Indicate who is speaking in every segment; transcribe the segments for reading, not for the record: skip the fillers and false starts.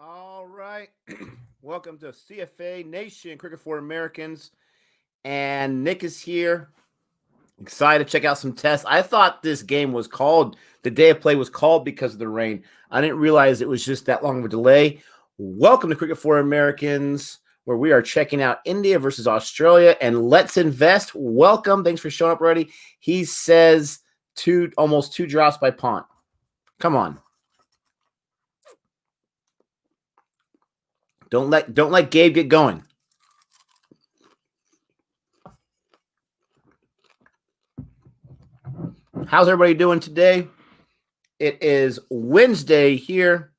Speaker 1: All right. Welcome to CFA Nation, Cricket for Americans. And Nick is here. Excited to check out some tests. I thought this game was called, the day of play was called because of the rain. I didn't realize it was just that long of a delay. Welcome to Cricket for Americans, where we are checking out India versus Australia. And let's invest. Welcome. Thanks for showing up already. He says almost two drops by Pont. Come on. Don't let Gabe get going. How's everybody doing today? It is Wednesday here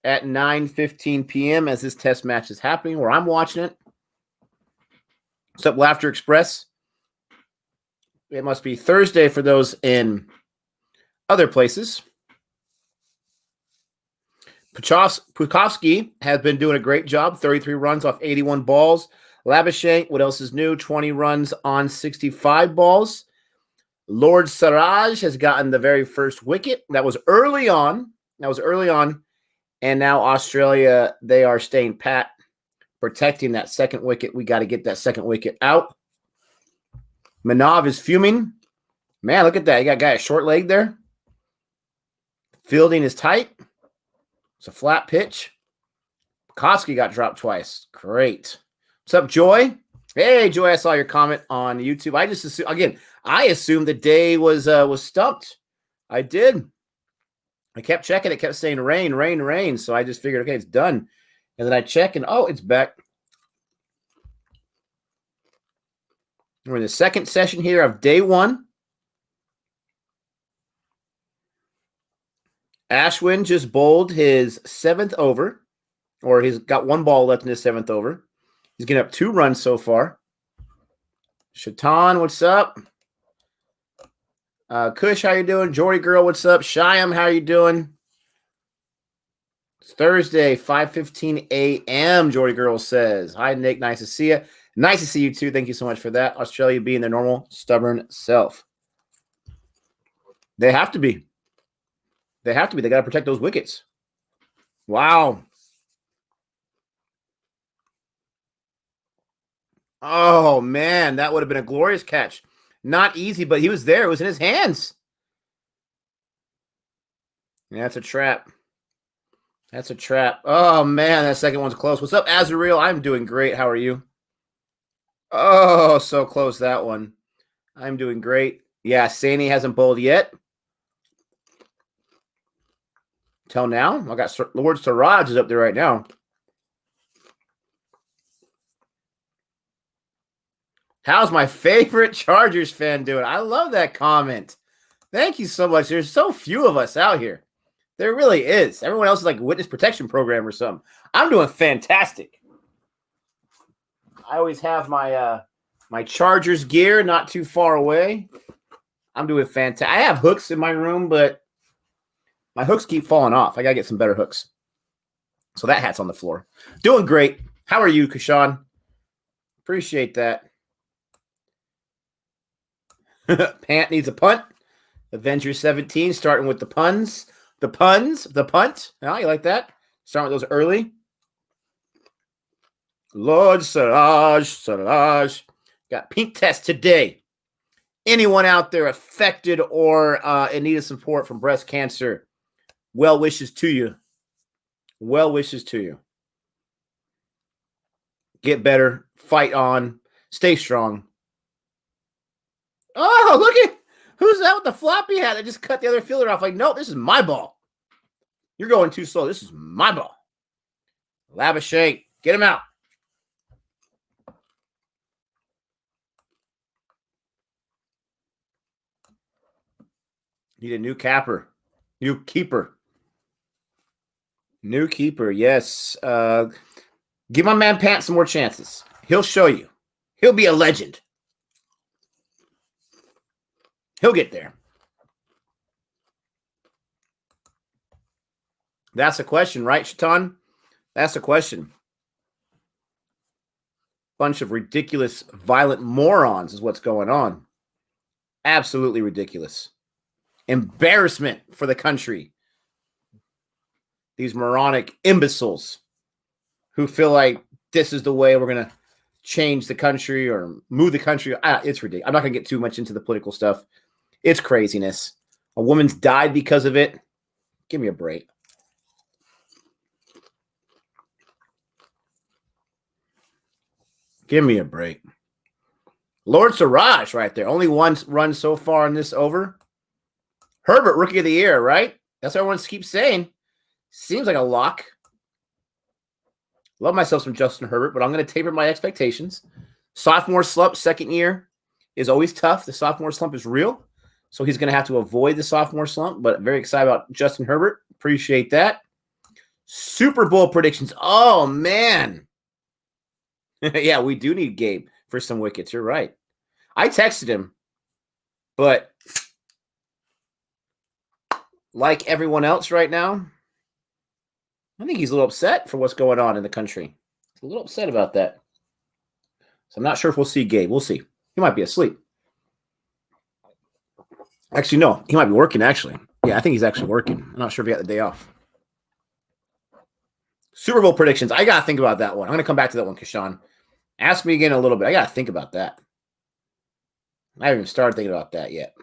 Speaker 1: at 9:15 p.m. as this test match is happening, where I'm watching it. What's up, Laughter Express? It must be Thursday for those in other places. Pukovsky has been doing a great job. 33 runs off 81 balls. Labuschagne, what else is new? 20 runs on 65 balls. Lord Siraj has gotten the very first wicket. That was early on. And now Australia, they are staying pat, protecting that second wicket. We got to get that second wicket out. Manav is fuming. Man, look at that. You got a guy a short leg there. Fielding is tight. It's a flat pitch. Koski got dropped twice. Great. What's up, Joy? Hey, Joy, I saw your comment on YouTube. I just assumed the day was stumped. I did. I kept checking. It kept saying rain, rain, rain. So I just figured, okay, it's done. And then I check and, oh, it's back. We're in the second session here of day one. Ashwin just bowled his seventh over, or he's got one ball left in his seventh over. He's getting up 2 runs so far. Shaitan, what's up? Kush, how you doing? Jordy Girl, what's up? Shyam, how you doing? It's Thursday, 5:15 a.m., Jordy Girl says. Hi, Nick. Nice to see you. Nice to see you, too. Thank you so much for that. Australia being their normal, stubborn self. They have to be. They have to be. They got to protect those wickets. Wow. Oh, man, that would have been a glorious catch. Not easy, but he was there. It was in his hands. Yeah, that's a trap. That's a trap. Oh, man, that second one's close. What's up, Azrael? I'm doing great. How are you? Oh, so close, that one. I'm doing great. Yeah, Saini hasn't bowled yet. Till now. I got Lord Siraj is up there right now. How's my favorite Chargers fan doing? I love that comment. Thank you so much. There's so few of us out here. There really is. Everyone else is like witness protection program or something. I'm doing fantastic. I always have my my Chargers gear not too far away. I'm doing fantastic. I have hooks in my room, but my hooks keep falling off. I got to get some better hooks. So that hat's on the floor. Doing great. How are you, Kashan? Appreciate that. Pant needs a punt. Avenger 17, starting with the puns. The punt. Oh, you like that? Starting with those early. Lord Siraj. Got pink test today. Anyone out there affected or in need of support from breast cancer, well wishes to you. Well wishes to you. Get better. Fight on. Stay strong. Oh, look at who's that with the floppy hat that just cut the other fielder off. Like, no, this is my ball. You're going too slow. This is my ball. Labuschagne, get him out. Need a new capper. New keeper. New keeper, yes. Give my man Pant some more chances. He'll show you. He'll be a legend. He'll get there. That's the question, right, Shaitan? That's the question. Bunch of ridiculous, violent morons is what's going on. Absolutely ridiculous. Embarrassment for the country. These moronic imbeciles who feel like this is the way we're going to change the country or move the country. It's ridiculous. I'm not going to get too much into the political stuff. It's craziness. A woman's died because of it. Give me a break. Give me a break. Lord Siraj right there. Only one run so far in this over. Herbert, rookie of the year, right? That's what everyone keeps saying. Seems like a lock. Love myself some Justin Herbert, but I'm going to taper my expectations. Sophomore slump, second year, is always tough. The sophomore slump is real, so he's going to have to avoid the sophomore slump, but very excited about Justin Herbert. Appreciate that. Super Bowl predictions. Oh, man. Yeah, we do need Gabe for some wickets. You're right. I texted him, but like everyone else right now, I think he's a little upset for what's going on in the country. He's a little upset about that. So I'm not sure if we'll see Gabe. We'll see. He might be asleep. Actually, no. He might be working, actually. Yeah, I think he's actually working. I'm not sure if he got the day off. Super Bowl predictions. I got to think about that one. I'm going to come back to that one, Kashan. Ask me again in a little bit. I got to think about that. I haven't even started thinking about that yet.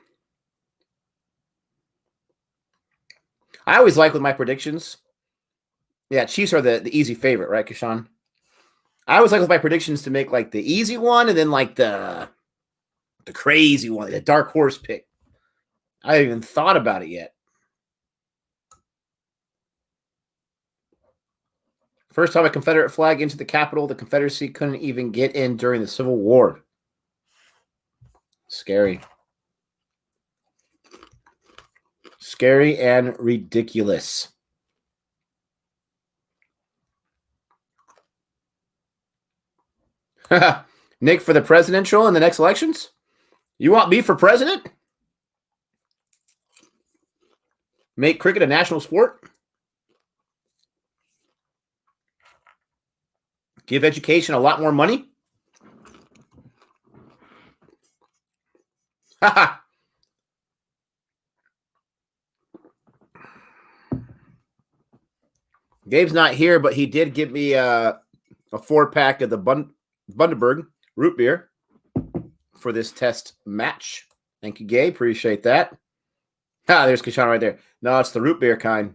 Speaker 1: I always like with my predictions. Yeah, Chiefs are the easy favorite, right, Kashan? I always like with my predictions to make like the easy one and then like the crazy one, the dark horse pick. I haven't even thought about it yet. First time a Confederate flag into the Capitol, the Confederacy couldn't even get in during the Civil War. Scary. Scary and ridiculous. Nick, for the presidential in the next elections? You want me for president? Make cricket a national sport? Give education a lot more money? Gabe's not here, but he did give me a 4-pack of the Bundaberg root beer for this test match. Thank you, Gabe. Appreciate that. There's Kashan right there. No, it's the root beer kind.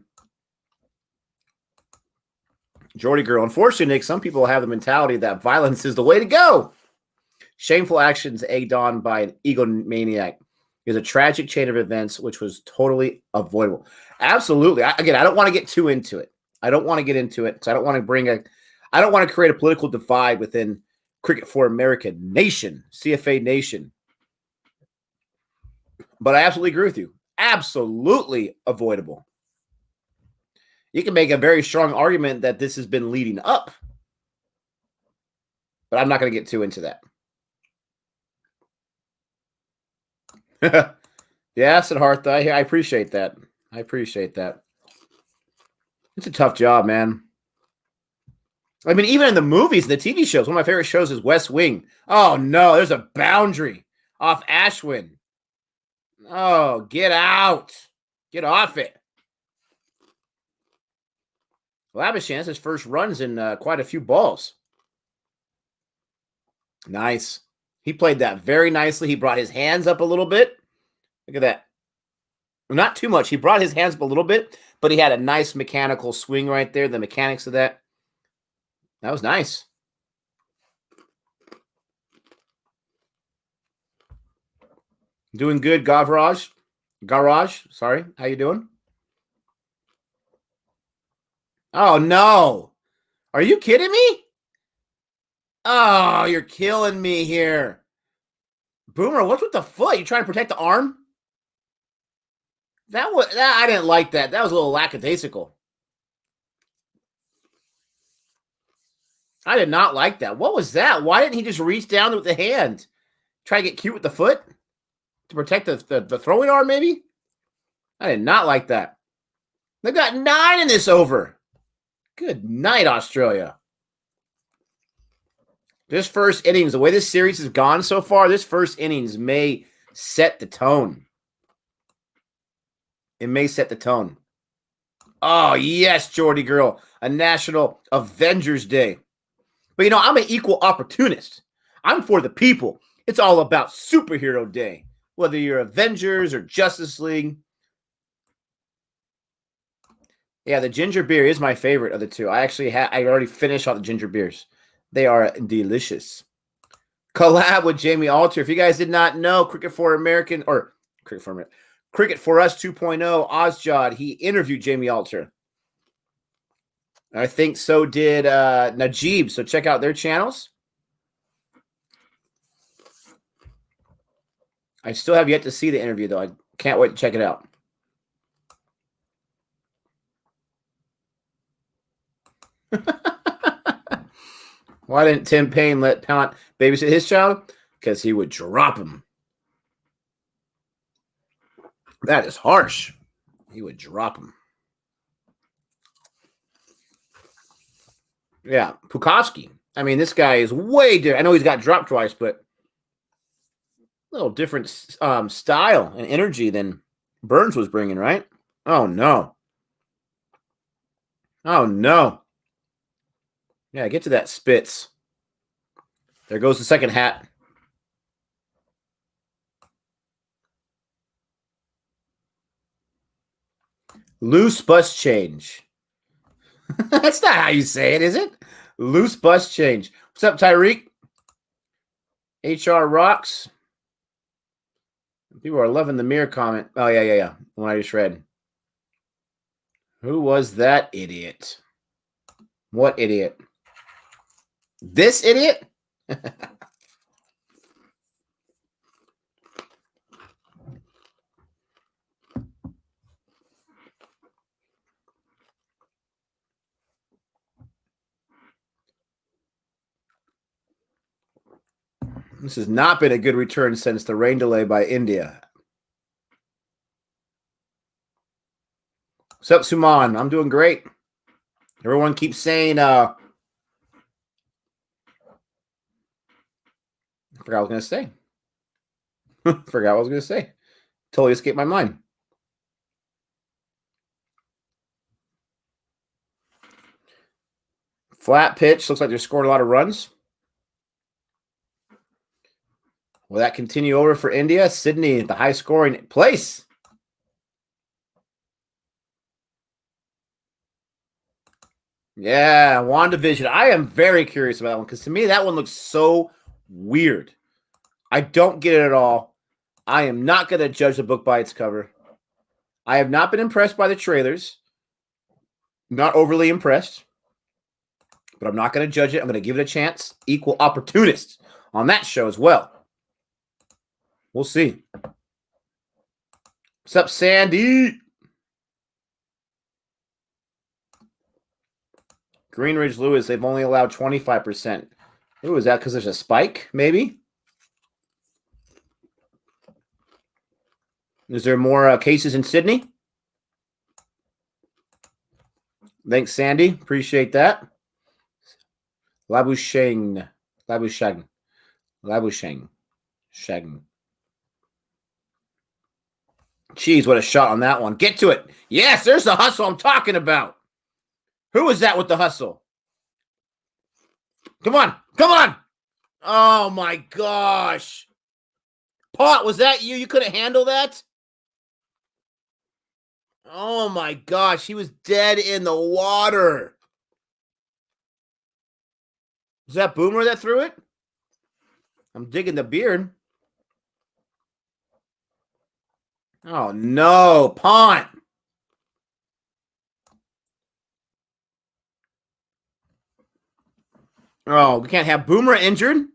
Speaker 1: Jordy girl. Unfortunately, Nick, some people have the mentality that violence is the way to go. Shameful actions egged on by an egomaniac is a tragic chain of events which was totally avoidable. Absolutely. I don't want to get too into it. I don't want to get into it because I don't want to create a political divide within Cricket for America Nation, CFA Nation. But I absolutely agree with you. Absolutely avoidable. You can make a very strong argument that this has been leading up. But I'm not going to get too into that. Yeah, Siddhartha. I appreciate that. I appreciate that. It's a tough job, man. I mean, even in the movies, the TV shows, one of my favorite shows is West Wing. Oh, no, there's a boundary off Ashwin. Oh, get out. Get off it. Labuschagne, his first runs in quite a few balls. Nice. He played that very nicely. He brought his hands up a little bit. Look at that. Not too much. He brought his hands up a little bit, but he had a nice mechanical swing right there. The mechanics of that. That was nice. Doing good, Garage. Sorry. How you doing? Oh, no. Are you kidding me? Oh, you're killing me here. Boomer, what's with the foot? You trying to protect the arm? I didn't like that. That was a little lackadaisical. I did not like that. What was that? Why didn't he just reach down with the hand? Try to get cute with the foot? To protect the throwing arm, maybe? I did not like that. They've got 9 in this over. Good night, Australia. This first innings, the way this series has gone so far, this first innings may set the tone. It may set the tone. Oh, yes, Jordy girl. A National Avengers Day. But, I'm an equal opportunist. I'm for the people. It's all about superhero day. Whether you're Avengers or Justice League. Yeah, the ginger beer is my favorite of the two. I already finished all the ginger beers. They are delicious. Collab with Jamie Alter. If you guys did not know, Cricket for American or Cricket for Us 2.0, Ozjod, he interviewed Jamie Alter. I think so did Najib. So check out their channels. I still have yet to see the interview, though. I can't wait to check it out. Why didn't Tim Payne let Pont babysit his child? Because he would drop him. That is harsh. He would drop him. Yeah, Pukowski. I mean, this guy is way different. I know he's got dropped twice, but a little different style and energy than Burns was bringing, right? Oh, no. Oh, no. Yeah, get to that Spitz. There goes the second hat. Loose bus change. That's not how you say it, is it? Loose bus change. What's up, Tyreek? HR rocks. People are loving the mirror comment. Oh, yeah. The one I just read. Who was that idiot? What idiot? This idiot? This has not been a good return since the rain delay by India. What's up, Suman? I'm doing great. Everyone keeps saying, I forgot what I was going to say. Totally escaped my mind. Flat pitch. Looks like they're scoring a lot of runs. Will that continue over for India? Sydney, the high scoring place. Yeah, WandaVision. I am very curious about that one because to me, that one looks so weird. I don't get it at all. I am not going to judge the book by its cover. I have not been impressed by the trailers. Not overly impressed. But I'm not going to judge it. I'm going to give it a chance. Equal opportunists on that show as well. We'll see. What's up, Sandy? Greenridge Lewis, they've only allowed 25%. Ooh, is that because there's a spike, maybe? Is there more cases in Sydney? Thanks, Sandy. Appreciate that. Labusheng. Jeez, what a shot on that one. Get to it. Yes, there's the hustle I'm talking about. Who was that with the hustle? Come on. Oh, my gosh. Pot, was that you? You couldn't handle that? Oh, my gosh. He was dead in the water. Was that Boomer that threw it? I'm digging the beard. Oh, no. Pont. Oh, we can't have Boomer injured.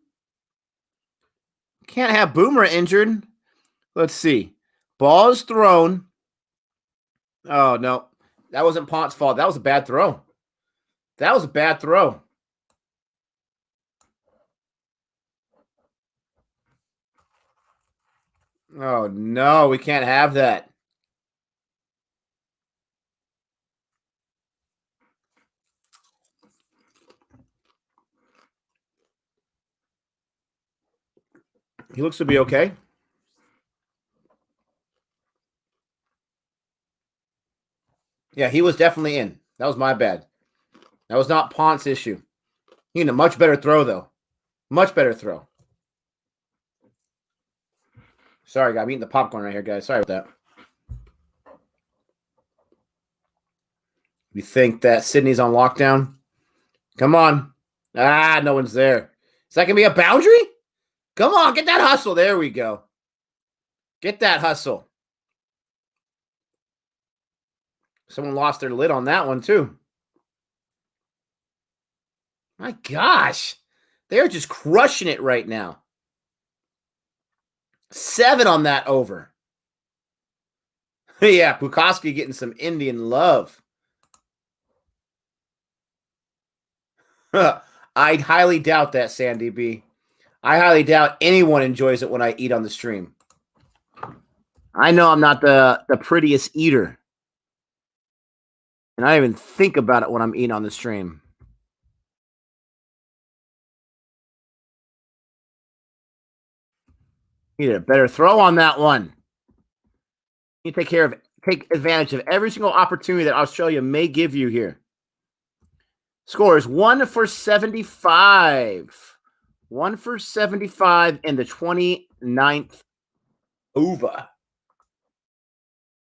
Speaker 1: Let's see. Ball is thrown. Oh, no. That wasn't Pont's fault. That was a bad throw. Oh, no. We can't have that. He looks to be okay. Yeah, he was definitely in. That was my bad. That was not Ponce's issue. He had a much better throw, though. Much better throw. Sorry, guys. I'm eating the popcorn right here, guys. Sorry about that. You think that Sydney's on lockdown? Come on. Ah, no one's there. Is that going to be a boundary? Come on, get that hustle. There we go. Get that hustle. Someone lost their lid on that one, too. My gosh. They're just crushing it right now. 7 on that over. Yeah, Bukowski getting some Indian love. I highly doubt that, Sandy B. I highly doubt anyone enjoys it when I eat on the stream. I know I'm not the prettiest eater. And I even think about it when I'm eating on the stream. You need a better throw on that one. You take advantage of every single opportunity that Australia may give you here. Score is 1 for 75. 1 for 75 in the 29th over.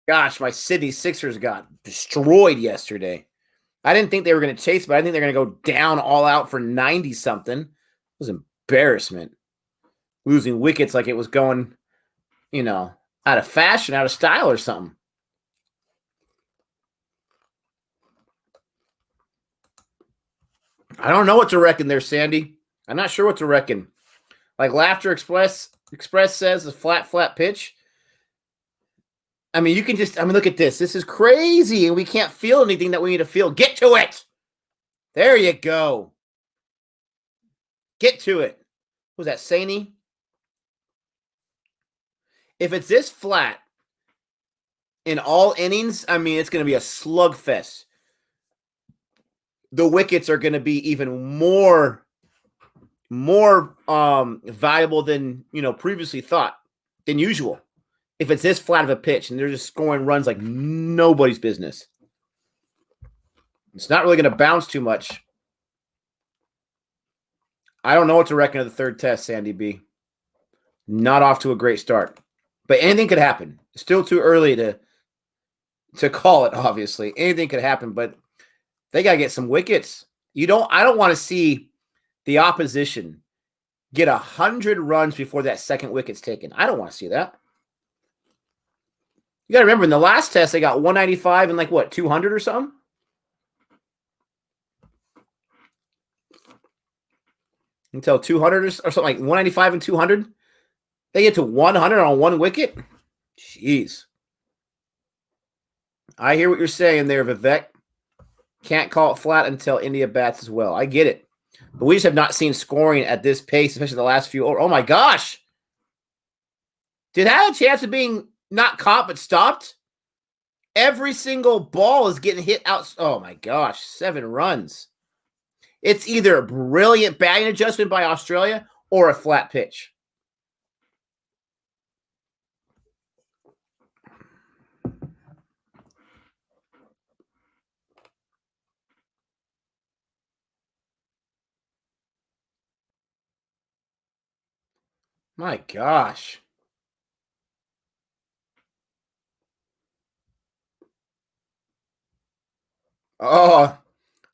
Speaker 1: Gosh, my Sydney Sixers got destroyed yesterday. I didn't think they were going to chase, but I think they're going to go down all out for 90-something. It was embarrassment. Losing wickets like it was going, out of fashion, out of style or something. I don't know what to reckon there, Sandy. I'm not sure what to reckon. Like Laughter Express says, a flat pitch. I mean, look at this. This is crazy, and we can't feel anything that we need to feel. Get to it. There you go. Get to it. Who's that, Saney? If it's this flat in all innings, I mean, it's going to be a slugfest. The wickets are going to be even more valuable than, previously thought, than usual. If it's this flat of a pitch and they're just scoring runs like nobody's business. It's not really going to bounce too much. I don't know what to reckon of the third test, Sandy B. Not off to a great start. But anything could happen. It's still too early to call it, obviously. Anything could happen, but they got to get some wickets. I don't want to see the opposition get 100 runs before that second wicket's taken. I don't want to see that. You got to remember, in the last test, they got 195 and 200 or something? Until 200 or something, like 195 and 200? They get to 100 on one wicket? Jeez. I hear what you're saying there, Vivek. Can't call it flat until India bats as well. I get it. But we just have not seen scoring at this pace, especially the last few. Oh, my gosh. Did that have a chance of being not caught but stopped? Every single ball is getting hit out. Oh, my gosh. 7 runs. It's either a brilliant batting adjustment by Australia or a flat pitch. My gosh. Oh,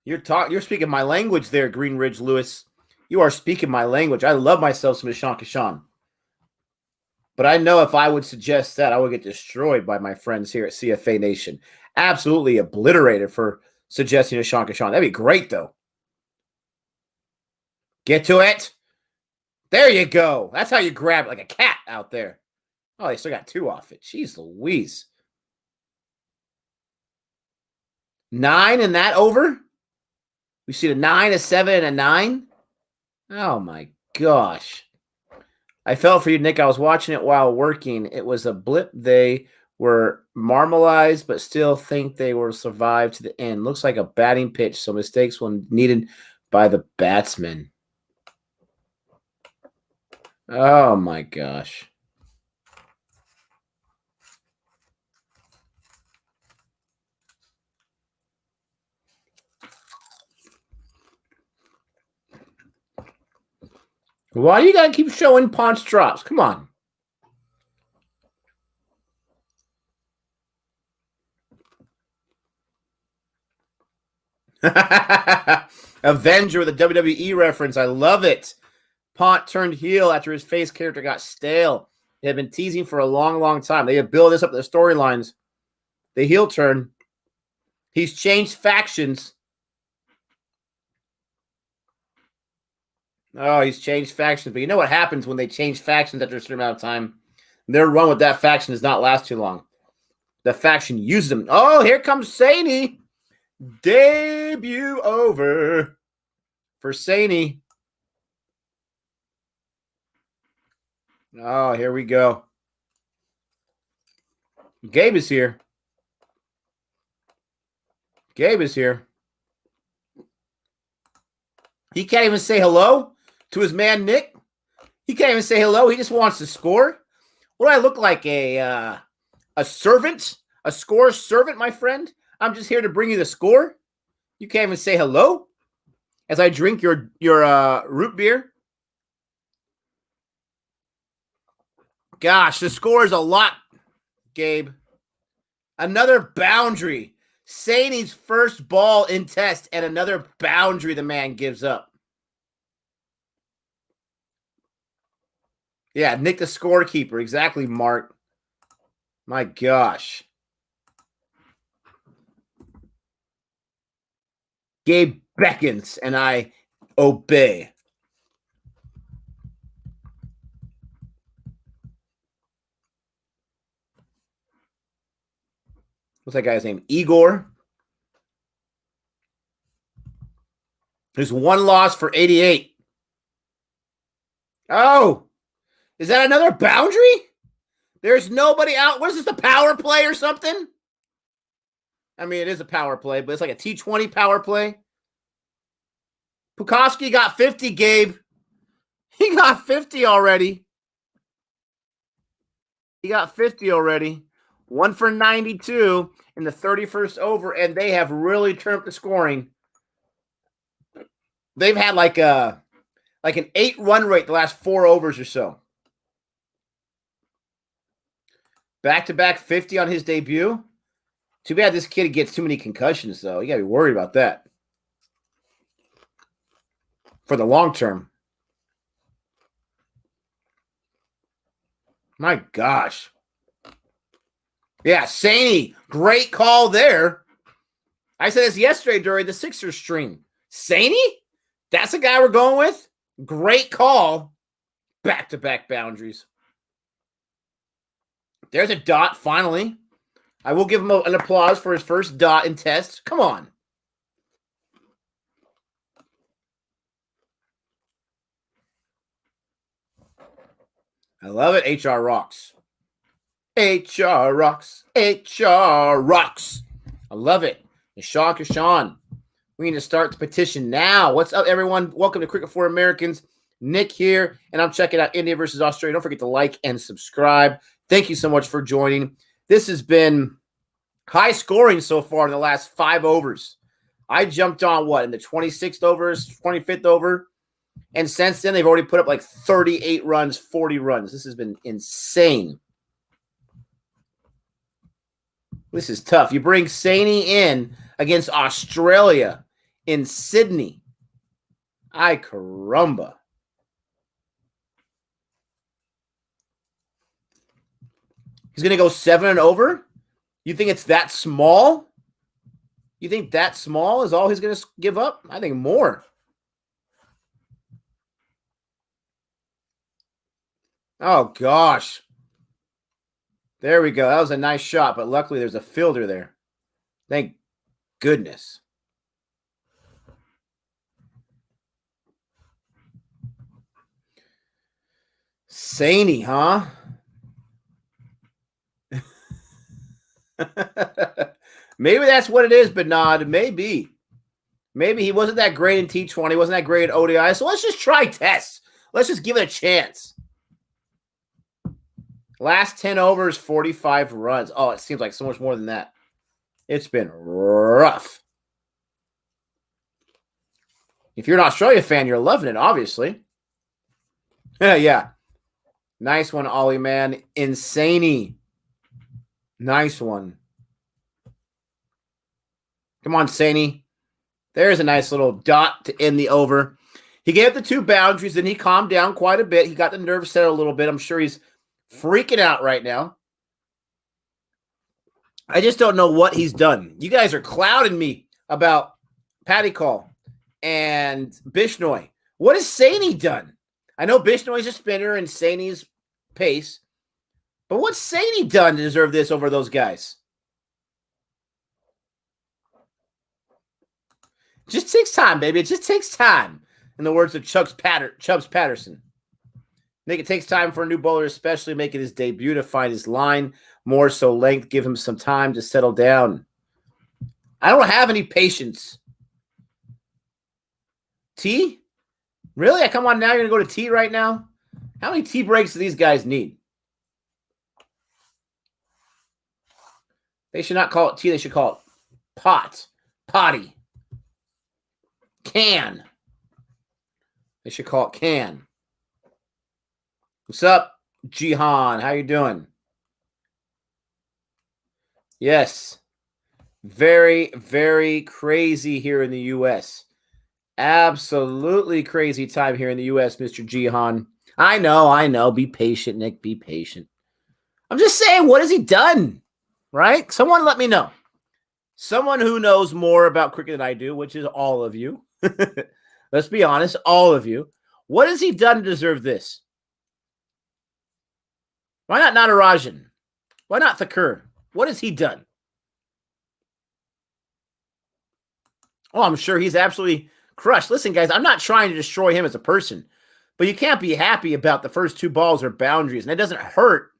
Speaker 1: you're speaking my language there, Green Ridge Lewis. You are speaking my language. I love myself some Ishan Kishan. But I know if I would suggest that, I would get destroyed by my friends here at CFA Nation. Absolutely obliterated for suggesting Ishan Kishan. That'd be great, though. Get to it. There you go. That's how you grab it, like a cat out there. Oh, they still got 2 off it. Jeez Louise. 9 and that over? We see a 9, a 7, and a 9? Oh, my gosh. I felt for you, Nick. I was watching it while working. It was a blip. They were marmalized, but still think they will survive to the end. Looks like a batting pitch, so mistakes when needed by the batsman. Oh, my gosh. Why do you gotta keep showing Ponce drops? Come on. Avenger with a WWE reference. I love it. Pont turned heel after his face character got stale. They had been teasing for a long, long time. They had built this up in the storylines. The heel turn. He's changed factions. Oh, he's changed factions. But you know what happens when they change factions after a certain amount of time? Their run with that faction does not last too long. The faction uses them. Oh, here comes Saney. Debut over for Saney. Oh, here we go. Gabe is here. Gabe is here. He can't even say hello to his man, Nick. He can't even say hello. He just wants to score. What do I look like? A servant? A score servant, my friend? I'm just here to bring you the score. You can't even say hello as I drink your root beer. Gosh, the score is a lot, Gabe. Another boundary. Saney's first ball in test and another boundary the man gives up. Yeah, Nick the scorekeeper. Exactly, Mark. My gosh. Gabe beckons and I obey. What's that guy's name? Igor. There's one loss for 88. Oh, is that another boundary? There's nobody out. What is this, the power play or something? I mean, it is a power play, but it's like a T20 power play. Pukowski got 50, Gabe. He got 50 already. He got 50 already. 1 for 92 in the 31st over, and they have really turned up the scoring. They've had like an 8 run rate the last 4 overs or so. Back-to-back 50 on his debut. Too bad this kid gets too many concussions, though. You got to be worried about that for the long term. My gosh. Yeah, Saney, great call there. I said this yesterday during the Sixers stream. Saney? That's the guy we're going with? Great call. Back-to-back boundaries. There's a dot, finally. I will give him an applause for his first dot in test. Come on. I love it. HR rocks. HR rocks. HR rocks. I love it. Kashawn. We need to start the petition now. What's up, everyone? Welcome to Cricket for Americans. Nick here, and I'm checking out India versus Australia. Don't forget to like and subscribe. Thank you so much for joining. This has been high scoring so far in the last 5 overs. I jumped on in the 26th overs, 25th over. And since then, they've already put up like 38 runs, 40 runs. This has been insane. This is tough. You bring Saney in against Australia in Sydney. Ay caramba. He's going to go 7 and over? You think it's that small? You think that small is all he's going to give up? I think more. Oh, gosh. There we go. That was a nice shot, but luckily there's a fielder there. Thank goodness. Saney, huh? Maybe that's what it is, Bernard. Maybe he wasn't that great in T20. He wasn't that great at ODI. So let's just try tests. Let's just give it a chance. Last 10 overs, 45 runs. Oh, it seems like so much more than that. It's been rough. If you're an Australia fan, you're loving it, obviously. Yeah. Nice one, Ollie, man. Insaney. Nice one. Come on, Saney. There's a nice little dot to end the over. He gave the 2 boundaries, and he calmed down quite a bit. He got the nerves set a little bit. I'm sure he's freaking out right now. I just don't know what he's done. You guys are clouding me about Patty Call and Bishnoi. What has Saney done? I know Bishnoi's a spinner and Saney's pace, but what's Saney done to deserve this over those guys? It just takes time, baby. It just takes time. In the words of Chubbs Patterson. Nick, it takes time for a new bowler, especially making his debut, to find his line. More so length. Give him some time to settle down. I don't have any patience. T? Really? Come on now. You're going to go to T right now? How many T breaks do these guys need? They should not call it T. They should call it pot. Potty. Can. They should call it can. What's up, Jihan? How you doing? Yes. Very, very crazy here in the U.S. Absolutely crazy time here in the U.S., Mr. Jihan. I know. Be patient, Nick. Be patient. I'm just saying, what has he done? Right? Someone let me know. Someone who knows more about cricket than I do, which is all of you. Let's be honest, all of you. What has he done to deserve this? Why not Natarajan? Why not Thakur? What has he done? Oh, I'm sure he's absolutely crushed. Listen, guys, I'm not trying to destroy him as a person, but you can't be happy about the first 2 balls or boundaries, and it doesn't hurt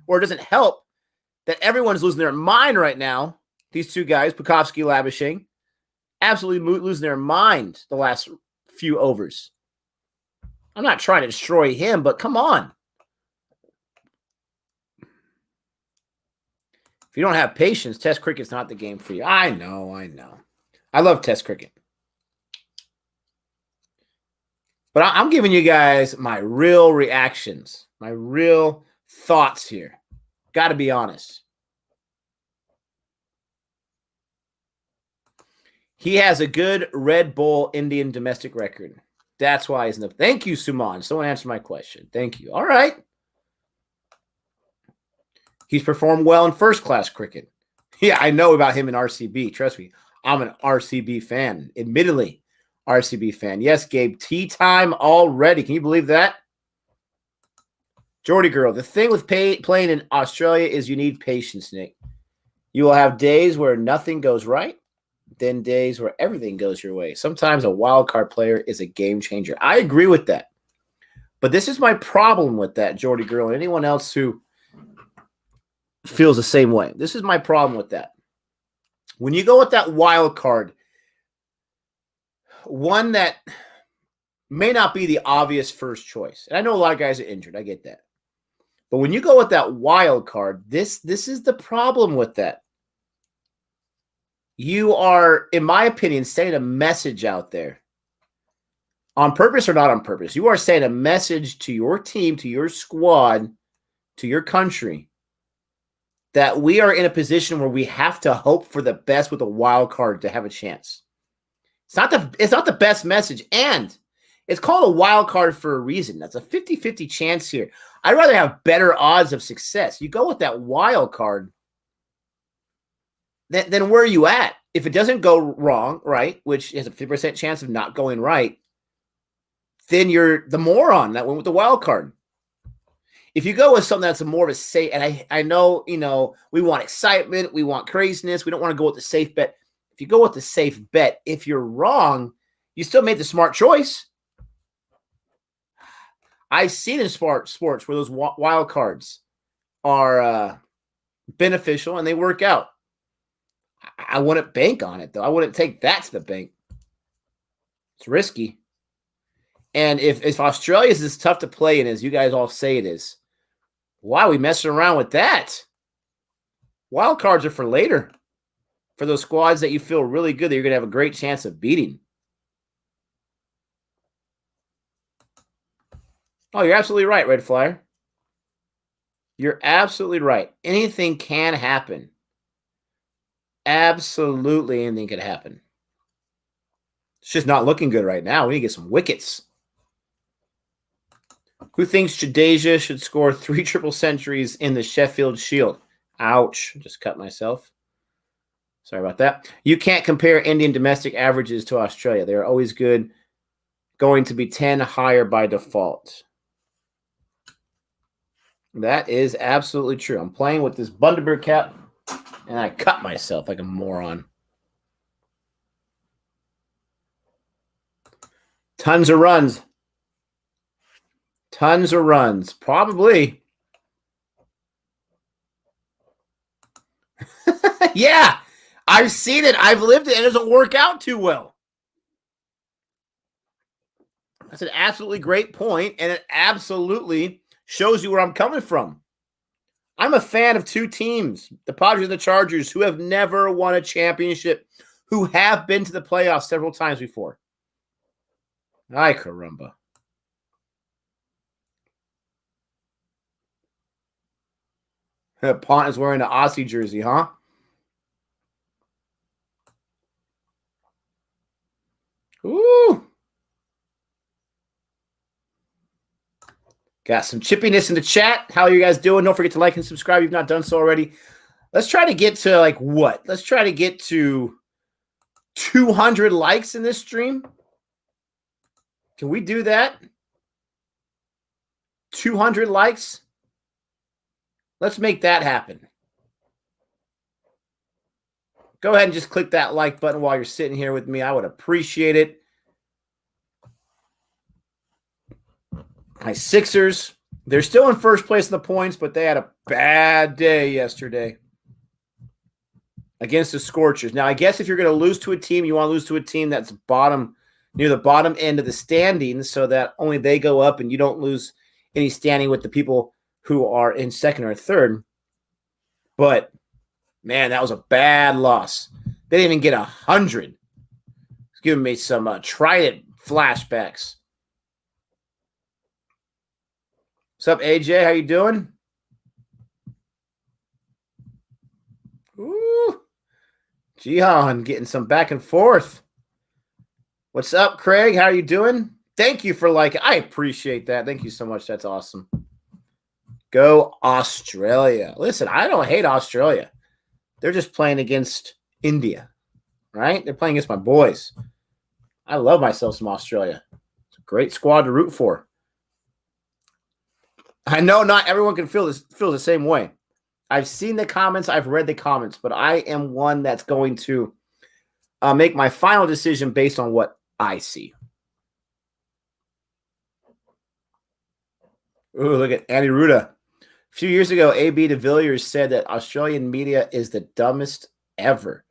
Speaker 1: or it doesn't help that everyone's losing their mind right now. These 2 guys, Pukovsky, Labuschagne, absolutely losing their mind the last few overs. I'm not trying to destroy him, but come on. If you don't have patience, Test cricket's not the game for you. I know. I love Test cricket. But I'm giving you guys my real reactions, my real thoughts here. Got to be honest. He has a good Red Bull Indian domestic record. That's why he's in the... Thank you, Suman. Someone answered my question. Thank you. All right. He's performed well in first-class cricket. Yeah, I know about him in RCB. Trust me. I'm an RCB fan. Admittedly, RCB fan. Yes, Gabe. Tea time already. Can you believe that? Jordy girl. The thing with playing in Australia is you need patience, Nick. You will have days where nothing goes right, then days where everything goes your way. Sometimes a wild card player is a game changer. I agree with that. But this is my problem with that, Jordy girl, and anyone else who feels the same way. This is my problem with that. When you go with that wild card, one that may not be the obvious first choice. And I know a lot of guys are injured. I get that. But when you go with that wild card, this is the problem with that. You are, in my opinion, sending a message out there. On purpose or not on purpose. You are sending a message to your team, to your squad, to your country, that we are in a position where we have to hope for the best with a wild card to have a chance. It's not the best message, and it's called a wild card for a reason. That's a 50-50 chance here. I'd rather have better odds of success. You go with that wild card, then where are you at? If it doesn't go wrong, right, which has a 50% chance of not going right, then you're the moron that went with the wild card. If you go with something that's more of a safe, and I know, we want excitement, we want craziness, we don't want to go with the safe bet. If you go with the safe bet, if you're wrong, you still made the smart choice. I've seen in sports where those wild cards are beneficial and they work out. I wouldn't bank on it, though. I wouldn't take that to the bank. It's risky. And if Australia is as tough to play in as you guys all say it is, why are we messing around with that? Wild cards are for later. For those squads that you feel really good that you're going to have a great chance of beating. Oh, you're absolutely right, Red Flyer. You're absolutely right. Anything can happen. Absolutely anything could happen. It's just not looking good right now. We need to get some wickets. Who thinks Jadeja should score 3 triple centuries in the Sheffield Shield? Ouch. Just cut myself. Sorry about that. You can't compare Indian domestic averages to Australia. They're always good. Going to be 10 higher by default. That is absolutely true. I'm playing with this Bundaberg cap, and I cut myself like a moron. Tons of runs. Tons of runs. Probably. Yeah. I've seen it. I've lived it. It doesn't work out too well. That's an absolutely great point, and it absolutely shows you where I'm coming from. I'm a fan of two teams, the Padres and the Chargers, who have never won a championship, who have been to the playoffs several times before. Ay, caramba. Pont is wearing an Aussie jersey, huh? Ooh. Got some chippiness in the chat. How are you guys doing? Don't forget to like and subscribe if you've not done so already. Let's try to get to like what? Let's try to get to 200 likes in this stream. Can we do that? 200 likes? Let's make that happen. Go ahead and just click that like button while you're sitting here with me. I would appreciate it. My Sixers, they're still in first place in the points, but they had a bad day yesterday against the Scorchers. Now, I guess if you're going to lose to a team, you want to lose to a team that's near the bottom end of the standings so that only they go up and you don't lose any standing with the people who are in second or third. But, man, that was a bad loss. They didn't even get 100. It's giving me some Trident flashbacks. What's up, AJ? How you doing? Ooh. Jihan getting some back and forth. What's up, Craig? How are you doing? Thank you for liking. I appreciate that. Thank you so much. That's awesome. Go Australia. Listen, I don't hate Australia. They're just playing against India, right? They're playing against my boys. I love myself some Australia. It's a great squad to root for. I know not everyone can feel the same way. I've seen the comments. I've read the comments, but I am one that's going to make my final decision based on what I see. Ooh, look at Andy Ruda. A few years ago, A.B. de Villiers said that Australian media is the dumbest ever.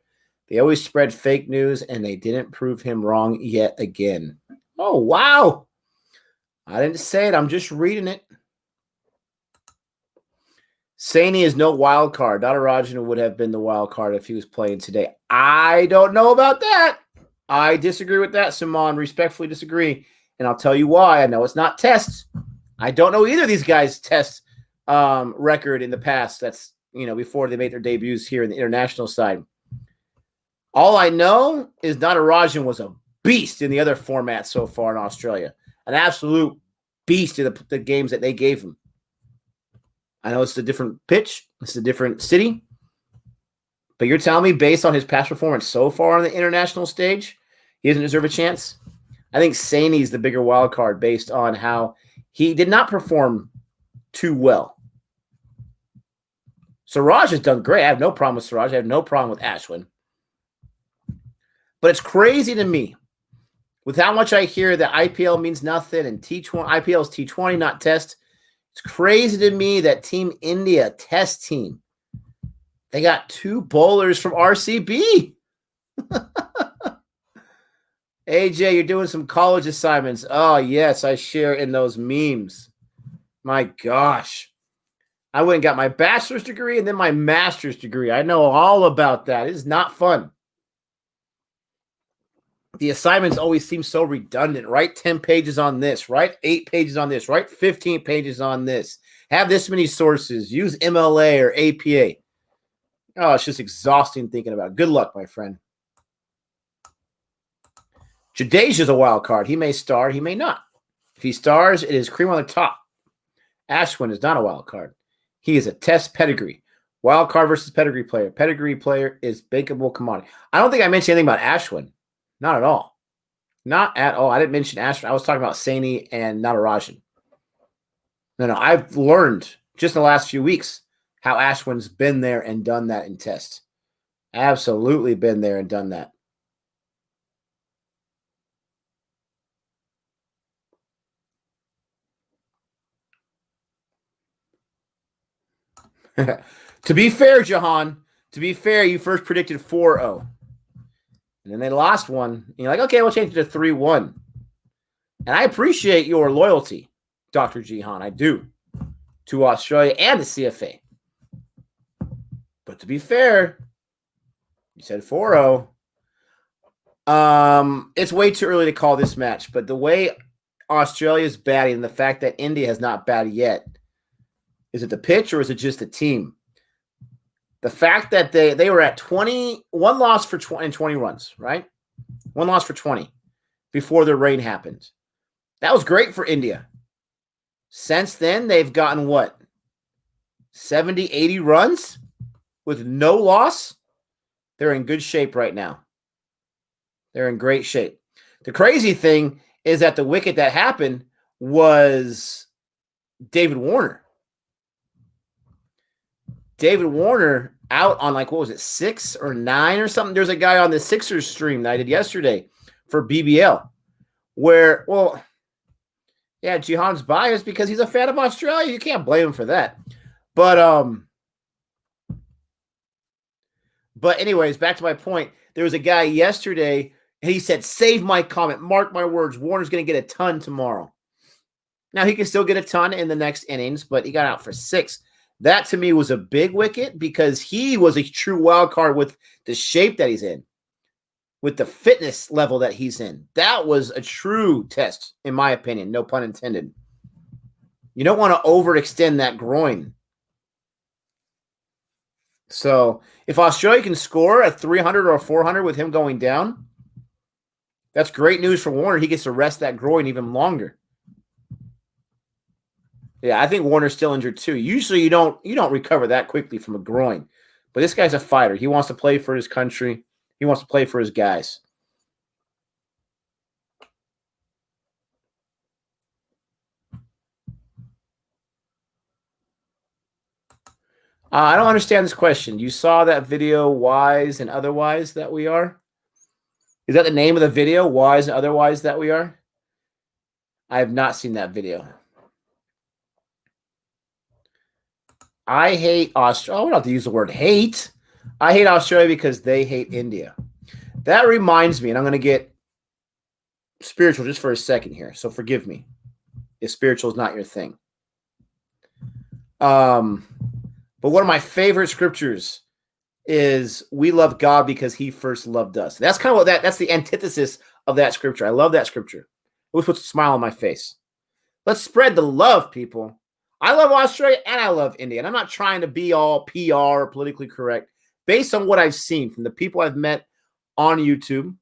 Speaker 1: They always spread fake news, and they didn't prove him wrong yet again. Oh, wow. I didn't say it. I'm just reading it. Saini is no wild card. Natarajan would have been the wild card if he was playing today. I don't know about that. I disagree with that, Simon. Respectfully disagree. And I'll tell you why. I know it's not tests. I don't know either of these guys' test record in the past. That's, before they made their debuts here in the international side. All I know is Natarajan was a beast in the other formats so far in Australia. An absolute beast in the games that they gave him. I know it's a different pitch. It's a different city. But you're telling me based on his past performance so far on the international stage, he doesn't deserve a chance? I think Saini is the bigger wild card based on how he did not perform too well. Siraj has done great. I have no problem with Siraj. I have no problem with Ashwin. But it's crazy to me with how much I hear that IPL means nothing and T20, IPL is T20, not test. It's crazy to me that Team India, test team, they got 2 bowlers from RCB. AJ, you're doing some college assignments. Oh, yes, I share in those memes. My gosh. I went and got my bachelor's degree and then my master's degree. I know all about that. It is not fun. the assignments always seem so redundant. Write 10 pages on this, write 8 pages on this, write 15 pages on this. Have this many sources. Use MLA or APA. Oh, it's just exhausting thinking about it. Good luck, my friend. Jadeja's a wild card. He may star, he may not. If he stars, it is cream on the top. Ashwin is not a wild card. He is a test pedigree. Wild card versus pedigree player. Pedigree player is bankable commodity. I don't think I mentioned anything about Ashwin. Not at all. Not at all. I didn't mention Ashwin. I was talking about Saini and Natarajan. No, I've learned just in the last few weeks how Ashwin's been there and done that in tests. Absolutely been there and done that. To be fair, Jahan, to be fair, you first predicted 4-0. And then they lost one. And you're like, okay, we'll change it to 3-1. And I appreciate your loyalty, Dr. Jihan. I do. To Australia and the CFA. But to be fair, you said 4-0. It's way too early to call this match. But the way Australia's batting and the fact that India has not batted yet, is it the pitch or is it just the team? The fact that they were at 20, one loss for 20 and 20 runs, right? One loss for 20 before the rain happened. That was great for India. Since then, they've gotten what? 70, 80 runs with no loss? They're in good shape right now. They're in great shape. The crazy thing is that the wicket that happened was David Warner. David Warner out on like, what was it, 6 or 9 or something? There's a guy on the Sixers stream that I did yesterday for BBL where, well, yeah, Jihan's biased because he's a fan of Australia. You can't blame him for that. But anyways, back to my point. There was a guy yesterday, and he said, save my comment. Mark my words. Warner's going to get a ton tomorrow. Now, he can still get a ton in the next innings, but he got out for 6. That, to me, was a big wicket because he was a true wild card with the shape that he's in, with the fitness level that he's in. That was a true test, in my opinion. No pun intended. You don't want to overextend that groin. So if Australia can score a 300 or a 400 with him going down, that's great news for Warner. He gets to rest that groin even longer. Yeah, I think Warner's still injured too. Usually you don't recover that quickly from a groin. But this guy's a fighter. He wants to play for his country. He wants to play for his guys. I don't understand this question. You saw that video, Wise and Otherwise That We Are? Is that the name of the video, Wise and Otherwise That We Are? I have not seen that video. I hate Australia. Oh, we don't have to use the word hate. I hate Australia because they hate India. That reminds me, and I'm going to get spiritual just for a second here, so forgive me if spiritual is not your thing. But one of my favorite scriptures is we love God because he first loved us. That's kind of what that's the antithesis of that scripture. I love that scripture. It always puts a smile on my face. Let's spread the love, people. I love Australia and I love India. And I'm not trying to be all PR or politically correct. Based on what I've seen from the people I've met on YouTube,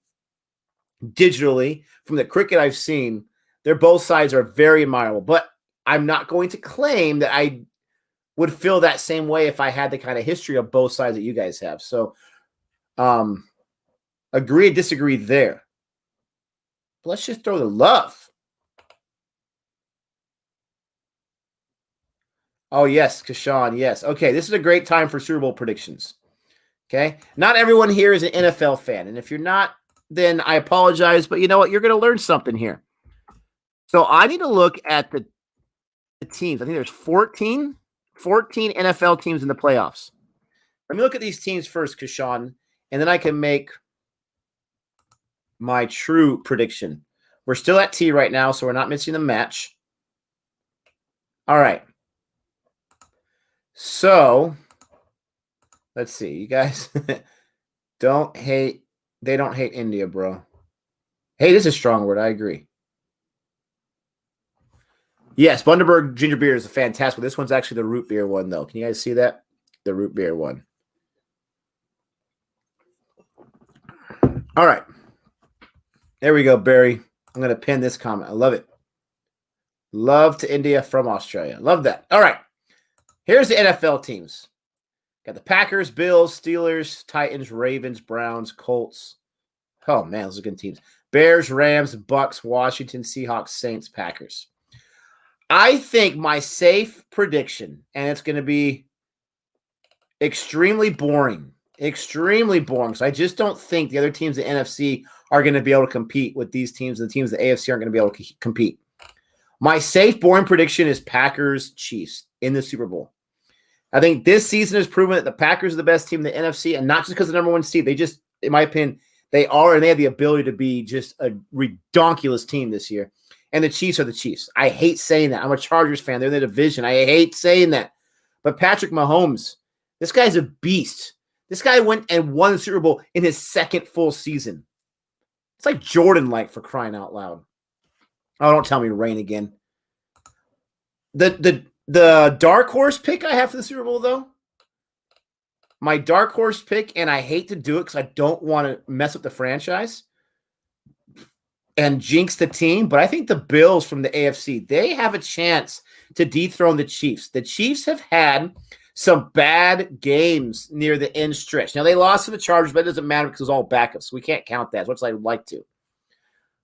Speaker 1: digitally, from the cricket I've seen, both sides are very admirable. But I'm not going to claim that I would feel that same way if I had the kind of history of both sides that you guys have. So agree or disagree there. But let's just throw the love. Oh, yes, Kashan, yes. Okay, this is a great time for Super Bowl predictions. Okay? Not everyone here is an NFL fan. And if you're not, then I apologize. But you know what? You're going to learn something here. So I need to look at the teams. I think there's 14 NFL teams in the playoffs. Let me look at these teams first, Kashan, and then I can make my true prediction. We're still at T right now, so we're not missing the match. All right. So, let's see. You guys they don't hate India, bro. Hey, this is a strong word. I agree. Yes, Bundaberg ginger beer is a fantastic. This one's actually the root beer one, though. Can you guys see that? The root beer one. All right. There we go, Barry. I'm going to pin this comment. I love it. Love to India from Australia. Love that. All right. Here's the NFL teams. Got the Packers, Bills, Steelers, Titans, Ravens, Browns, Colts. Oh, man, those are good teams. Bears, Rams, Bucks, Washington, Seahawks, Saints, Packers. I think my safe prediction, and it's going to be extremely boring, because I just don't think the other teams in the NFC are going to be able to compete with these teams, and the teams in the AFC aren't going to be able to compete. My safe, boring prediction is Packers, Chiefs in the Super Bowl. I think this season has proven that the Packers are the best team in the NFC, and not just because of the number one seed. They just, in my opinion, they are, and they have the ability to be just a redonkulous team this year. And the Chiefs are the Chiefs. I hate saying that. I'm a Chargers fan. They're in the division. I hate saying that. But Patrick Mahomes, this guy's a beast. This guy went and won the Super Bowl in his second full season. It's like Jordan-like, for crying out loud. Oh, don't tell me rain again. The dark horse pick I have for the Super Bowl, though, my dark horse pick, and I hate to do it because I don't want to mess up the franchise and jinx the team, but I think the Bills from the AFC, they have a chance to dethrone the Chiefs. The Chiefs have had some bad games near the end stretch. Now, they lost to the Chargers, but it doesn't matter because it was all backups, so we can't count that as much as I'd like to.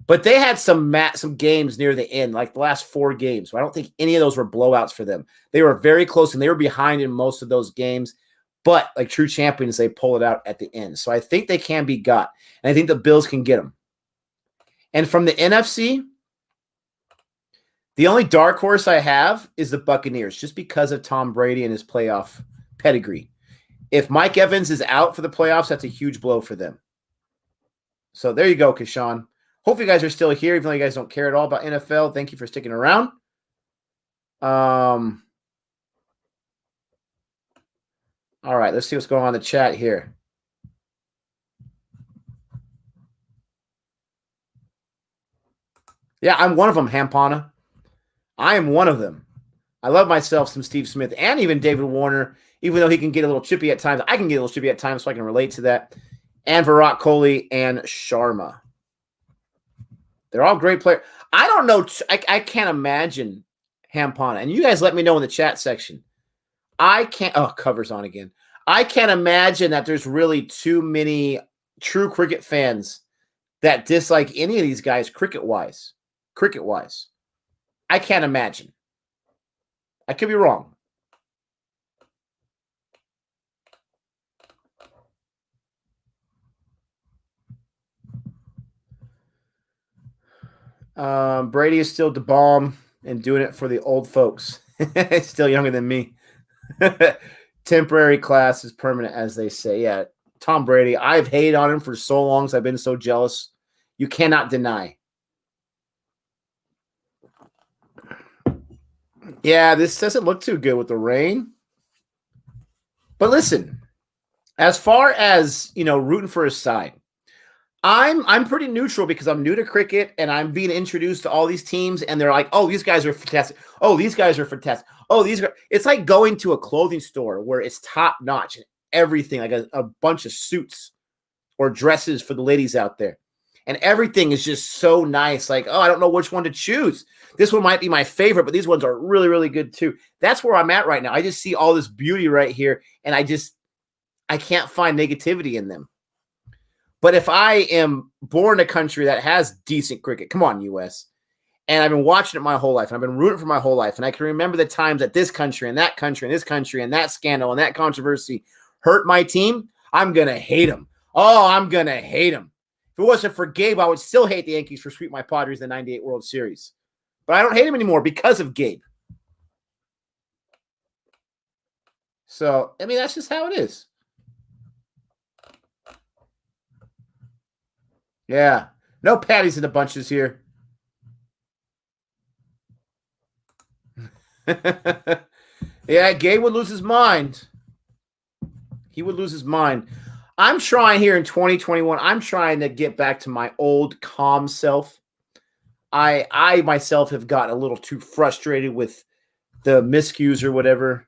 Speaker 1: But they had some games near the end, like the last 4 games. So I don't think any of those were blowouts for them. They were very close, and they were behind in most of those games. But like true champions, they pull it out at the end. So I think they can be got, and I think the Bills can get them. And from the NFC, the only dark horse I have is the Buccaneers, just because of Tom Brady and his playoff pedigree. If Mike Evans is out for the playoffs, that's a huge blow for them. So there you go, Kashawn. Hope you guys are still here, even though you guys don't care at all about NFL. Thank you for sticking around. All right, let's see what's going on in the chat here. Yeah, I'm one of them, Hampana. I am one of them. I love myself some Steve Smith and even David Warner, even though he can get a little chippy at times. I can get a little chippy at times, so I can relate to that. And Virat Kohli and Sharma. They're all great players. I don't know. I can't imagine Hampana. And you guys let me know in the chat section. I can't. Oh, cover's on again. I can't imagine that there's really too many true cricket fans that dislike any of these guys cricket-wise. Cricket-wise. I can't imagine. I could be wrong. Brady is still the bomb and doing it for the old folks. Still younger than me. Temporary class is permanent, as they say. Yeah, Tom Brady. I've hated on him for so long, so I've been so jealous. You cannot deny. Yeah, this doesn't look too good with the rain. But listen, as far as, rooting for his side, I'm pretty neutral because I'm new to cricket and I'm being introduced to all these teams and they're like, oh, these guys are fantastic. Oh, these guys are fantastic. Oh, it's like going to a clothing store where it's top notch and everything, like a bunch of suits or dresses for the ladies out there. And everything is just so nice. Like, oh, I don't know which one to choose. This one might be my favorite, but these ones are really, really good too. That's where I'm at right now. I just see all this beauty right here and I can't find negativity in them. But if I am born in a country that has decent cricket, come on, U.S., and I've been watching it my whole life, and I've been rooting for my whole life, and I can remember the times that this country and that country and this country and that scandal and that controversy hurt my team, I'm going to hate them. Oh, I'm going to hate them. If it wasn't for Gabe, I would still hate the Yankees for sweeping my Padres in the 98 World Series. But I don't hate him anymore because of Gabe. So, that's just how it is. Yeah. No patties in the bunches here. Yeah, Gabe would lose his mind. He would lose his mind. I'm trying here in 2021. I'm trying to get back to my old calm self. I myself have gotten a little too frustrated with the miscues or whatever.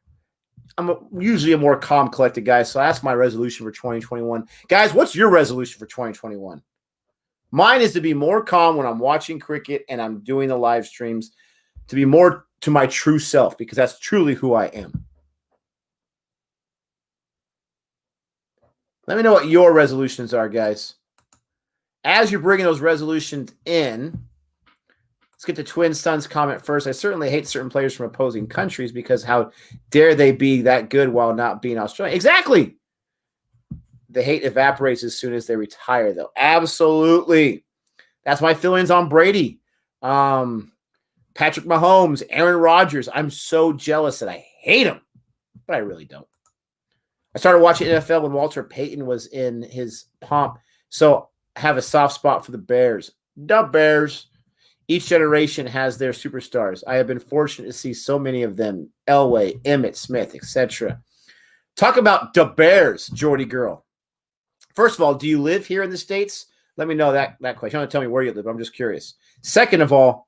Speaker 1: I'm usually a more calm, collected guy, so that's my resolution for 2021. Guys, what's your resolution for 2021? Mine is to be more calm when I'm watching cricket and I'm doing the live streams, to be more to my true self, because that's truly who I am. Let me know what your resolutions are, guys. As you're bringing those resolutions in, let's get to Twin Sun's comment first. I certainly hate certain players from opposing countries because how dare they be that good while not being Australian? Exactly. The hate evaporates as soon as they retire, though. Absolutely. That's my feelings on Brady. Patrick Mahomes, Aaron Rodgers. I'm so jealous that I hate him, but I really don't. I started watching NFL when Walter Payton was in his pomp, so I have a soft spot for the Bears. The Bears. Each generation has their superstars. I have been fortunate to see so many of them. Elway, Emmitt Smith, etc. Talk about the Bears, Jordy Girl. First of all, do you live here in the States? Let me know that question. You don't tell me where you live. I'm just curious. Second of all,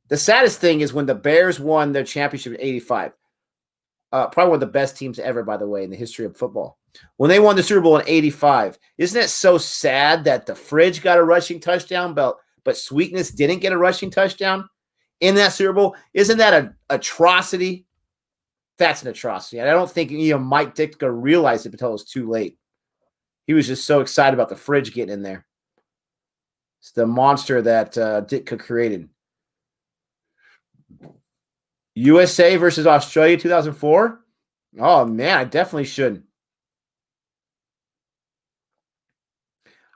Speaker 1: the saddest thing is when the Bears won their championship in 85. Probably one of the best teams ever, by the way, in the history of football. When they won the Super Bowl in 85, isn't it so sad that the Fridge got a rushing touchdown, but Sweetness didn't get a rushing touchdown in that Super Bowl? Isn't that an atrocity? That's an atrocity. And I don't think Mike Ditka realized it until it was too late. He was just so excited about the Fridge getting in there. It's the monster that Ditka created. USA versus Australia 2004? Oh, man, I definitely should.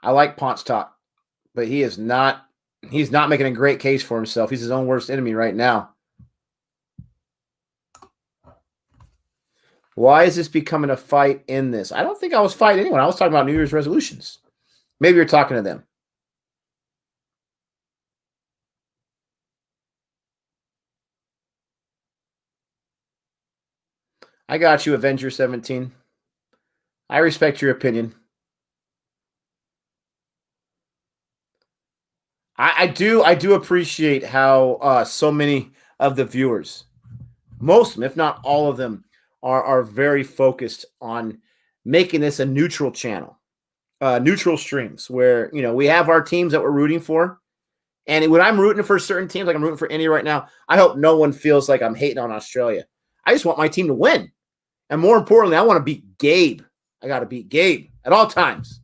Speaker 1: I like Ponce talk, but he's not making a great case for himself. He's his own worst enemy right now. Why is this becoming a fight in this? I don't think I was fighting anyone. I was talking about New Year's resolutions. Maybe you're talking to them. I got you, Avenger 17. I respect your opinion. I do appreciate how so many of the viewers, most of them, if not all of them, are very focused on making this a neutral channel, neutral streams where we have our teams that we're rooting for. And when I'm rooting for certain teams, like I'm rooting for India right now, I hope no one feels like I'm hating on Australia. I just want my team to win. And more importantly, I want to beat Gabe. I got to beat Gabe at all times.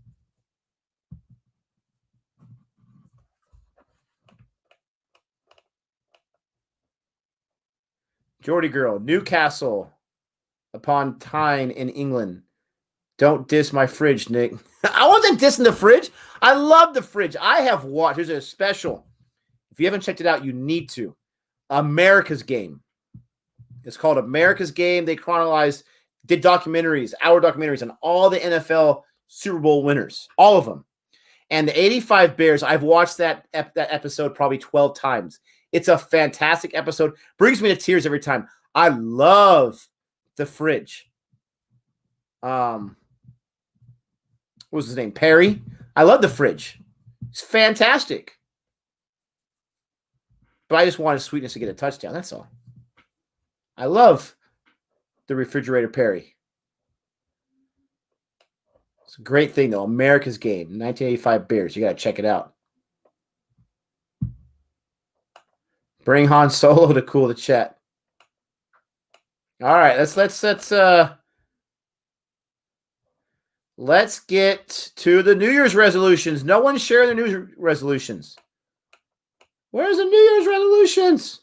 Speaker 1: Geordie Girl, Newcastle upon Tyne in England. Don't diss my Fridge, Nick. I wasn't dissing the Fridge. I love the Fridge. I have watched. There's a special. If you haven't checked it out, you need to. America's Game. It's called America's Game. They did documentaries, hour documentaries on all the NFL Super Bowl winners, all of them. And the 85 Bears, I've watched that episode probably 12 times. It's a fantastic episode. Brings me to tears every time. I love the Fridge. What was his name? Perry. I love the Fridge. It's fantastic. But I just wanted Sweetness to get a touchdown. That's all. I love the Refrigerator Perry. It's a great thing, though. America's Game, 1985 Bears. You got to check it out. Bring Han Solo to cool the chat. All right, let's get to the New Year's resolutions. No one's sharing the New Year's resolutions. Where's the New Year's resolutions?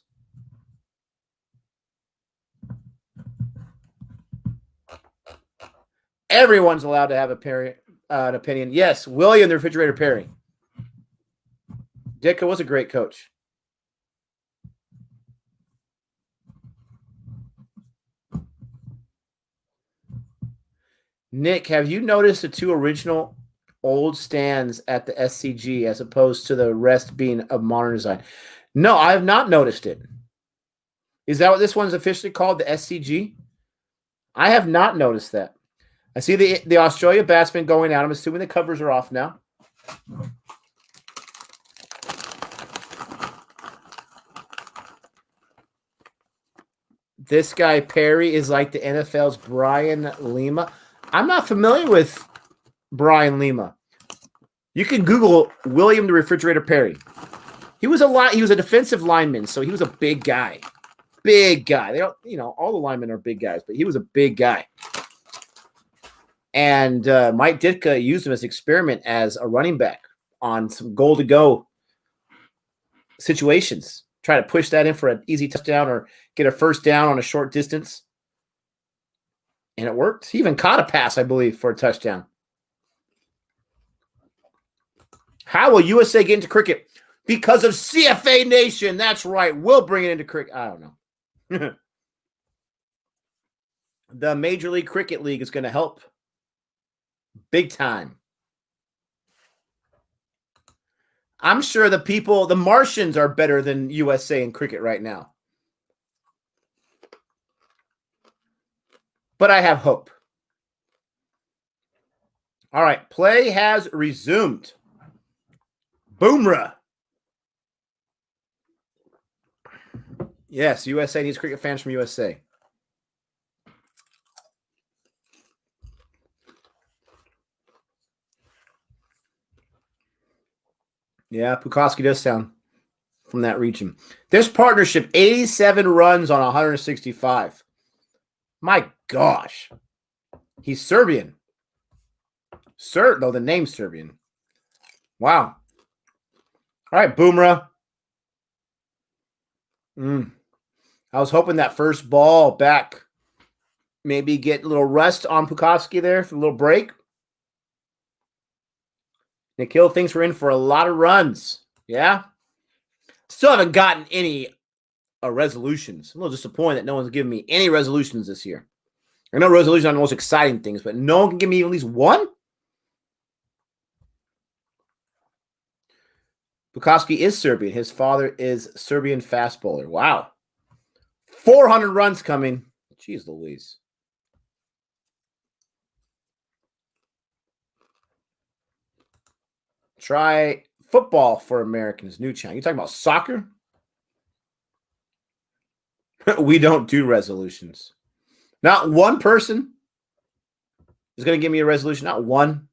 Speaker 1: Everyone's allowed to have an opinion. Yes, William the Refrigerator Perry. Ditka was a great coach. Nick, have you noticed the two original old stands at the SCG as opposed to the rest being of modern design? No, I have not noticed it. Is that what this one's officially called, the SCG? I have not noticed that. I see the Australia batsman going out. I'm assuming the covers are off now. This guy, Perry, is like the NFL's Brian Lima. I'm not familiar with Brian Lima. You can Google William the Refrigerator Perry. He was a defensive lineman, so he was a big guy. Big guy. They don't, all the linemen are big guys, but he was a big guy. And Mike Ditka used him as an experiment as a running back on some goal-to-go situations. Try to push that in for an easy touchdown or get a first down on a short distance. And it worked. He even caught a pass, I believe, for a touchdown. How will USA get into cricket? Because of CFA Nation. That's right. We'll bring it into cricket. I don't know. The Major League Cricket League is going to help big time. I'm sure the Martians are better than USA in cricket right now. But I have hope. All right, play has resumed. Boomerang. Yes, USA needs cricket fans from USA. Yeah, Pukoski does sound from that region. This partnership, 87 runs on 165. My gosh. He's Serbian. The name's Serbian. Wow. All right, Boomerang. I was hoping that first ball back, maybe get a little rest on Pukoski there for a little break. Nikhil thinks we're in for a lot of runs. Yeah. Still haven't gotten any resolutions. I'm a little disappointed that no one's given me any resolutions this year. I know resolutions are the most exciting things, but no one can give me at least one. Pukoski is Serbian. His father is Serbian fast bowler. Wow. 400 runs coming. Jeez Louise. Try football for Americans. New channel. You talking about soccer? We don't do resolutions. Not one person is going to give me a resolution. Not one.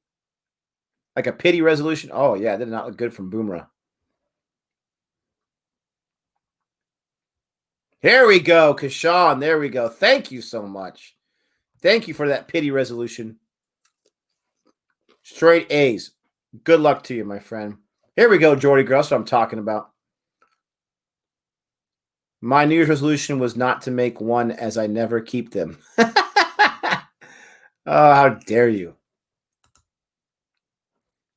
Speaker 1: Like a pity resolution. Oh, yeah. That did not look good from Boomerang. Here we go, Kashawn. There we go. Thank you so much. Thank you for that pity resolution. Straight A's. Good luck to you, my friend. Here we go, Jordy Girl. That's what I'm talking about. My New Year's resolution was not to make one, as I never keep them. Oh, how dare you.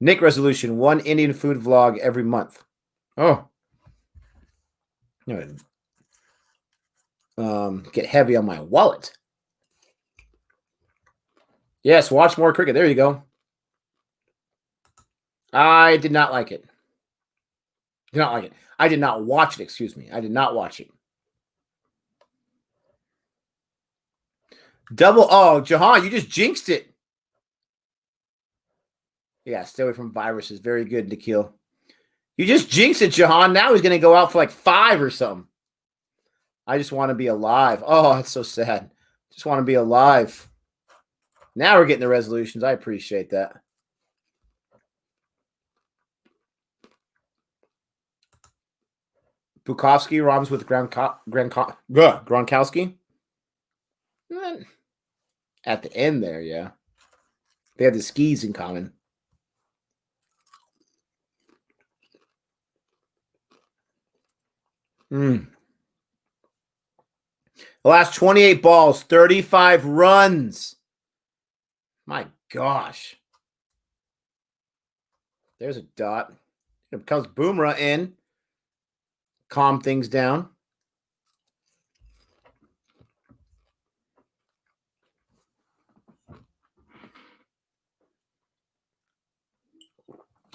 Speaker 1: Nick resolution, one Indian food vlog every month. Oh. Get heavy on my wallet. Yes, watch more cricket. There you go. I did not like it. Did not like it. I did not watch it, excuse me. I did not watch it. Oh, Jahan, you just jinxed it. Yeah, stay away from viruses. Very good, Nikhil. You just jinxed it, Jahan. Now he's going to go out for like 5 or something. I just want to be alive. Oh, that's so sad. Just want to be alive. Now we're getting the resolutions. I appreciate that. Bukowski rhymes with Gronkowski. At the end there, yeah. They have the skis in common. The last 28 balls, 35 runs. My gosh. There's a dot. Here comes Boomerang in. Calm things down.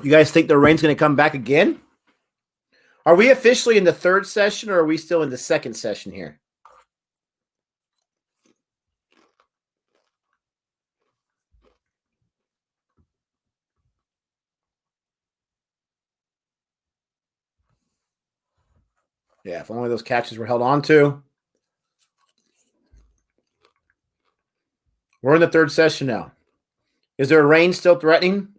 Speaker 1: You guys think the rain's going to come back again? Are we officially in the 3rd session, or are we still in the 2nd session here? Yeah, if only those catches were held on to. We're in the third session now. Is there a rain still threatening?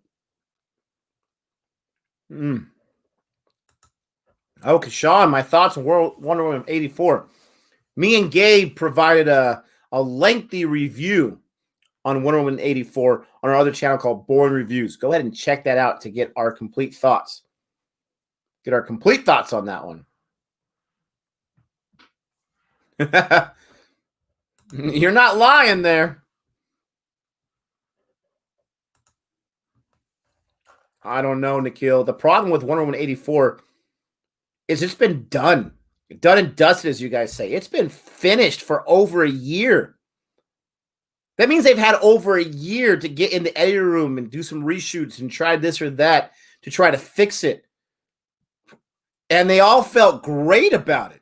Speaker 1: Okay, Sean, my thoughts on Wonder Woman 84. Me and Gabe provided a lengthy review on Wonder Woman 84 on our other channel called Boring Reviews. Go ahead and check that out to get our complete thoughts. Get our complete thoughts on that one. You're not lying there. I don't know, Nikhil. The problem with Wonder Woman 84 is it's been done. Done and dusted, as you guys say. It's been finished for over a year. That means they've had over a year to get in the editing room and do some reshoots and try this or that to try to fix it. And they all felt great about it.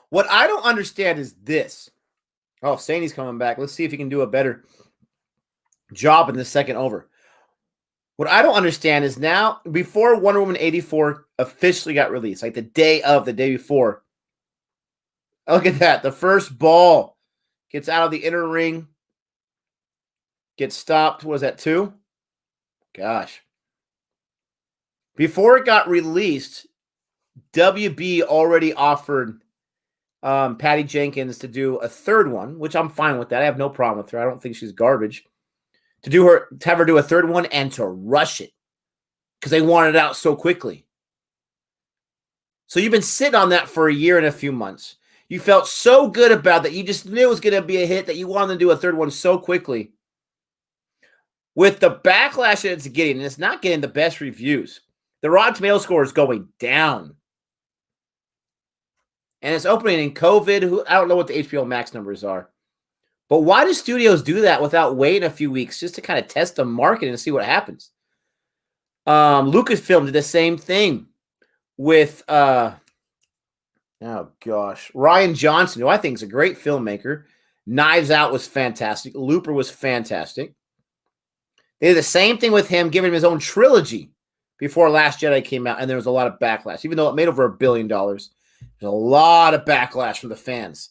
Speaker 1: What I don't understand is this. Oh, Saney's coming back. Let's see if he can do a better job in the second over. What I don't understand is now, before Wonder Woman 84 officially got released, like the day before, look at that. The first ball gets out of the inner ring, gets stopped. Was that 2? Gosh. Before it got released, WB already offered Patty Jenkins to do a third one, which I'm fine with that. I have no problem with her. I don't think she's garbage. To have her do a third one and to rush it because they wanted it out so quickly. So you've been sitting on that for a year and a few months. You felt so good about that. You just knew it was going to be a hit that you wanted to do a third one so quickly. With the backlash that it's getting, and it's not getting the best reviews, the Rotten Tomato score is going down. And it's opening in COVID. I don't know what the HBO Max numbers are. But why do studios do that without waiting a few weeks just to kind of test the market and see what happens? Lucasfilm did the same thing with, Ryan Johnson, who I think is a great filmmaker. Knives Out was fantastic. Looper was fantastic. They did the same thing with him, giving him his own trilogy before Last Jedi came out, and there was a lot of backlash. Even though it made over $1 billion, there's a lot of backlash from the fans.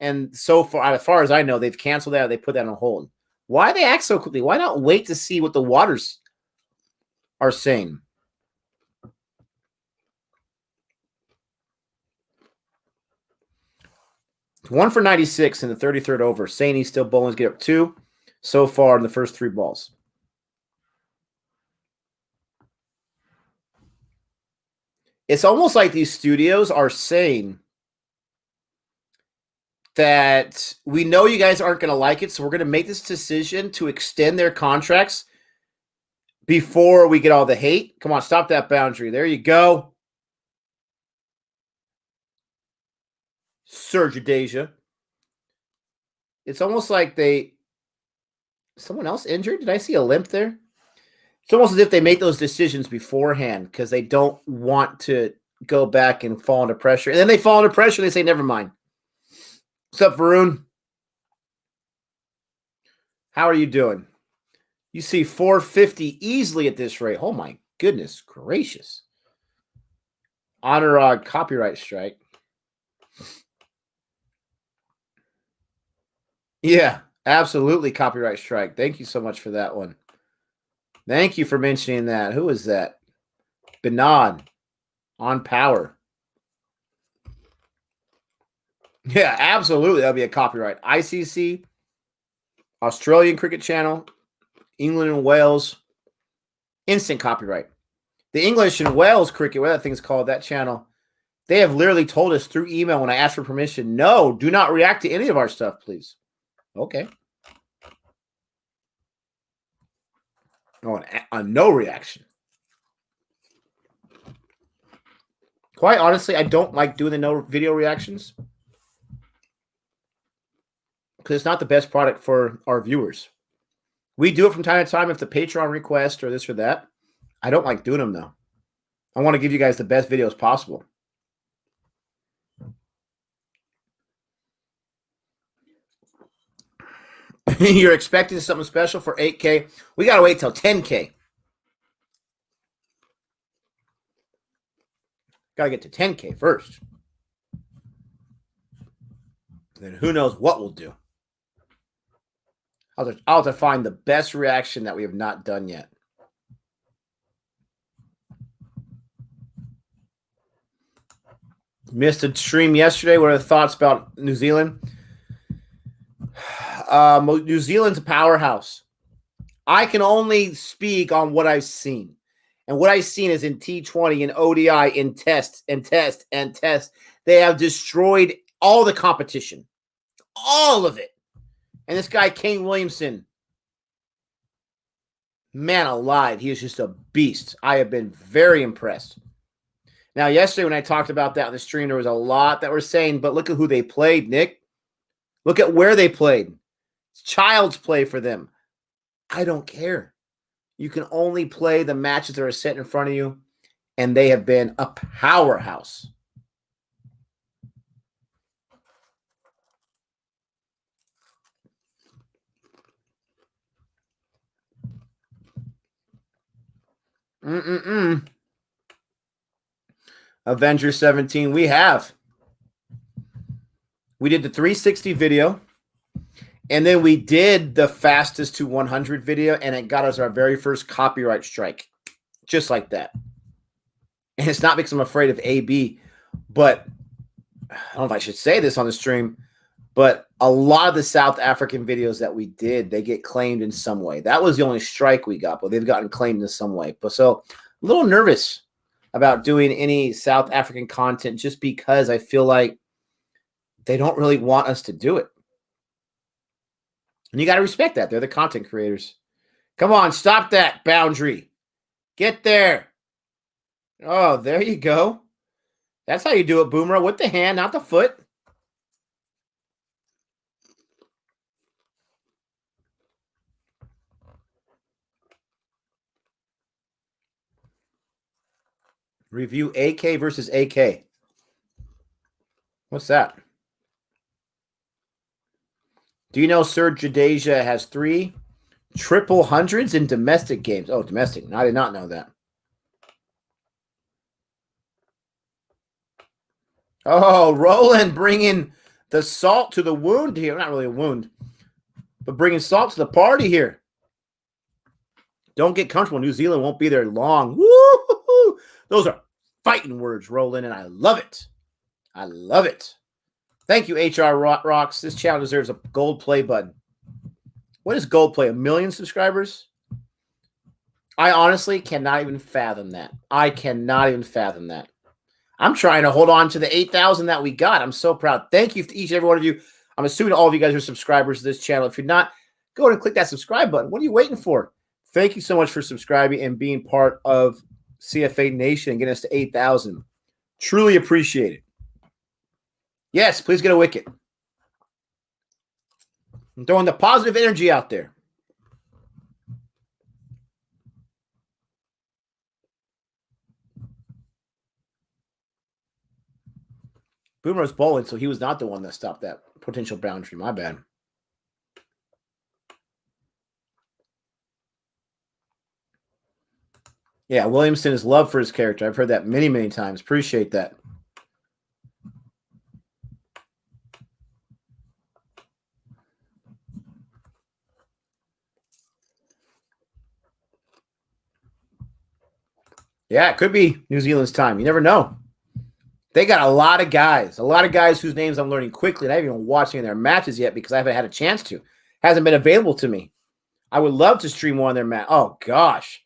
Speaker 1: And so far, as far as I know, they've canceled that. They put that on hold. Why they act so quickly? Why not wait to see what the waters are saying? One for 96 in the 33rd over. Saney still bowling, get up 2 so far in the first 3 balls. It's almost like these studios are saying that we know you guys aren't going to like it, so we're going to make this decision to extend their contracts before we get all the hate. Come on, stop that boundary. There you go. Serge Deja. It's almost like someone else injured? Did I see a limp there? It's almost as if they make those decisions beforehand because they don't want to go back and fall into pressure. And then they fall into pressure and they say, never mind. What's up, Varun? How are you doing? You see 450 easily at this rate. Oh, my goodness gracious. Honor copyright strike. Yeah, absolutely copyright strike. Thank you so much for that one. Thank you for mentioning that. Who is that? Benad on power. Yeah, absolutely. That'll be a copyright. ICC, Australian Cricket Channel, England and Wales, instant copyright. The English and Wales cricket, what that thing is called, that channel, they have literally told us through email when I asked for permission, no, do not react to any of our stuff, please. Okay. Oh, a no reaction. Quite honestly, I don't like doing the no video reactions because it's not the best product for our viewers. We do it from time to time if the Patreon request or this or that. I don't like doing them, though. I want to give you guys the best videos possible. You're expecting something special for 8K. We got to wait till 10K. Got to get to 10K first. Then who knows what we'll do. I'll have to find the best reaction that we have not done yet. Missed a stream yesterday. What are the thoughts about New Zealand? New Zealand's a powerhouse. I can only speak on what I've seen. And what I've seen is in T20 and ODI, in test. They have destroyed all the competition. All of it. And this guy, Kane Williamson, man alive, he is just a beast. I have been very impressed. Now, yesterday when I talked about that on the stream, there was a lot that were saying, but look at who they played, Nick. Look at where they played. It's child's play for them. I don't care. You can only play the matches that are set in front of you, and they have been a powerhouse. Avengers 17, we have. We did the 360 video, and then we did the fastest to 100 video, and it got us our very first copyright strike. Just like that. And it's not because I'm afraid of AB, but I don't know if I should say this on the stream, but a lot of the South African videos that we did, they get claimed in some way. That was the only strike we got, but they've gotten claimed in some way. But so a little nervous about doing any South African content just because I feel like they don't really want us to do it. And you got to respect that. They're the content creators. Come on, stop that boundary. Get there. Oh, there you go. That's how you do it, Boomer, with the hand, not the foot. Review AK versus AK. What's that? Do you know Serge Jadeja has 3 triple hundreds in domestic games? Oh, domestic. I did not know that. Oh, Roland bringing the salt to the wound here. Not really a wound, but bringing salt to the party here. Don't get comfortable. New Zealand won't be there long. Woo-hoo-hoo. Those are fighting words, Roland, and I love it. I love it. Thank you, HR Rocks. This channel deserves a gold play button. What is gold play? 1 million subscribers? I honestly cannot even fathom that. I cannot even fathom that. I'm trying to hold on to the 8,000 that we got. I'm so proud. Thank you to each and every one of you. I'm assuming all of you guys are subscribers to this channel. If you're not, go ahead and click that subscribe button. What are you waiting for? Thank you so much for subscribing and being part of CFA Nation and getting us to 8,000. Truly appreciate it. Yes, please get a wicket. I'm throwing the positive energy out there. Boomer was bowling, so he was not the one that stopped that potential boundary. My bad. Yeah, Williamson is loved for his character. I've heard that many, many times. Appreciate that. Yeah, it could be New Zealand's time. You never know. They got a lot of guys whose names I'm learning quickly. And I haven't even watched any of their matches yet because I haven't had a chance to. Hasn't been available to me. I would love to stream one of their matches. Oh, gosh.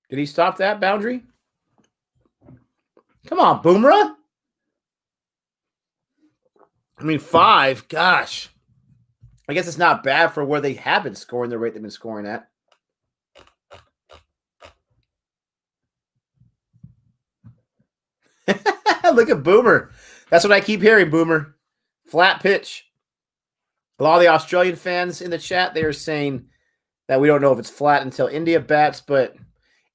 Speaker 1: Did he stop that boundary? Come on, Boomerang. I mean, 5. Gosh. I guess it's not bad for where they have been scoring, the rate they've been scoring at. Look at Boomer. That's what I keep hearing, Boomer. Flat pitch. A lot of the Australian fans in the chat, they are saying that we don't know if it's flat until India bats, but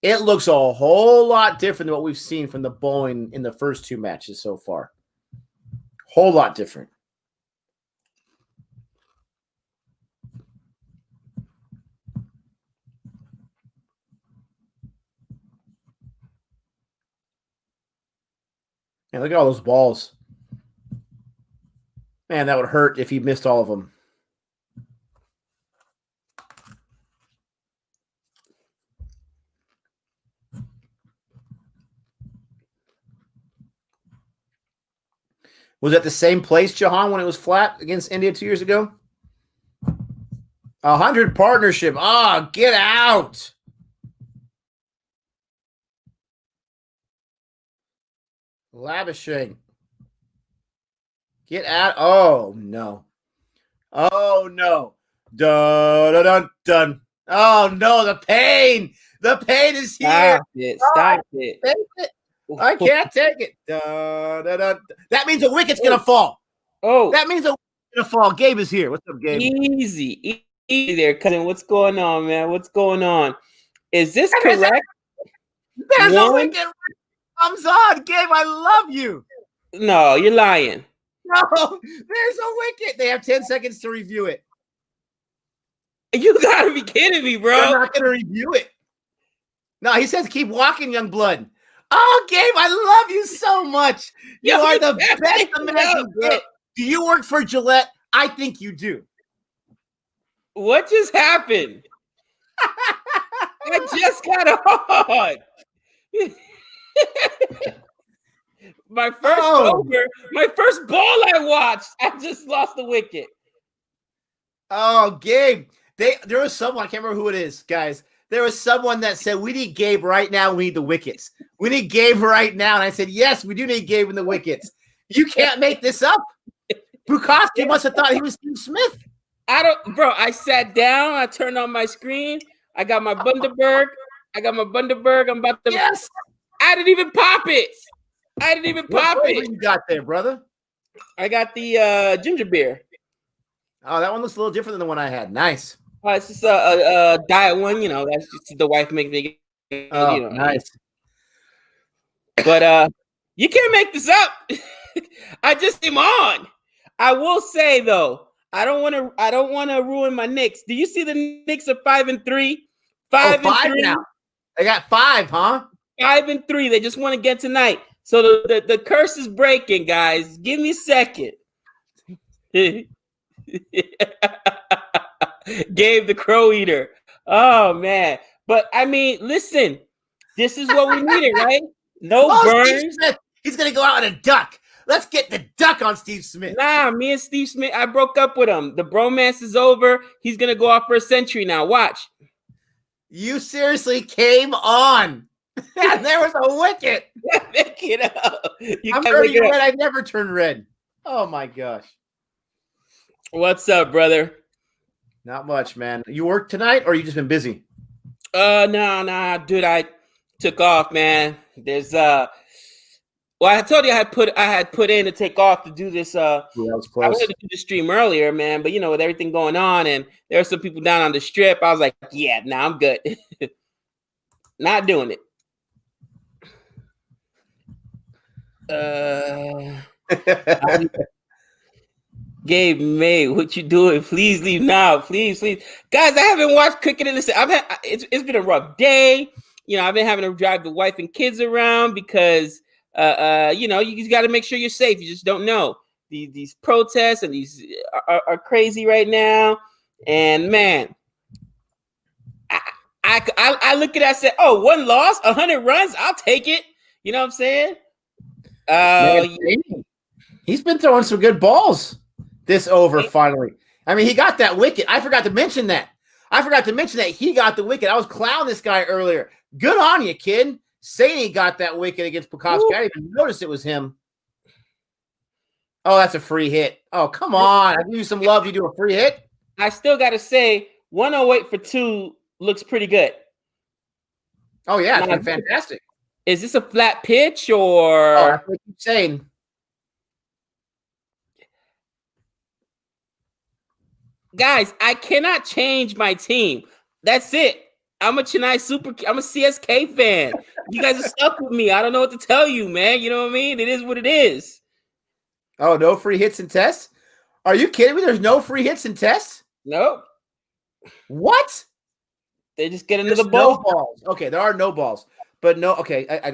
Speaker 1: it looks a whole lot different than what we've seen from the bowling in the first 2 matches so far. Whole lot different. Man, look at all those balls. Man, that would hurt if he missed all of them. Was that the same place, Jahan, when it was flat against India 2 years ago? 100 partnership. Ah, oh, get out. Lavishing. Get out. Oh, no. Oh, no. Dun, dun, dun, dun. Oh, no, the pain. The pain is here.
Speaker 2: Stop it.
Speaker 1: I can't take it. Dun, dun, dun. That means a wicket's going to fall.
Speaker 2: Oh.
Speaker 1: That means a wicket's going to fall. Gabe is here. What's up, Gabe?
Speaker 2: Easy there, cousin. What's going on, man? What's going on? Is this correct?
Speaker 1: There's a wicket. Thumbs on, Gabe. I love you.
Speaker 2: No, you're lying.
Speaker 1: No, there's a wicket. They have 10 seconds to review it.
Speaker 2: You gotta be kidding me, bro.
Speaker 1: I'm not gonna review it. No, he says keep walking, young blood. Oh, Gabe, I love you so much. You are the best American kid. Do you work for Gillette? I think you do.
Speaker 2: What just happened? I just got on. My first over, my first ball I watched, I just lost the wicket.
Speaker 1: Oh, Gabe. There was someone, I can't remember who it is, guys. There was someone that said, we need Gabe right now. We need the wickets. We need Gabe right now. And I said, yes, we do need Gabe in the wickets. You can't make this up. Bukowski must have thought he was Steve Smith.
Speaker 2: I sat down. I turned on my screen. I got my Bundaberg. I'm about to.
Speaker 1: Yes.
Speaker 2: I didn't even pop it. What
Speaker 1: you got there, brother?
Speaker 2: I got the ginger beer.
Speaker 1: Oh, that one looks a little different than the one I had. Nice.
Speaker 2: It's just a diet one. That's just the wife makes me.
Speaker 1: Nice.
Speaker 2: But you can't make this up. I just came on. I will say though, I don't want to ruin my Knicks. Do you see the Knicks are 5-3? 5-3
Speaker 1: now. They got 5, huh?
Speaker 2: 5-3. They just want to get tonight. So the curse is breaking, guys. Give me a second. Gabe the Crow Eater. Oh man. But I mean, listen, this is what we needed, right? No burns.
Speaker 1: He's gonna go out on a duck. Let's get the duck on Steve Smith.
Speaker 2: Nah, me and Steve Smith, I broke up with him. The bromance is over. He's gonna go off for a century now. Watch.
Speaker 1: You seriously came on. And there was a wicket.
Speaker 2: Make it up.
Speaker 1: I'm turning red. I never turn red. Oh my gosh.
Speaker 2: What's up, brother?
Speaker 1: Not much, man. You work tonight, or you just been busy?
Speaker 2: No, dude. I took off, man. There's well, I told you I had put in to take off to do this.
Speaker 1: That was close.
Speaker 2: I wanted to do the stream earlier, man, but with everything going on, and there are some people down on the strip, I was like, yeah, nah, I'm good. Not doing it. Gabe May, what you doing? Please leave now, please. Guys, I haven't watched cricket in this. It's been a rough day. I've been having to drive the wife and kids around because you just got to make sure you're safe. You just don't know. These protests and these are crazy right now. And man, I look at that and say, oh, 1 loss, 100 runs, I'll take it. You know what I'm saying?
Speaker 1: He's been throwing some good balls this over finally. I mean, he got that wicket. I forgot to mention that. He got the wicket. I was clowning this guy earlier. Good on you, kid. Saini got that wicket against Bukowski. I didn't even notice it was him. Oh, that's a free hit. Oh, come on. I give you some love. You do a free hit.
Speaker 2: I still got to say 108 for 2 looks pretty good.
Speaker 1: Oh, yeah. It's been fantastic.
Speaker 2: Is this a flat pitch or?
Speaker 1: Oh, that's what you're saying.
Speaker 2: Guys, I cannot change my team. That's it. I'm a CSK fan. You guys are stuck with me. I don't know what to tell you, man. You know what I mean? It is what it is.
Speaker 1: Oh, no free hits and tests? Are you kidding me? There's no free hits and tests?
Speaker 2: Nope.
Speaker 1: What?
Speaker 2: They just get into the ball.
Speaker 1: No balls. Okay, there are no balls. But no, okay, I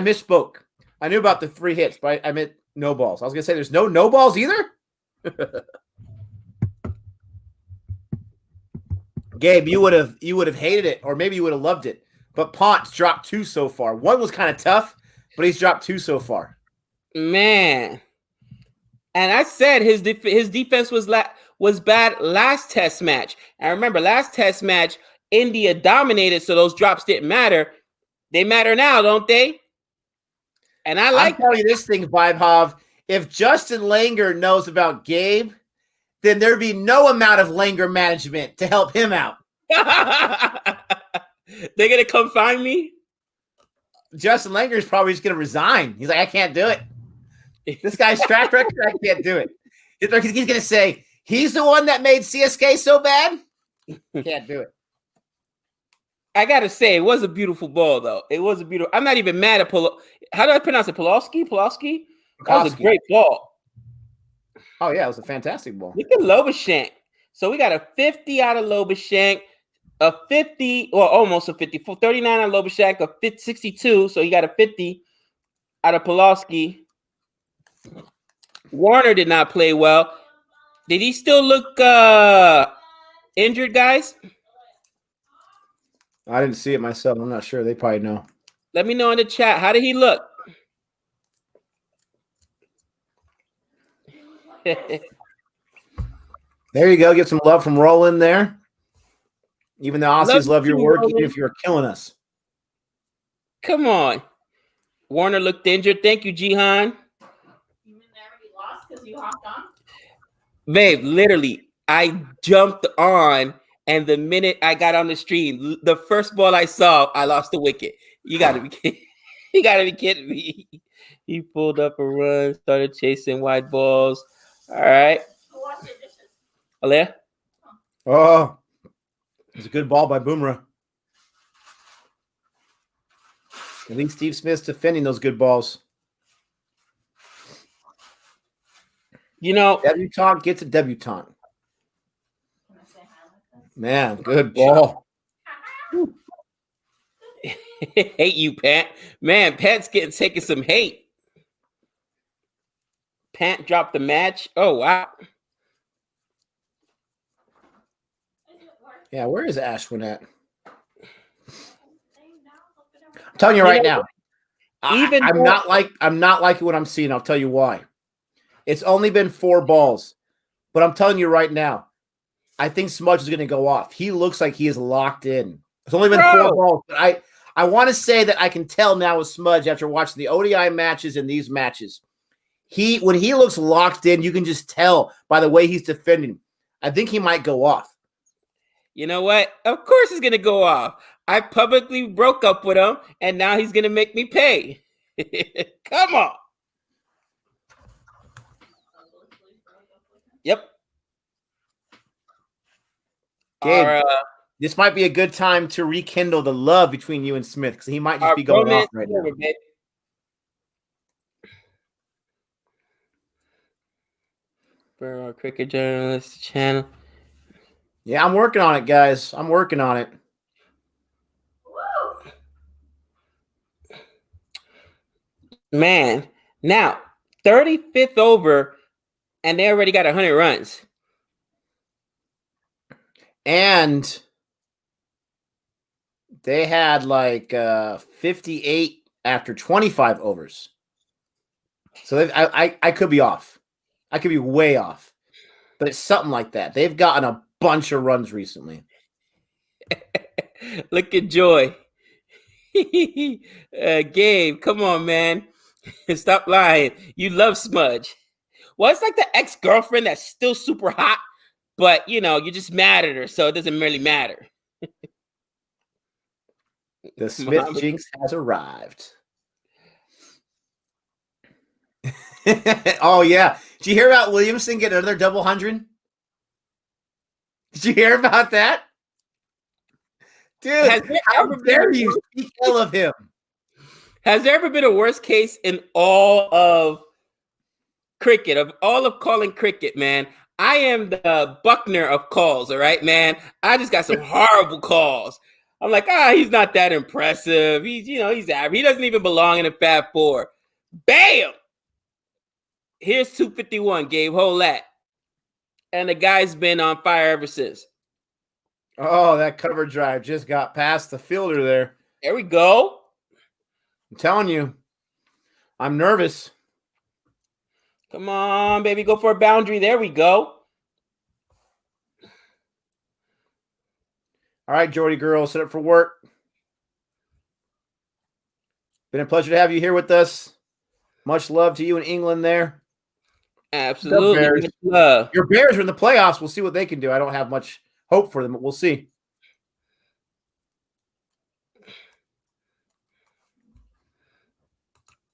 Speaker 1: misspoke. I knew about the free hits, but I meant no balls. I was gonna say there's no balls either. Gabe, you would have hated it, or maybe you would have loved it. But Ponce dropped 2 so far. One was kind of tough, but he's dropped 2 so far.
Speaker 2: Man, and I said his defense was bad last test match. And remember, last test match, India dominated, so those drops didn't matter. They matter now, don't they? And I'm
Speaker 1: telling you this thing, Vibe Hav. If Justin Langer knows about Gabe, then there'd be no amount of Langer management to help him out.
Speaker 2: They're gonna come find me.
Speaker 1: Justin Langer is probably just gonna resign. He's like, I can't do it. This guy's track record, I can't do it. He's gonna say he's the one that made CSK so bad. Can't do it.
Speaker 2: I gotta say, it was a beautiful ball, though. It was a beautiful. I'm not even mad at How do I pronounce it? Pulowski? That was a great ball.
Speaker 1: Oh yeah, it was a fantastic ball.
Speaker 2: Look at Lobashank. So we got a 50 out of Lobashank, a 50, or almost a 50, 39 on Lobashank, a 62. So you got a 50 out of Pulowski. Warner did not play well. Did he still look injured, guys?
Speaker 1: I didn't see it myself. I'm not sure. They probably know.
Speaker 2: Let me know in the chat. How did he look?
Speaker 1: There you go. Get some love from Roland there. Even the Aussies love your work, even if you're killing us.
Speaker 2: Come on. Warner looked injured. Thank you, Jihan.
Speaker 3: You mean they already lost because you hopped on?
Speaker 2: Babe, literally, I jumped on, and the minute I got on the stream, the first ball I saw, I lost the wicket. You gotta be kidding. You gotta be kidding me. He pulled up a run, started chasing wide balls. All right.
Speaker 3: Who washed your dishes?
Speaker 2: Alea?
Speaker 1: Oh, it's a good ball by Boomerang. At least Steve Smith's defending those good balls.
Speaker 2: You know,
Speaker 1: debutante gets a debutante.
Speaker 3: Can I say hi like this?
Speaker 1: Man, good ball.
Speaker 2: hate you, Pat. Man, Pat's taking some hate. Pat dropped the match. Oh, wow.
Speaker 1: Yeah, where is Ashwin at? I'm telling you right now. I'm not liking what I'm seeing. I'll tell you why. It's only been 4 balls, but I'm telling you right now, I think Smudge is going to go off. He looks like he is locked in. It's only been 4 balls, but I want to say that I can tell now with Smudge after watching the ODI matches and these matches. When he looks locked in, you can just tell by the way he's defending. I think he might go off.
Speaker 2: You know what? Of course he's going to go off. I publicly broke up with him, and now he's going to make me pay. Come on. Yep.
Speaker 1: Gabe, this might be a good time to rekindle the love between you and Smith because he might just be going off right now.
Speaker 2: For our cricket journalist channel.
Speaker 1: Yeah, I'm working on it, guys. I'm working on it.
Speaker 2: Man, now 35th over, and they already got 100 runs.
Speaker 1: And they had like 58 after 25 overs. So I could be off. I could be way off. But it's something like that. They've gotten a bunch of runs recently.
Speaker 2: Look at Joy. Gabe, come on, man. Stop lying. You love Smudge. Well, it's like the ex-girlfriend that's still super hot, but, you know, you just mad at her, so it doesn't really matter.
Speaker 1: The Smith jinx has arrived. Oh, yeah. Did you hear about Williamson getting another double 100? Did you hear about that? Dude, how dare you speak ill of him?
Speaker 2: Has there ever been a worse case in all of cricket, of all of calling cricket, man? I am the Buckner of calls, all right, man? I just got some horrible calls. I'm like, he's not that impressive. He's average. He doesn't even belong in a Fab Four. Bam! Here's 251, Gabe. Hold that. And the guy's been on fire ever since.
Speaker 1: Oh, that cover drive just got past the fielder there.
Speaker 2: There we go.
Speaker 1: I'm telling you, I'm nervous.
Speaker 2: Come on, baby. Go for a boundary. There we go.
Speaker 1: All right, Jordy girl, set up for work. Been a pleasure to have you here with us. Much love to you in England there.
Speaker 2: Absolutely.
Speaker 1: Bears.
Speaker 2: Much love.
Speaker 1: Your Bears are in the playoffs. We'll see what they can do. I don't have much hope for them, but we'll see.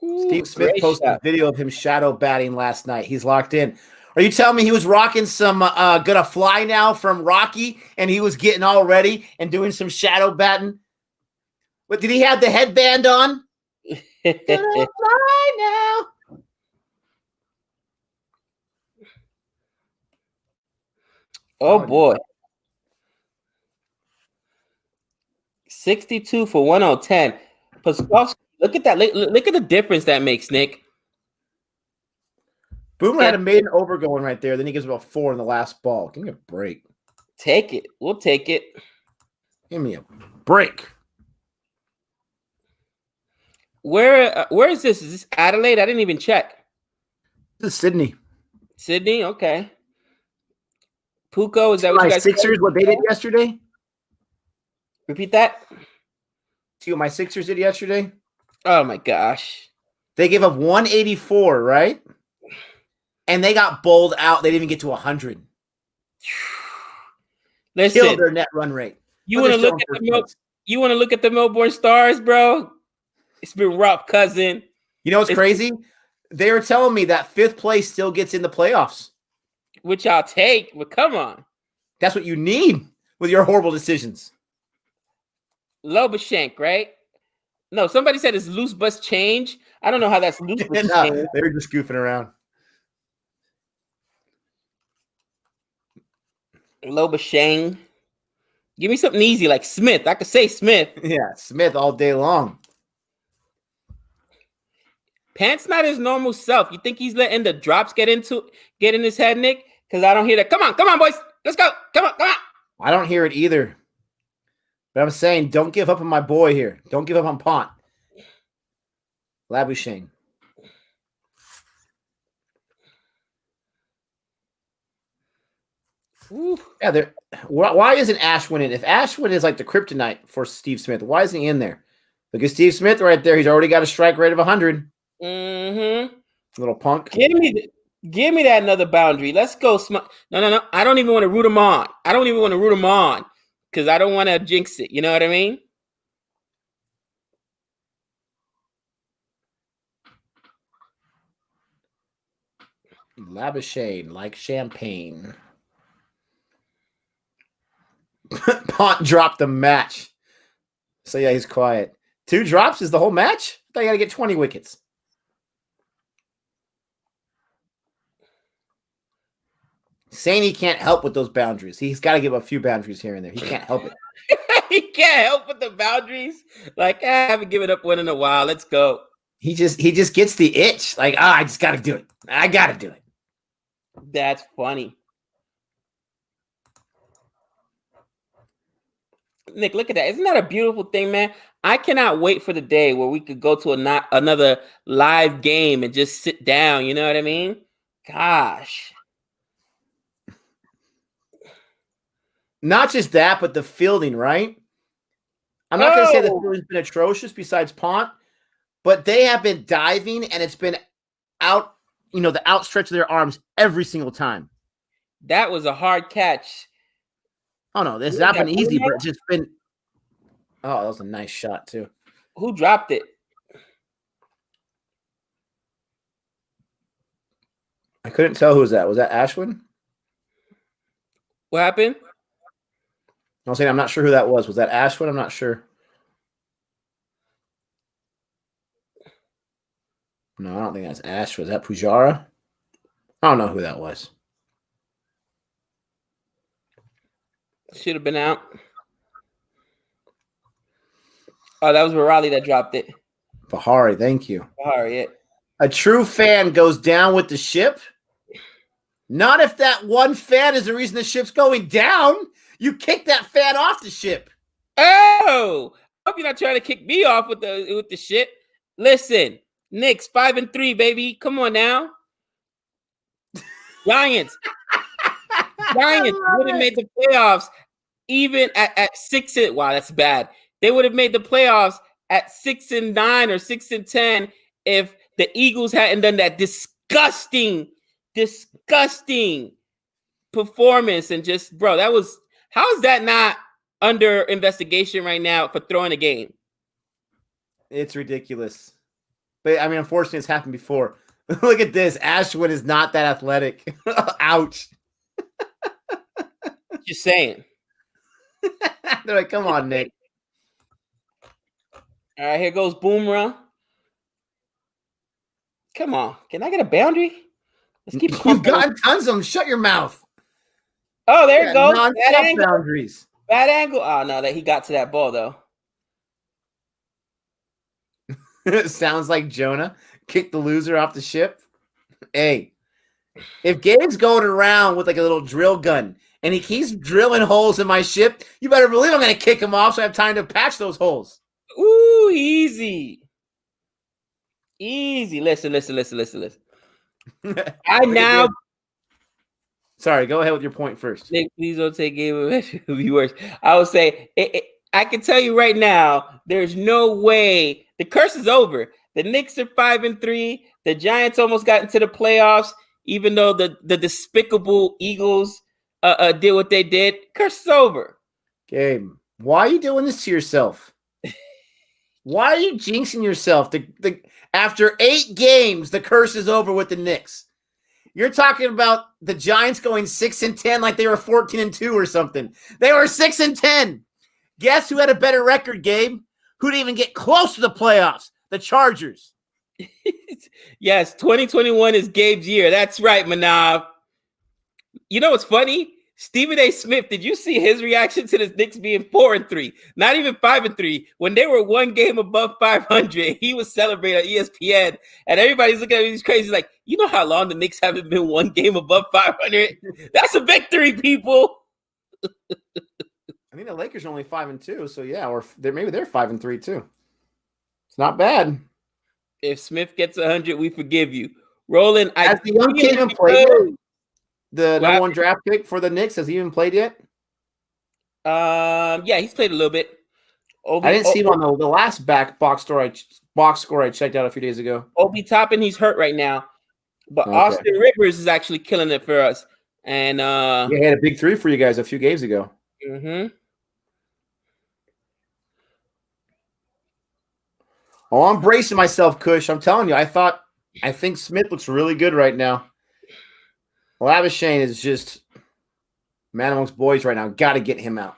Speaker 2: Ooh,
Speaker 1: Steve Smith
Speaker 2: great
Speaker 1: posted
Speaker 2: shot.
Speaker 1: a video of him shadow batting last night. He's locked in. Are you telling me he was rocking some Gonna Fly Now from Rocky and he was getting all ready and doing some shadow batting? But did he have the headband on? Gonna fly now.
Speaker 2: Oh, boy. 62 for 110. Paskowski, look at that. Look at the difference that makes, Nick.
Speaker 1: Boomer had a maiden over going right there. Then he gives about 4 in the last ball. Give me a break.
Speaker 2: Take it. We'll take it.
Speaker 1: Give me a break.
Speaker 2: Where is this? Is this Adelaide? I didn't even check.
Speaker 1: This is Sydney.
Speaker 2: Sydney? Okay. Puko, is that what
Speaker 1: My
Speaker 2: you guys
Speaker 1: Sixers, what they did yesterday?
Speaker 2: Repeat that?
Speaker 1: See what my Sixers did yesterday?
Speaker 2: Oh, my gosh.
Speaker 1: They gave up 184, right? And they got bowled out. They didn't even get to 100.
Speaker 2: Listen,
Speaker 1: Killed their net run rate.
Speaker 2: You want to look at the Melbourne Stars, bro? It's been rough, cousin.
Speaker 1: You know what's crazy? They were telling me that 5th place still gets in the playoffs.
Speaker 2: Which I'll take, but come on.
Speaker 1: That's what you need with your horrible decisions.
Speaker 2: Lobashank, right? No, somebody said it's loose bus change. I don't know how that's loose bus change.
Speaker 1: They were just goofing around.
Speaker 2: Lobashang. Give me something easy like Smith. I could say Smith.
Speaker 1: Yeah, Smith all day long.
Speaker 2: Pants not his normal self. You think he's letting the drops get in his head, Nick? Because I don't hear that. Come on, boys. Let's go. Come on.
Speaker 1: I don't hear it either. But I'm saying, don't give up on my boy here. Don't give up on Pont. Labuschagne. Yeah, why isn't Ashwin in? If Ashwin is like the kryptonite for Steve Smith, why isn't he in there? Look at Steve Smith right there. He's already got a strike rate of 100.
Speaker 2: Mm-hmm.
Speaker 1: Little punk.
Speaker 2: Give me that another boundary. Let's go. No. I don't even want to root him on. Because I don't want to jinx it. You know what I mean?
Speaker 1: Labuschagne, like champagne. Pont dropped the match. So, yeah, he's quiet. 2 drops is the whole match? I thought you got to get 20 wickets. Saying he can't help with those boundaries. He's got to give a few boundaries here and there. He can't help it.
Speaker 2: He can't help with the boundaries. Like, I haven't given up one in a while. Let's go.
Speaker 1: He just gets the itch. Like, I just got to do it. I got to do it.
Speaker 2: That's funny. Nick, look at that. Isn't that a beautiful thing, man? I cannot wait for the day where we could go to another live game and just sit down. You know what I mean? Gosh.
Speaker 1: Not just that, but the fielding, right? I'm not going to say the fielding's been atrocious besides Pont, but they have been diving and it's been out, the outstretch of their arms every single time.
Speaker 2: That was a hard catch.
Speaker 1: Oh, no, this has not been easy, but it's just been – oh, that was a nice shot, too.
Speaker 2: Who dropped it?
Speaker 1: I couldn't tell who was that. Was that Ashwin?
Speaker 2: What happened?
Speaker 1: I was saying I'm not sure who that was. Was that Ashwin? I'm not sure. No, I don't think that's Ash. Was that Pujara? I don't know who that was.
Speaker 2: Should have been out. Oh, that was Virali that dropped it.
Speaker 1: Bahari, thank you.
Speaker 2: Bahari, yeah.
Speaker 1: A true fan goes down with the ship. Not if that one fan is the reason the ship's going down. You kick that fan off the ship.
Speaker 2: Oh, I hope you're not trying to kick me off with the shit. Listen, Knicks 5-3, baby. Come on now. Giants would have made the playoffs even at 6. Wow, that's bad. They would have made the playoffs at 6-9 or 6-10 if the Eagles hadn't done that disgusting performance. And just, bro, how is that not under investigation right now for throwing a game?
Speaker 1: It's ridiculous. But I mean, unfortunately, it's happened before. Look at this. Ashwin is not that athletic. Ouch.
Speaker 2: Just saying.
Speaker 1: They're like, come on, Nick.
Speaker 2: All right, here goes Boomerang. Come on. Can I get a boundary? Let's keep
Speaker 1: You've gotten tons of them. Shut your mouth.
Speaker 2: Oh, there it goes.
Speaker 1: Bad angle. Boundaries.
Speaker 2: Bad angle. Oh, no, that he got to that ball, though.
Speaker 1: Sounds like Jonah. Kick the loser off the ship. Hey, if Gabe's going around with like a little drill gun and he keeps drilling holes in my ship, you better believe I'm going to kick him off so I have time to patch those holes.
Speaker 2: Ooh, easy. Listen.
Speaker 1: Sorry, go ahead with your point first.
Speaker 2: Nick, please don't take game of viewers. I would say I can tell you right now, there's no way the curse is over. The Knicks are 5-3. The Giants almost got into the playoffs, even though the despicable Eagles did what they did. Curse is over.
Speaker 1: Gabe, why are you doing this to yourself? Why are you jinxing yourself? After 8 games, the curse is over with the Knicks. You're talking about the Giants going 6-10 like they were 14-2 or something. They were 6-10. Guess who had a better record, Gabe? Who didn't even get close to the playoffs? The Chargers.
Speaker 2: Yes, 2021 is Gabe's year. That's right, Manav. You know what's funny? Stephen A. Smith, did you see his reaction to the Knicks being 4-3? Not even 5-3. When they were 1 game above 500, he was celebrating on ESPN, and everybody's looking at him. He's crazy. He's like, you know how long the Knicks haven't been 1 game above 500? That's a victory, people.
Speaker 1: I mean, the Lakers are only 5-2, so yeah, or maybe they're 5-3 too. It's not bad.
Speaker 2: If Smith gets 100, we forgive you. Roland,
Speaker 1: has the young kid even played yet? The number 1 draft pick for the Knicks, has he even played yet?
Speaker 2: Yeah, he's played a little bit.
Speaker 1: I didn't see him on the last box score I checked out a few days ago.
Speaker 2: Obi Toppin, he's hurt right now, but okay. Austin Rivers is actually killing it for us. And
Speaker 1: yeah, he had a big 3 for you guys a few games ago.
Speaker 2: Mm-hmm.
Speaker 1: Oh, I'm bracing myself, Kush. I'm telling you, I think Smith looks really good right now. Labuschagne is just man amongst boys right now. Got to get him out.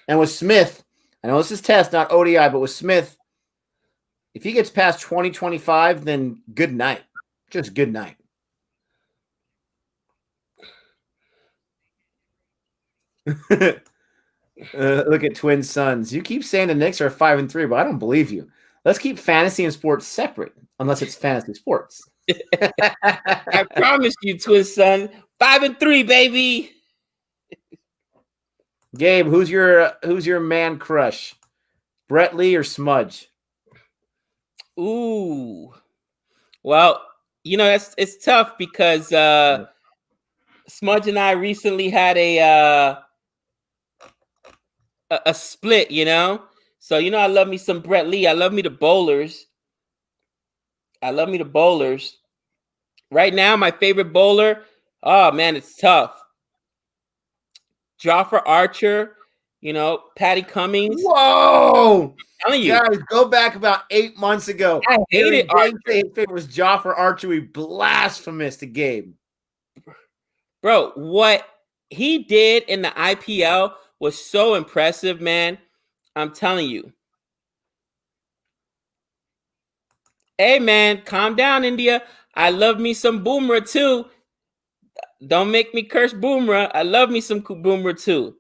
Speaker 1: And with Smith, I know this is test, not ODI, but with Smith, if he gets past 2025, then good night. Just good night. Look at Twin Sons. You keep saying the Knicks are 5-3, but I don't believe you. Let's keep fantasy and sports separate, unless it's fantasy sports.
Speaker 2: I promise you, Twin Son, 5-3, baby.
Speaker 1: Gabe, who's your man crush? Brett Lee or Smudge?
Speaker 2: Ooh, well, you know it's tough because Smudge and I recently had a split, you know. So you know I love me some Brett Lee. I love me the bowlers. Right now, my favorite bowler. Oh man, it's tough. Joffer Archer, you know, Patty Cummings.
Speaker 1: Whoa!
Speaker 2: I'm telling you,
Speaker 1: guys, go back about 8 months ago.
Speaker 2: I hated Archer.
Speaker 1: His favorite was Joffer Archer. We blasphemous to Gabe.
Speaker 2: Bro, what he did in the IPL was so impressive, man. I'm telling you. Hey, man, calm down, India. I love me some Boomer, too. Don't make me curse Boomer. I love me some Boomer, too.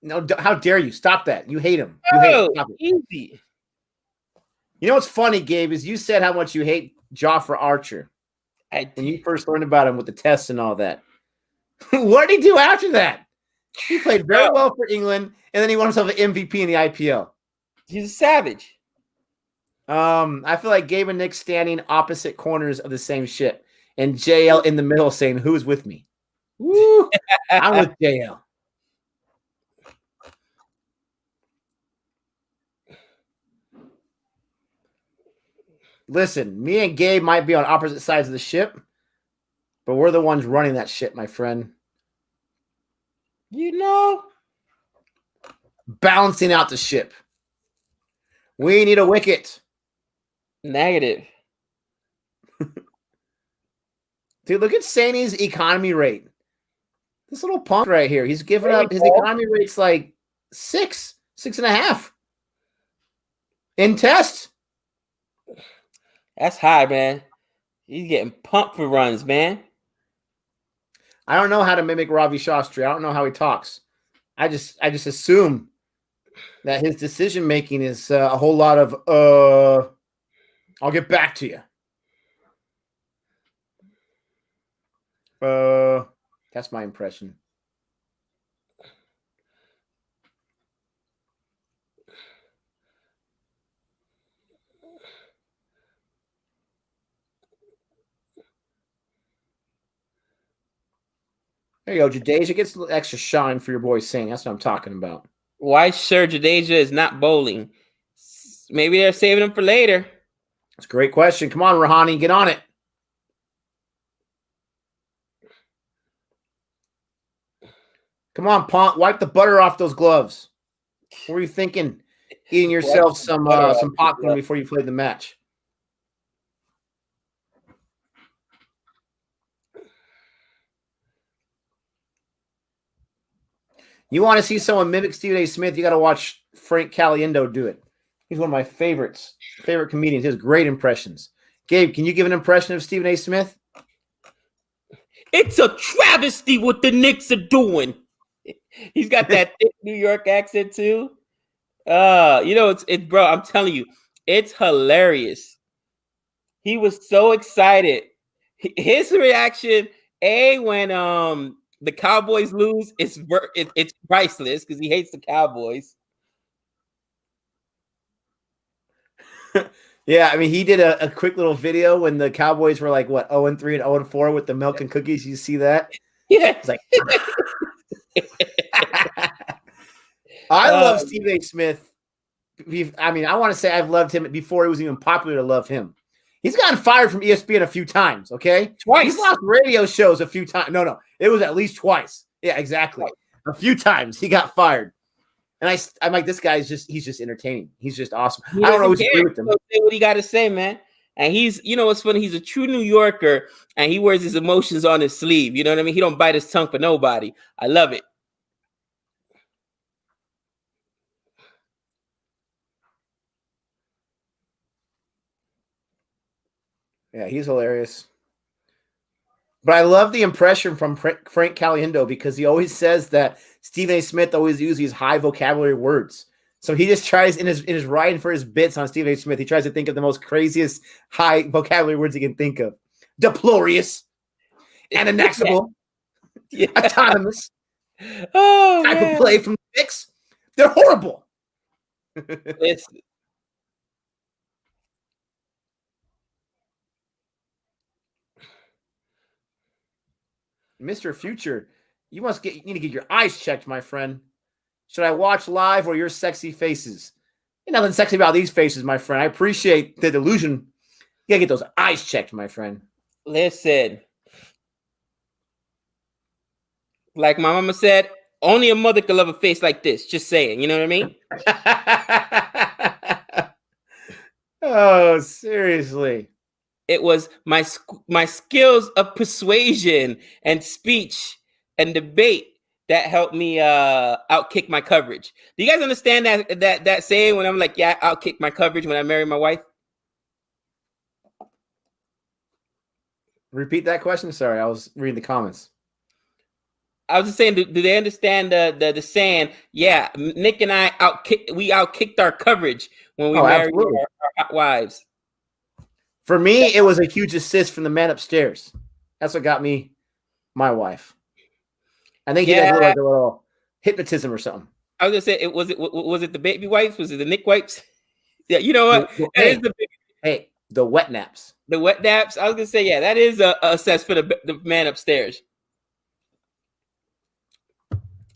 Speaker 1: No, how dare you? Stop that. You hate him.
Speaker 2: Oh, easy.
Speaker 1: You know what's funny, Gabe, is you said how much you hate Joffrey Archer when you first learned about him with the tests and all that. What did he do after that? He played very well for England, and then he won himself an MVP in the IPL.
Speaker 2: He's a savage.
Speaker 1: I feel like Gabe and Nick standing opposite corners of the same ship, and JL in the middle saying, "Who's with me?" Woo! I'm with JL. Listen, me and Gabe might be on opposite sides of the ship, but we're the ones running that ship, my friend.
Speaker 2: You know,
Speaker 1: balancing out the ship. We need a wicket.
Speaker 2: Negative.
Speaker 1: Dude, look at Saini's economy rate. This little punk right here. He's giving up. His economy rate's like 6.5 in test.
Speaker 2: That's high, man. He's getting pumped for runs, man.
Speaker 1: I don't know how to mimic Ravi Shastri. I don't know how he talks. I just assume that his decision making is a whole lot of I'll get back to you. That's my impression. There you go. Jadeja gets a little extra shine for your boy Saini. That's what I'm talking about.
Speaker 2: Why sure Jadeja is not bowling? Maybe they're saving him for later.
Speaker 1: That's a great question. Come on, Rahani, get on it. Come on, Pont, wipe the butter off those gloves. What were you thinking? Eating yourself some popcorn before you played the match. You want to see someone mimic Stephen A. Smith, you got to watch Frank Caliendo do it. He's one of my favorite comedians. He has great impressions. Gabe, can you give an impression of Stephen A. Smith?
Speaker 2: It's a travesty what the Knicks are doing. He's got that thick New York accent too. It's bro, I'm telling you, it's hilarious. He was so excited. His reaction, when the Cowboys lose, it's priceless because he hates the Cowboys.
Speaker 1: Yeah, I mean, he did a quick little video when the Cowboys were like, what, 0-3 and 0-4 with the milk and cookies. You see that?
Speaker 2: Yeah.
Speaker 1: It's like, I love Stephen A. Smith. I mean, I want to say I've loved him before it was even popular to love him. He's gotten fired from ESPN a few times, okay?
Speaker 2: Twice.
Speaker 1: He's lost radio shows a few times. No, it was at least twice. Yeah, exactly. A few times he got fired. And I'm like, this guy's he's just entertaining. He's just awesome. I don't always agree with him.
Speaker 2: Say what he got to say, man. And he's, what's funny? He's a true New Yorker, and he wears his emotions on his sleeve. You know what I mean? He don't bite his tongue for nobody. I love it.
Speaker 1: Yeah, he's hilarious. But I love the impression from Frank Caliendo because he always says that Stephen A. Smith always uses these high vocabulary words. So he just tries in his writing for his bits on Stephen A. Smith, he tries to think of the most craziest high vocabulary words he can think of. Deplorious, anaxable, autonomous, type of play from the Knicks. They're horrible. Mr. Future, you need to get your eyes checked, my friend. Should I watch live or your sexy faces? Ain't nothing sexy about these faces, my friend. I appreciate the delusion. You gotta get those eyes checked, my friend.
Speaker 2: Listen, like my mama said, only a mother could love a face like this. Just saying, you know what I
Speaker 1: mean? Oh, seriously.
Speaker 2: It was my skills of persuasion and speech and debate that helped me outkick my coverage. Do you guys understand that saying when I'm like, yeah, I outkick my coverage when I marry my wife?
Speaker 1: Repeat that question. Sorry, I was reading the comments.
Speaker 2: I was just saying, do they understand the saying? Yeah, Nick and I outkicked our coverage when we married
Speaker 1: absolutely.
Speaker 2: our hot wives.
Speaker 1: For me, it was a huge assist from the man upstairs. That's what got me my wife. I think he does a little hypnotism or something.
Speaker 2: I was gonna say, was it the baby wipes? Was it the Nick wipes? Yeah, you know what?
Speaker 1: The wet naps.
Speaker 2: The wet naps. I was gonna say, yeah, that is a assess for the man upstairs.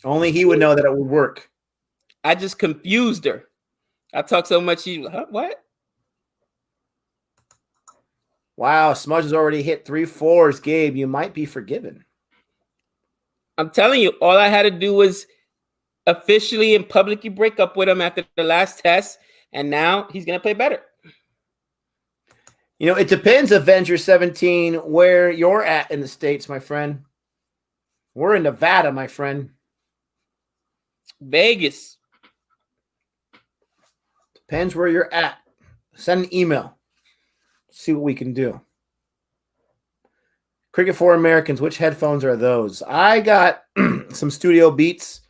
Speaker 1: Only he would know that it would work.
Speaker 2: I just confused her. I talk so much. What?
Speaker 1: Wow, Smudge has already hit 3 4s. Gabe, you might be forgiven.
Speaker 2: I'm telling you, all I had to do was officially and publicly break up with him after the last test, and now he's gonna play better.
Speaker 1: You know, it depends, Avenger 17, where you're at in the States, my friend. We're in Nevada, my friend.
Speaker 2: Vegas.
Speaker 1: Depends where you're at. Send an email. See what we can do. Cricket for Americans, which headphones are those? I got some Studio Beats,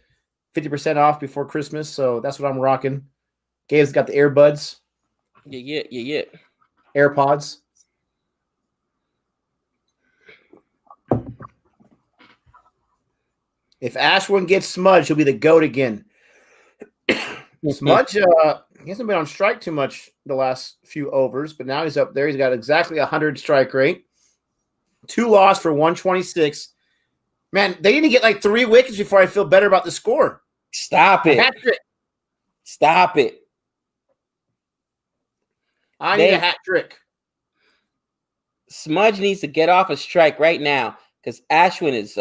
Speaker 1: 50% off before Christmas, so that's what I'm rocking. Gabe's got the earbuds.
Speaker 2: Yeah.
Speaker 1: AirPods. If Ashwin gets Smudge, he'll be the GOAT again. Smudge, he hasn't been on strike too much the last few overs, but now he's up there. He's got exactly 100 strike rate. 2 loss for 126. Man, they need to get like 3 wickets before I feel better about the score.
Speaker 2: Stop it. Stop it.
Speaker 1: I need a hat trick.
Speaker 2: Smudge needs to get off a strike right now because Ashwin is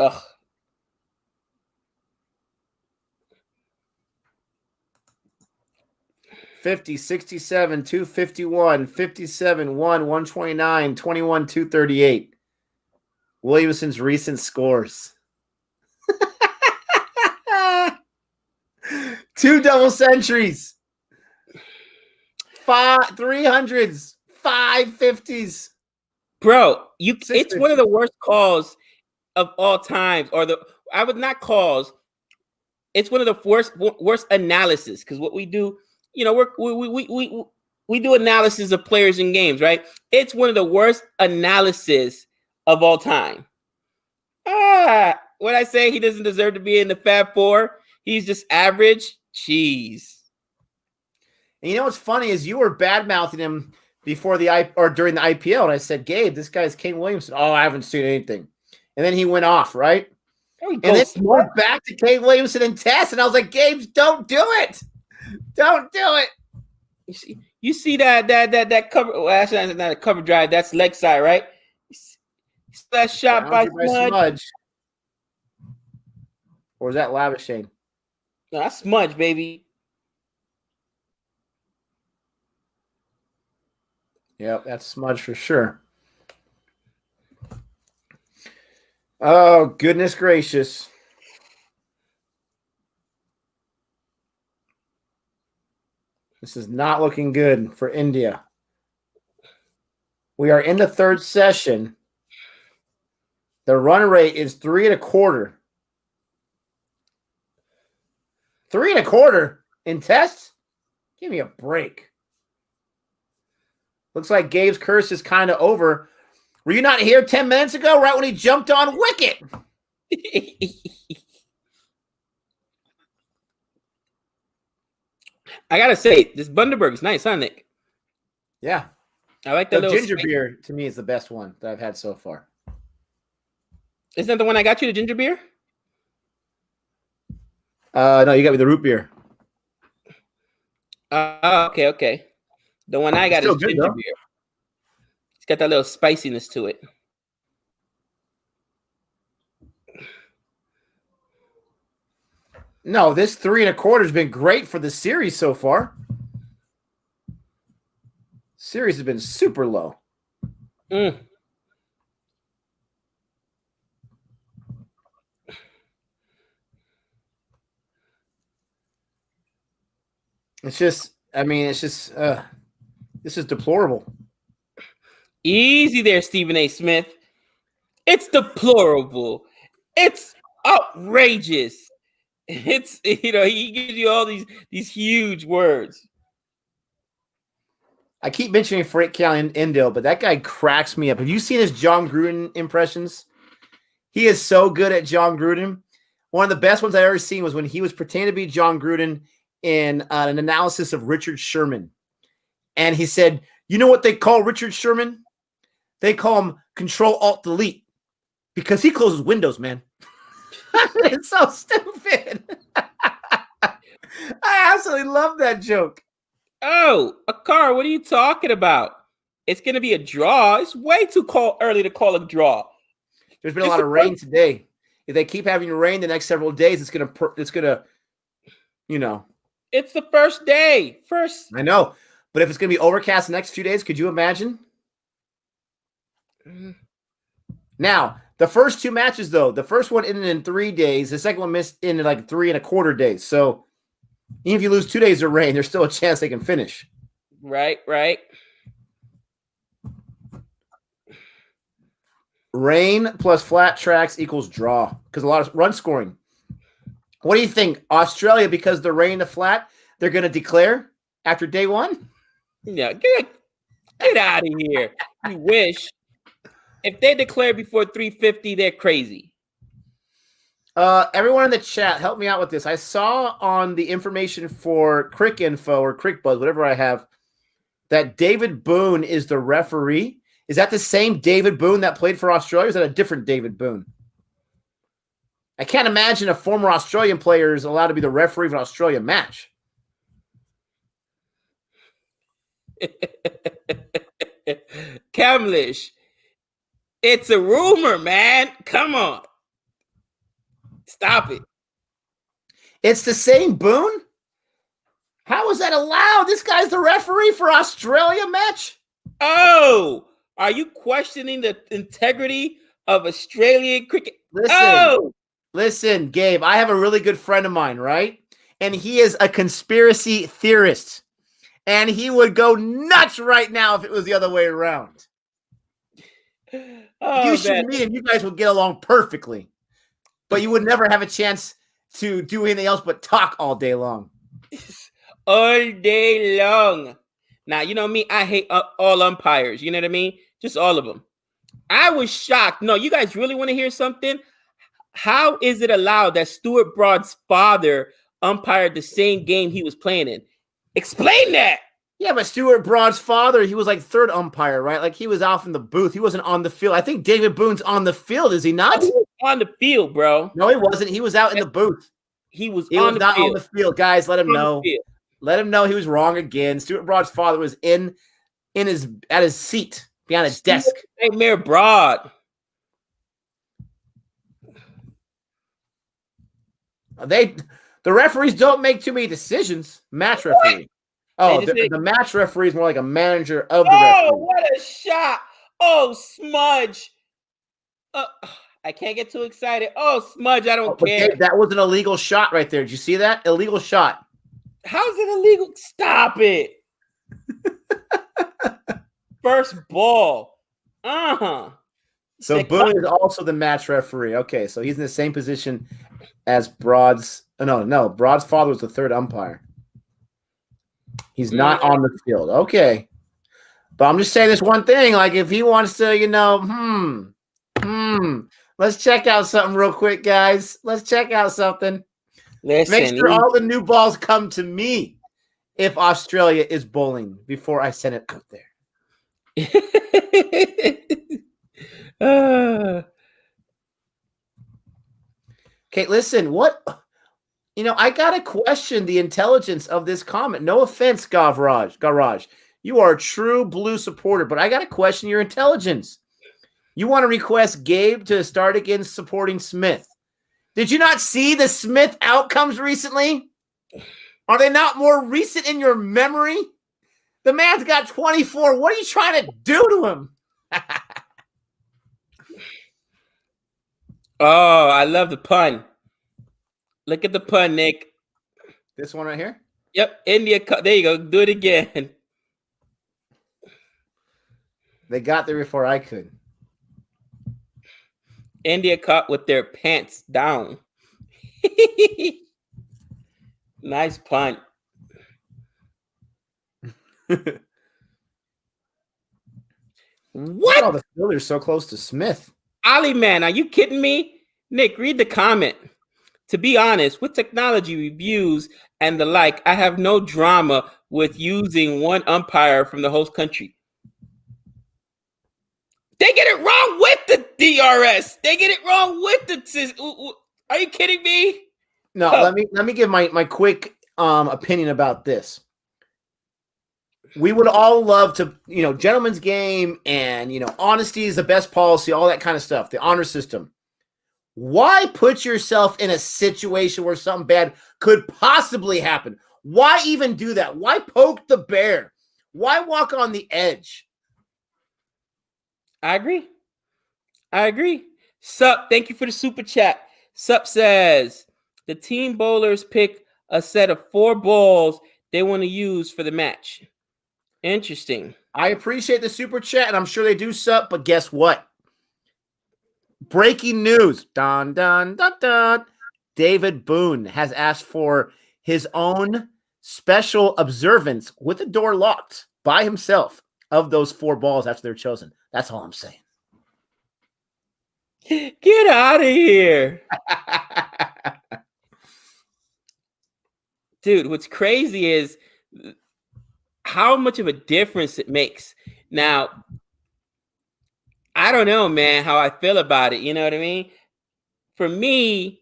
Speaker 1: 50, 67, 251, 57, 1, 129, 21, 238. Williamson's recent scores. 2 double centuries. 5 300s. 5 50s.
Speaker 2: Bro, it's one of the worst calls of all times, I would not calls. It's one of the worst analysis because what we do, you know, we do analysis of players in games, right? It's one of the worst analysis of all time. When I say he doesn't deserve to be in the Fab Four, he's just average. Jeez.
Speaker 1: And you know what's funny is you were bad mouthing him before during the IPL, and I said, Gabe, this guy's Kane Williamson. Oh, I haven't seen anything. And then he went off, right? And then he went back to Kane Williamson and test, and I was like, Gabe, don't do it. Don't do it.
Speaker 2: You see that cover? Well, actually, not a cover drive. That's leg side, right? That shot by Smudge.
Speaker 1: Or was that Labuschagne?
Speaker 2: No, that's Smudge, baby.
Speaker 1: Yep, that's Smudge for sure. Oh, goodness gracious. This is not looking good for India. We are in the 3rd session. The run rate is 3 1/4. 3 1/4 in tests? Give me a break. Looks like Gabe's curse is kind of over. Were you not here 10 minutes ago, right when he jumped on wicket?
Speaker 2: I gotta say, this Bundaberg is nice, huh, Nick?
Speaker 1: Yeah.
Speaker 2: I like that
Speaker 1: the
Speaker 2: little
Speaker 1: ginger beer, to me, is the best one that I've had so far.
Speaker 2: Isn't that the one I got you, the ginger beer?
Speaker 1: No, you got me the root beer.
Speaker 2: Okay. The one I got is ginger beer. It's got that little spiciness to it.
Speaker 1: No, this 3 1/4 has been great for the series so far. Series has been super low. It's just, this is deplorable.
Speaker 2: Easy there, Stephen A. Smith. It's deplorable. It's outrageous. It's he gives you all these huge words.
Speaker 1: I keep mentioning Frank Caliendo, but that guy cracks me up. Have you seen his John Gruden impressions? He is so good at John Gruden. One of the best ones I've ever seen was when he was pretending to be John Gruden in an analysis of Richard Sherman. And he said, you know what they call Richard Sherman? They call him Control-Alt-Delete because he closes windows, man. It's so stupid. I absolutely love that joke.
Speaker 2: Oh, Akar, what are you talking about? It's going to be a draw. It's way too early to call a draw.
Speaker 1: There's been a lot of rain today. If they keep having rain the next several days, it's gonna,
Speaker 2: It's the first day.
Speaker 1: I know, but if it's gonna be overcast the next few days, could you imagine? Now, the first two matches, though, the first one ended in 3 days. The second one missed in like 3.25 days. So even if you lose 2 days of rain, there's still a chance they can finish.
Speaker 2: Right.
Speaker 1: Rain plus flat tracks equals draw because a lot of run scoring. What do you think? Australia, because the rain, the flat, they're going to declare after day one?
Speaker 2: Yeah, get out of here. You wish. If they declare before 3:50, they're crazy.
Speaker 1: Everyone in the chat, help me out with this. I saw on the information for Crick Info or Crick Buzz, whatever I have, that David Boone is the referee. Is that the same David Boone that played for Australia, or is that a different David Boone? I can't imagine a former Australian player is allowed to be the referee of an Australia match.
Speaker 2: Kamlish, it's a rumor, man. Come on. Stop it.
Speaker 1: It's the same Boone? How is that allowed? This guy's the referee for Australia match?
Speaker 2: Oh, are you questioning the integrity of Australian cricket?
Speaker 1: Listen, Gabe, I have a really good friend of mine, right? And he is a conspiracy theorist. And he would go nuts right now if it was the other way around. You should meet him. You guys would get along perfectly. But you would never have a chance to do anything else but talk all day long.
Speaker 2: All day long. Now, you know me, I hate all umpires. You know what I mean? Just all of them. I was shocked. No, you guys really want to hear something? How is it allowed that Stuart Broad's father umpired the same game he was playing in? Explain that.
Speaker 1: Yeah, but Stuart Broad's father, he was like third umpire, right? Like he was off in the booth. He wasn't on the field. I think David Boone's on the field, is he not?
Speaker 2: He was on the field, bro.
Speaker 1: No, he wasn't. He was out in the booth.
Speaker 2: He was
Speaker 1: not on the field. Guys, let him know. Let him know he was wrong again. Stuart Broad's father was at his seat, behind his desk.
Speaker 2: Mayor Broad.
Speaker 1: The referees don't make too many decisions. Match referee. Oh, the match referee is more like a manager of the referee.
Speaker 2: Oh, what a shot. Oh, Smudge. I can't get too excited. Oh, Smudge, I don't care.
Speaker 1: Dave, that was an illegal shot right there. Did you see that? Illegal shot.
Speaker 2: How's it illegal? Stop it. First ball.
Speaker 1: So Boone is also the match referee. Okay, so he's in the same position as Broad's. No. Broad's father was the third umpire. He's not on the field. Okay. But I'm just saying this one thing. Like, if he wants to, let's check out something real quick, guys. Let's check out something. Make sure all the new balls come to me if Australia is bowling before I send it out there. Okay, listen, I got to question the intelligence of this comment. No offense, Garage. You are a true blue supporter, but I got to question your intelligence. You want to request Gabe to start again supporting Smith. Did you not see the Smith outcomes recently? Are they not more recent in your memory? The man's got 24. What are you trying to do to him?
Speaker 2: Oh, I love the pun. Look at the pun, Nick.
Speaker 1: This one right here?
Speaker 2: Yep, India. There you go. Do it again.
Speaker 1: They got there before I could.
Speaker 2: India caught with their pants down. Nice punt.
Speaker 1: Look at all
Speaker 2: What?
Speaker 1: the fielders so close to Smith.
Speaker 2: Ali man, are you kidding me? Nick, read the comment. To be honest, with technology reviews and the like, I have no drama with using one umpire from the host country. They get it wrong with the DRS. They get it wrong with the. Are you kidding me?
Speaker 1: No, let me give my quick opinion about this. We would all love to, gentleman's game and, honesty is the best policy, all that kind of stuff, the honor system. Why put yourself in a situation where something bad could possibly happen? Why even do that? Why poke the bear? Why walk on the edge?
Speaker 2: I agree. Sup, thank you for the super chat. Sup says, the team bowlers pick a set of 4 balls they want to use for the match. Interesting.
Speaker 1: I appreciate the super chat, and I'm sure they do, Sup, but guess what? Breaking news. Dun, dun, dun, dun. David Boone has asked for his own special observance with the door locked by himself of those 4 balls after they're chosen. That's all I'm saying.
Speaker 2: Get out of here. Dude, what's crazy is how much of a difference it makes. Now, I don't know, man, how I feel about it. You know what I mean? For me,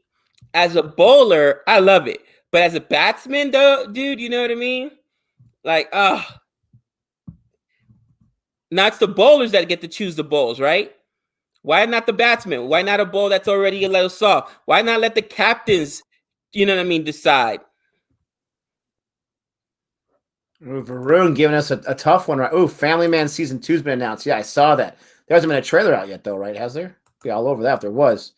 Speaker 2: as a bowler, I love it. But as a batsman, though, dude, you know what I mean? Like, now it's the bowlers that get to choose the bowls, right? Why not the batsman? Why not a bowl that's already a little soft? Why not let the captains, you know what I mean, decide?
Speaker 1: Varun giving us a tough one, right? Oh, Family Man Season 2's been announced. Yeah, I saw that. There hasn't been a trailer out yet, though, right? Has there? Be all over that if there was.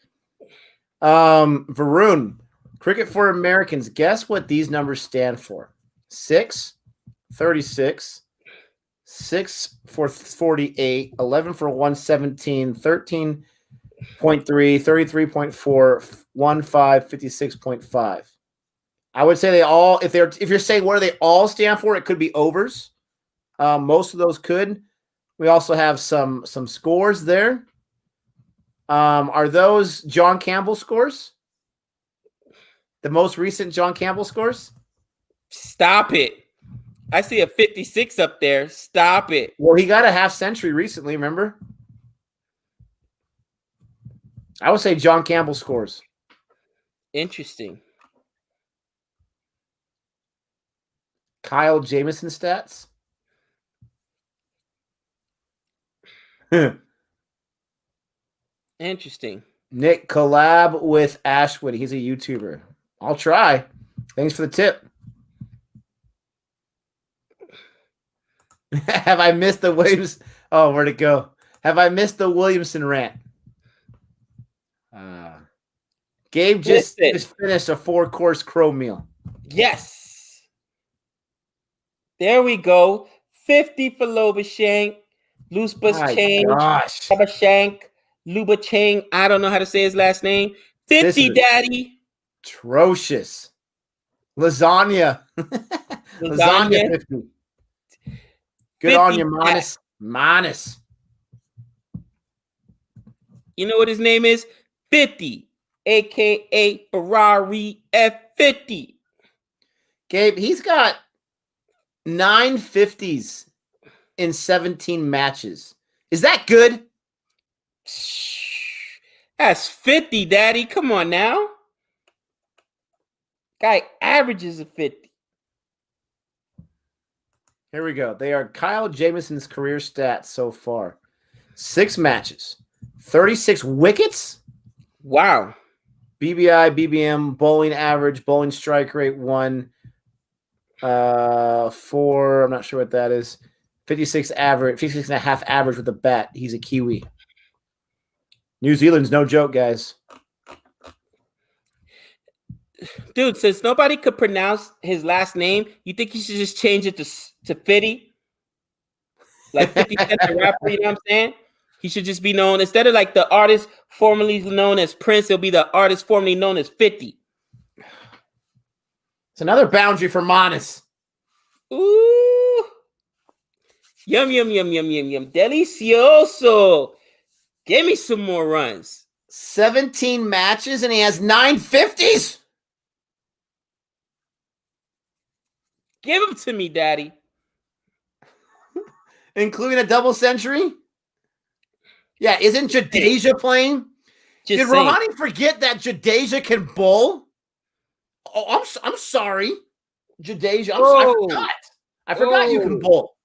Speaker 1: Varun, Cricket for Americans. Guess what these numbers stand for? 6, 36, 6 for 48, 11 for 117, 13.3, 33.4, 15, 56.5. I would say they all, if you're saying what do they all stand for, it could be overs. Most of those could. We also have some scores there. Are those John Campbell scores? The most recent John Campbell scores?
Speaker 2: Stop it. I see a 56 up there. Stop it.
Speaker 1: Well, he got a half century recently, remember? I would say John Campbell scores.
Speaker 2: Interesting.
Speaker 1: Kyle Jamison stats.
Speaker 2: Interesting.
Speaker 1: Nick, collab with Ashwood. He's a YouTuber. I'll try. Thanks for the tip. Have I missed the Williams? Oh, where'd it go? Have I missed the Williamson rant? Gabe just finished a 4-course crow meal.
Speaker 2: Yes. There we go. 50 for Lobashank. Loosbus change. Lobashank. Lubachang. I don't know how to say his last name. 50, Daddy.
Speaker 1: Atrocious. Lasagna. Lasagna 50. Good 50 on you, Manus. Manus.
Speaker 2: You know what his name is? 50, a.k.a. Ferrari F50.
Speaker 1: Gabe, he's got 9 50s in 17 matches. Is that good?
Speaker 2: That's 50, Daddy. Come on now. Guy averages a 50.
Speaker 1: Here we go. They are Kyle Jamison's career stats so far. 6 matches. 36 wickets.
Speaker 2: Wow.
Speaker 1: BBI, BBM, bowling average, bowling strike rate 1. 4, I'm not sure what that is. 56 average, 56 and a half average with the bat. He's a Kiwi. New Zealand's no joke, guys.
Speaker 2: Dude, since nobody could pronounce his last name, you think he should just change it to Fitty? Like 50 Cent the rapper, you know what I'm saying? He should just be known, instead of like the artist formerly known as Prince, he'll be the artist formerly known as 50.
Speaker 1: It's another boundary for Manis.
Speaker 2: Ooh. Yum, yum, yum, yum, yum, yum. Delicioso. Give me some more runs.
Speaker 1: 17 matches and he has 9 50s.
Speaker 2: Give them to me, Daddy.
Speaker 1: Including a double century? Yeah, isn't Jadeja playing?
Speaker 2: Just
Speaker 1: Did
Speaker 2: saying.
Speaker 1: Rouhani forget that Jadeja can bowl? Oh, I'm sorry. Jadeja, I forgot you can bowl.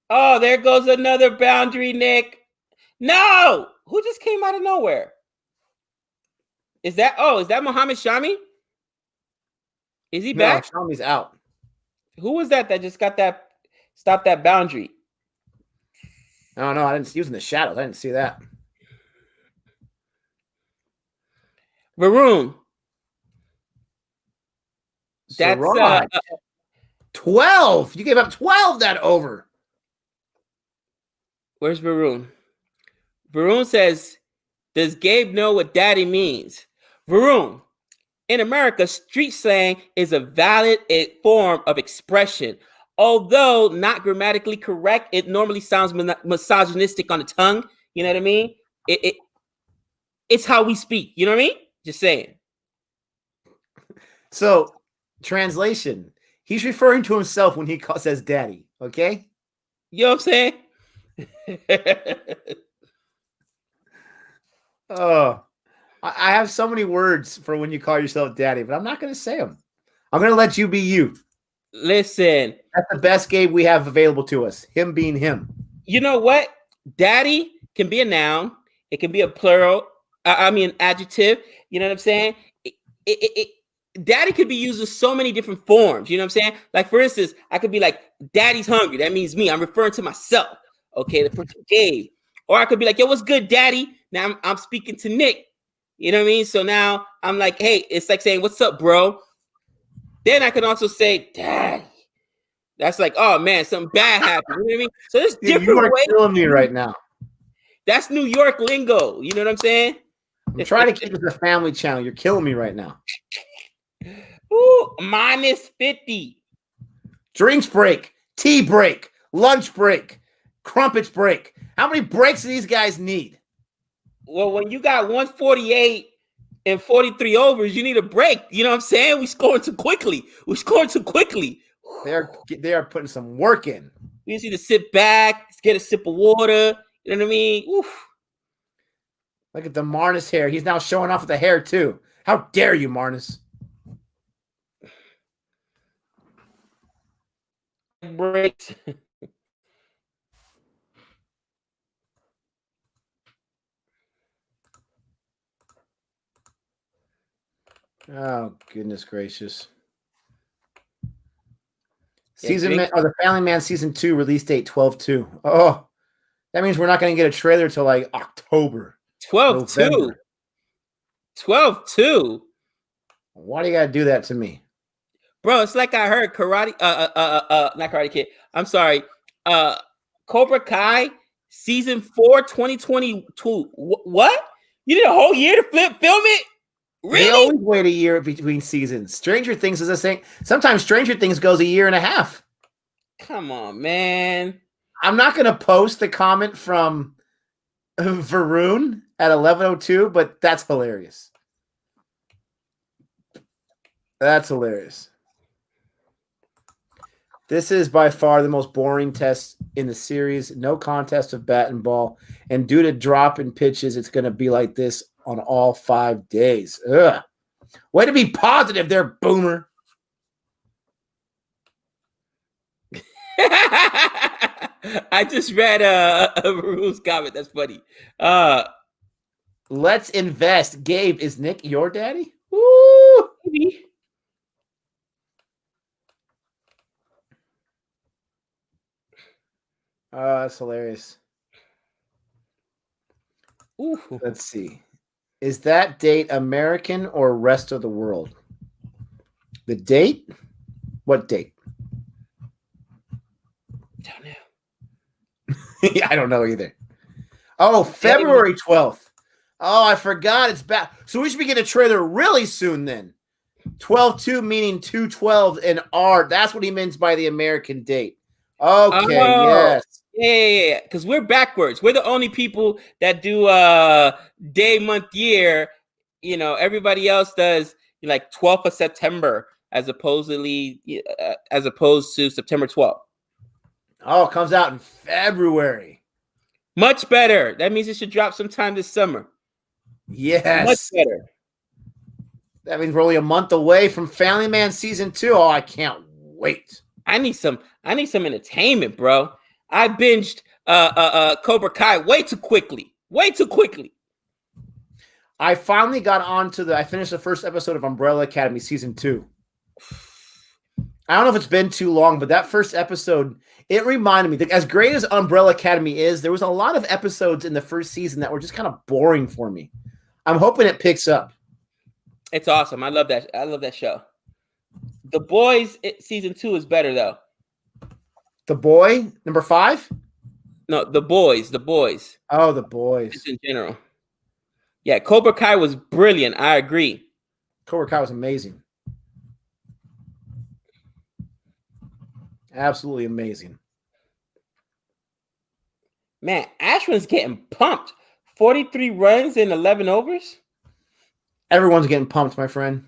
Speaker 2: Oh, there goes another boundary, Nick. No! Who just came out of nowhere? Is that Muhammad Shami? Is he back?
Speaker 1: Shami's out.
Speaker 2: Who was that just got that stopped that boundary?
Speaker 1: I don't know. I didn't see. He was in the shadows. I didn't see that.
Speaker 2: Varun.
Speaker 1: That's 12. You gave up 12 that over.
Speaker 2: Where's Varun? Varun says, does Gabe know what daddy means? Varun, in America, street slang is a valid form of expression. Although not grammatically correct, it normally sounds misogynistic on the tongue. You know what I mean? It's how we speak. You know what I mean? Just saying.
Speaker 1: So, translation. He's referring to himself when he says daddy. Okay?
Speaker 2: You know what I'm saying?
Speaker 1: Oh, I have so many words for when you call yourself daddy, but I'm not going to say them. I'm going to let you be you.
Speaker 2: Listen.
Speaker 1: That's the best Gabe we have available to us. Him being him.
Speaker 2: You know what? Daddy can be a noun. It can be a plural. An adjective. You know what I'm saying? Daddy could be used in so many different forms. You know what I'm saying? Like, for instance, I could be like, daddy's hungry. That means me. I'm referring to myself. Okay, the person Gabe. Or I could be like, yo, what's good, daddy? Now I'm speaking to Nick. You know what I mean? So now I'm like, hey, it's like saying, what's up, bro? Then I can also say, daddy. That's like, oh, man, something bad happened. You know what I mean? So there's different ways.
Speaker 1: You are killing me right now.
Speaker 2: That's New York lingo. You know what I'm saying?
Speaker 1: I'm trying to keep it a family channel. You're killing me right now.
Speaker 2: Ooh, minus 50.
Speaker 1: Drinks break, tea break, lunch break, crumpets break. How many breaks do these guys need?
Speaker 2: Well, when you got 148 and 43 overs, you need a break. You know what I'm saying? We scoring too quickly.
Speaker 1: They are putting some work in.
Speaker 2: We just need to sit back, get a sip of water. You know what I mean? Oof.
Speaker 1: Look at the Marnus hair. He's now showing off with the hair too. How dare you, Marnus?
Speaker 2: Breaks.
Speaker 1: Oh, goodness gracious. The Family Man season 2 release date 12/2. Oh, that means we're not going to get a trailer till like October.
Speaker 2: 12/2. 12/2.
Speaker 1: Why do you got to do that to me?
Speaker 2: Bro, it's like I heard not Karate Kid. I'm sorry. Cobra Kai season 4 2022. What? You need a whole year to film it? Really?
Speaker 1: They always wait a year between seasons. Stranger Things is the same. Sometimes Stranger Things goes a year and a half.
Speaker 2: Come on, man.
Speaker 1: I'm not going to post the comment from Varun at 11:02, but that's hilarious. That's hilarious. This is by far the most boring test in the series. No contest of bat and ball. And due to drop in pitches, it's going to be like this on all 5 days. Ugh. Way to be positive there, Boomer.
Speaker 2: I just read a Varun's comment. That's funny.
Speaker 1: Let's invest. Gabe, is Nick your daddy? Woo!
Speaker 2: Maybe.
Speaker 1: That's hilarious.
Speaker 2: Ooh.
Speaker 1: Let's see. Is that date American or rest of the world? The date? What date?
Speaker 2: Don't know.
Speaker 1: Yeah, I don't know either. Oh, February 12th. Oh, I forgot it's back. So we should be getting a trailer really soon then. 12/2 meaning 2/12 in art. That's what he means by the American date. Okay, yes.
Speaker 2: Yeah. Because we're backwards. We're the only people that do day, month, year. You know, everybody else does like 12th of September as opposed to September 12th.
Speaker 1: Oh, it comes out in February.
Speaker 2: Much better. That means it should drop sometime this summer.
Speaker 1: Yes.
Speaker 2: Much better.
Speaker 1: That means we're only a month away from Family Man season 2. Oh, I can't wait.
Speaker 2: I need some entertainment, bro. I binged Cobra Kai way too quickly.
Speaker 1: I finally got I finished the first episode of Umbrella Academy season 2. I don't know if it's been too long, but that first episode, it reminded me that as great as Umbrella Academy is, there was a lot of episodes in the first season that were just kind of boring for me. I'm hoping it picks up.
Speaker 2: It's awesome. I love that show. The Boys season 2 is better though.
Speaker 1: The Boy, number 5?
Speaker 2: No, The Boys.
Speaker 1: Oh, The Boys.
Speaker 2: Just in general. Yeah, Cobra Kai was brilliant. I agree.
Speaker 1: Cobra Kai was amazing. Absolutely amazing.
Speaker 2: Man, Ashwin's getting pumped. 43 runs in 11 overs.
Speaker 1: Everyone's getting pumped, my friend.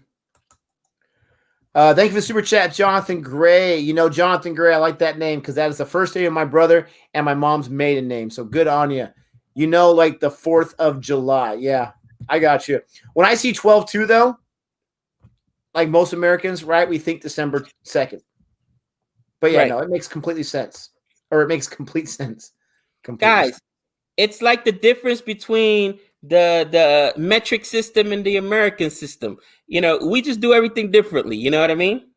Speaker 1: Thank you for the super chat, Jonathan Gray. You know, Jonathan Gray, I like that name because that is the first name of my brother and my mom's maiden name. So good on you. You know, like the 4th of July. Yeah, I got you. When I see 12/2, though, like most Americans, right, we think December 2nd. But yeah,
Speaker 2: right.
Speaker 1: No, it makes completely sense. Or it makes complete sense.
Speaker 2: Guys, it's like the difference between the metric system and the American system. You know, we just do everything differently. You know what I mean?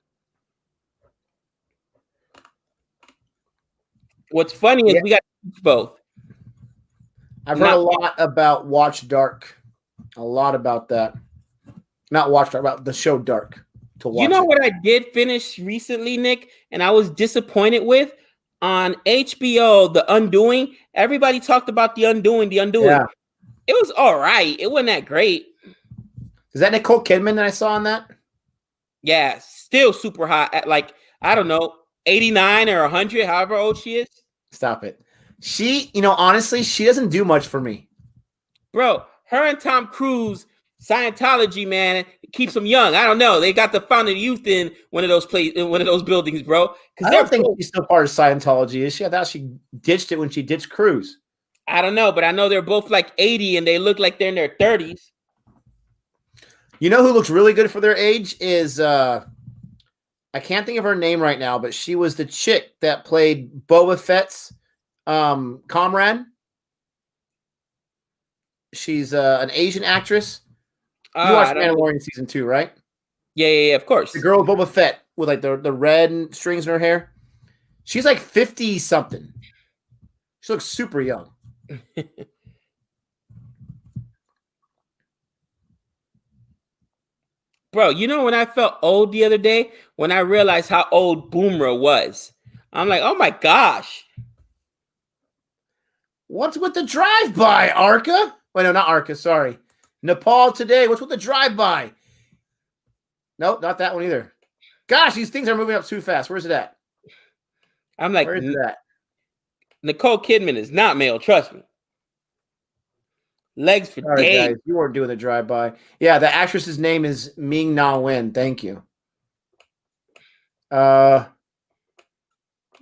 Speaker 2: What's funny is we got both.
Speaker 1: I've heard a lot about Watch Dark. A lot about that. Not Watch Dark, about the show Dark.
Speaker 2: You know what I did finish recently, Nick, and I was disappointed with? On HBO, The Undoing. Everybody talked about The Undoing. Yeah. It was all right. It wasn't that great.
Speaker 1: Is that Nicole Kidman that I saw on that?
Speaker 2: Yeah, still super hot at like, I don't know, 89 or 100, however old she is.
Speaker 1: Stop it. She, honestly, she doesn't do much for me.
Speaker 2: Bro, her and Tom Cruise, Scientology, man, keeps them young. I don't know. They got the fountain of youth in one of those buildings, bro.
Speaker 1: I don't think she's still part of Scientology, is she? I thought she ditched it when she ditched Cruise.
Speaker 2: I don't know, but I know they're both like 80 and they look like they're in their 30s.
Speaker 1: You know who looks really good for their age is I can't think of her name right now, but she was the chick that played Boba Fett's comrade. She's an Asian actress. You watched Mandalorian season 2, right?
Speaker 2: Yeah, of course.
Speaker 1: The girl with Boba Fett with like the red strings in her hair. She's like 50 something. She looks super young.
Speaker 2: Bro, you know when I felt old the other day? When I realized how old Boomerang was. I'm like, oh my gosh.
Speaker 1: What's with the drive-by, Arca? Wait, no, not Arca, sorry. Nepal today. What's with the drive-by? Nope, not that one either. Gosh, these things are moving up too fast. Where's it at?
Speaker 2: I'm like,
Speaker 1: where's it at?
Speaker 2: Nicole Kidman is not male, trust me. Legs for days.
Speaker 1: Guys, you weren't doing the drive-by. Yeah, the actress's name is Ming Na Wen. Thank you. Oh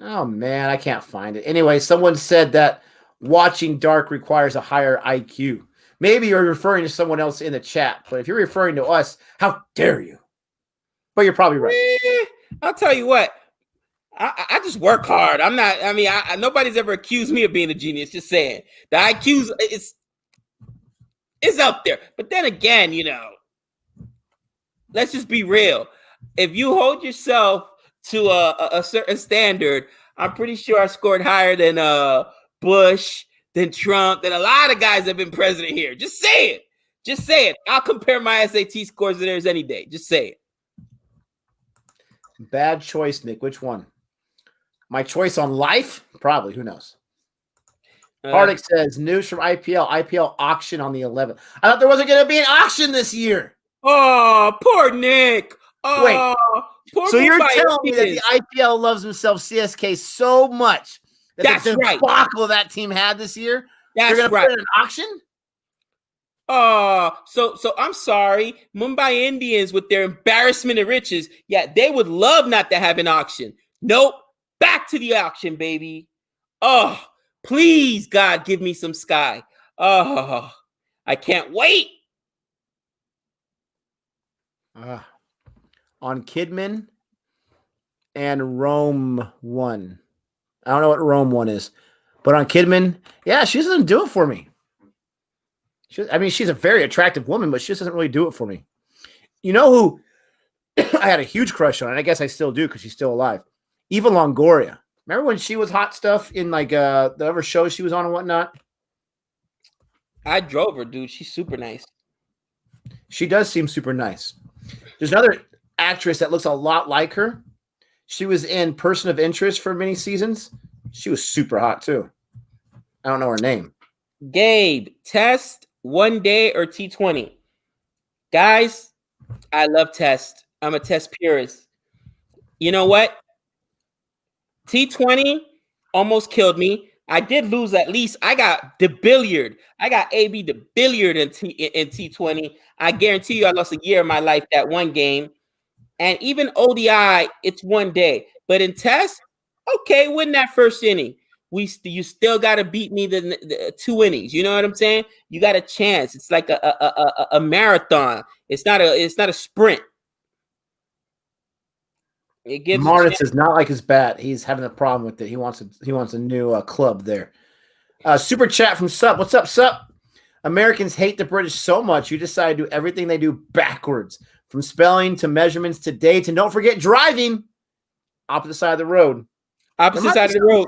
Speaker 1: man, I can't find it. Anyway, someone said that watching Dark requires a higher IQ. Maybe you're referring to someone else in the chat, but if you're referring to us, how dare you? But you're probably right.
Speaker 2: I'll tell you what. I just work hard. Nobody's ever accused me of being a genius. Just saying. The IQ's is up there. But then again, let's just be real. If you hold yourself to a certain standard, I'm pretty sure I scored higher than Bush, than Trump, than a lot of guys that have been president here. Just say it. Just say it. I'll compare my SAT scores to theirs any day. Just say it.
Speaker 1: Bad choice, Nick. Which one? My choice on life? Probably. Who knows? Hardick says news from IPL auction on the 11th. I thought there wasn't going to be an auction this year.
Speaker 2: Oh, poor Nick. Oh,
Speaker 1: Wait,
Speaker 2: poor
Speaker 1: so you're
Speaker 2: Mumbai
Speaker 1: telling me that the
Speaker 2: Indians.
Speaker 1: IPL loves themselves CSK so much that
Speaker 2: That's
Speaker 1: the
Speaker 2: right.
Speaker 1: debacle that team had this year,
Speaker 2: That's
Speaker 1: they're going
Speaker 2: right.
Speaker 1: to put it in an auction?
Speaker 2: So I'm sorry. Mumbai Indians with their embarrassment of riches, yeah, they would love not to have an auction. Nope. Back to the auction, baby. Oh, please, God, give me some sky. Oh, I can't wait.
Speaker 1: On Kidman and Rome 1. I don't know what Rome 1 is. But on Kidman, yeah, she doesn't do it for me. She's a very attractive woman, but she just doesn't really do it for me. You know who I had a huge crush on, and I guess I still do because she's still alive? Eva Longoria. Remember when she was hot stuff in like the other shows she was on and whatnot?
Speaker 2: I drove her, dude. She's super nice.
Speaker 1: She does seem super nice. There's another actress that looks a lot like her. She was in Person of Interest for many seasons. She was super hot too. I don't know her name.
Speaker 2: Gabe, Test, One Day, or T20? Guys, I love Test. I'm a Test purist. You know what? T20 almost killed me. I did lose at least. I got the billiard. I got AB the billiard in T20. I guarantee you I lost a year of my life that one game. And even ODI, it's one day. But in Test, okay, win that first inning. You still got to beat me the 2 innings. You know what I'm saying? You got a chance. It's like a marathon. It's not a sprint. It gives
Speaker 1: Martis does not like his bat. He's having a problem with it. He wants a new club there. Super chat from Sup. What's up, Sup? Americans hate the British so much you decide to do everything they do backwards, from spelling to measurements to dates, and don't forget driving. Opposite side of the road.
Speaker 2: Opposite side of the road.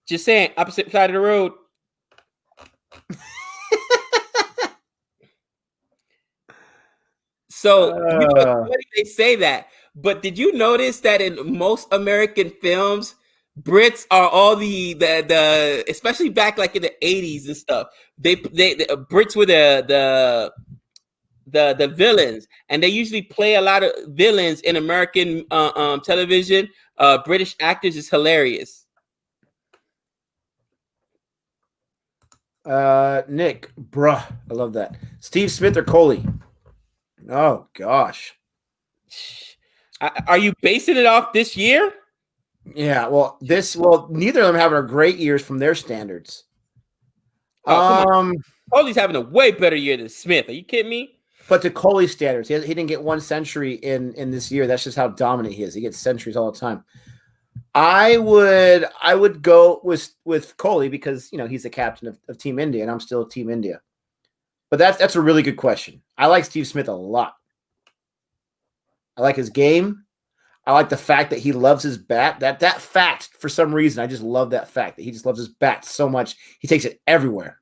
Speaker 2: Just saying, opposite side of the road. So you know, it's funny they say that, but did you notice that in most American films, Brits are all the especially back like in the 80s and stuff. The Brits were the villains, and they usually play a lot of villains in American television. British actors is hilarious.
Speaker 1: Nick, bruh, I love that. Steve Smith or Coley? Oh gosh.
Speaker 2: Are you basing it off this year?
Speaker 1: Yeah, well, neither of them having great years from their standards.
Speaker 2: Coley's having a way better year than Smith. Are you kidding me?
Speaker 1: But to Coley's standards, he didn't get 1 century in this year. That's just how dominant he is. He gets centuries all the time. I would go with Coley because he's the captain of Team India, and I'm still Team India. But that's a really good question. I like Steve Smith a lot. I like his game. I like the fact that he loves his bat. That fact, for some reason, I just love that fact that he just loves his bat so much. He takes it everywhere.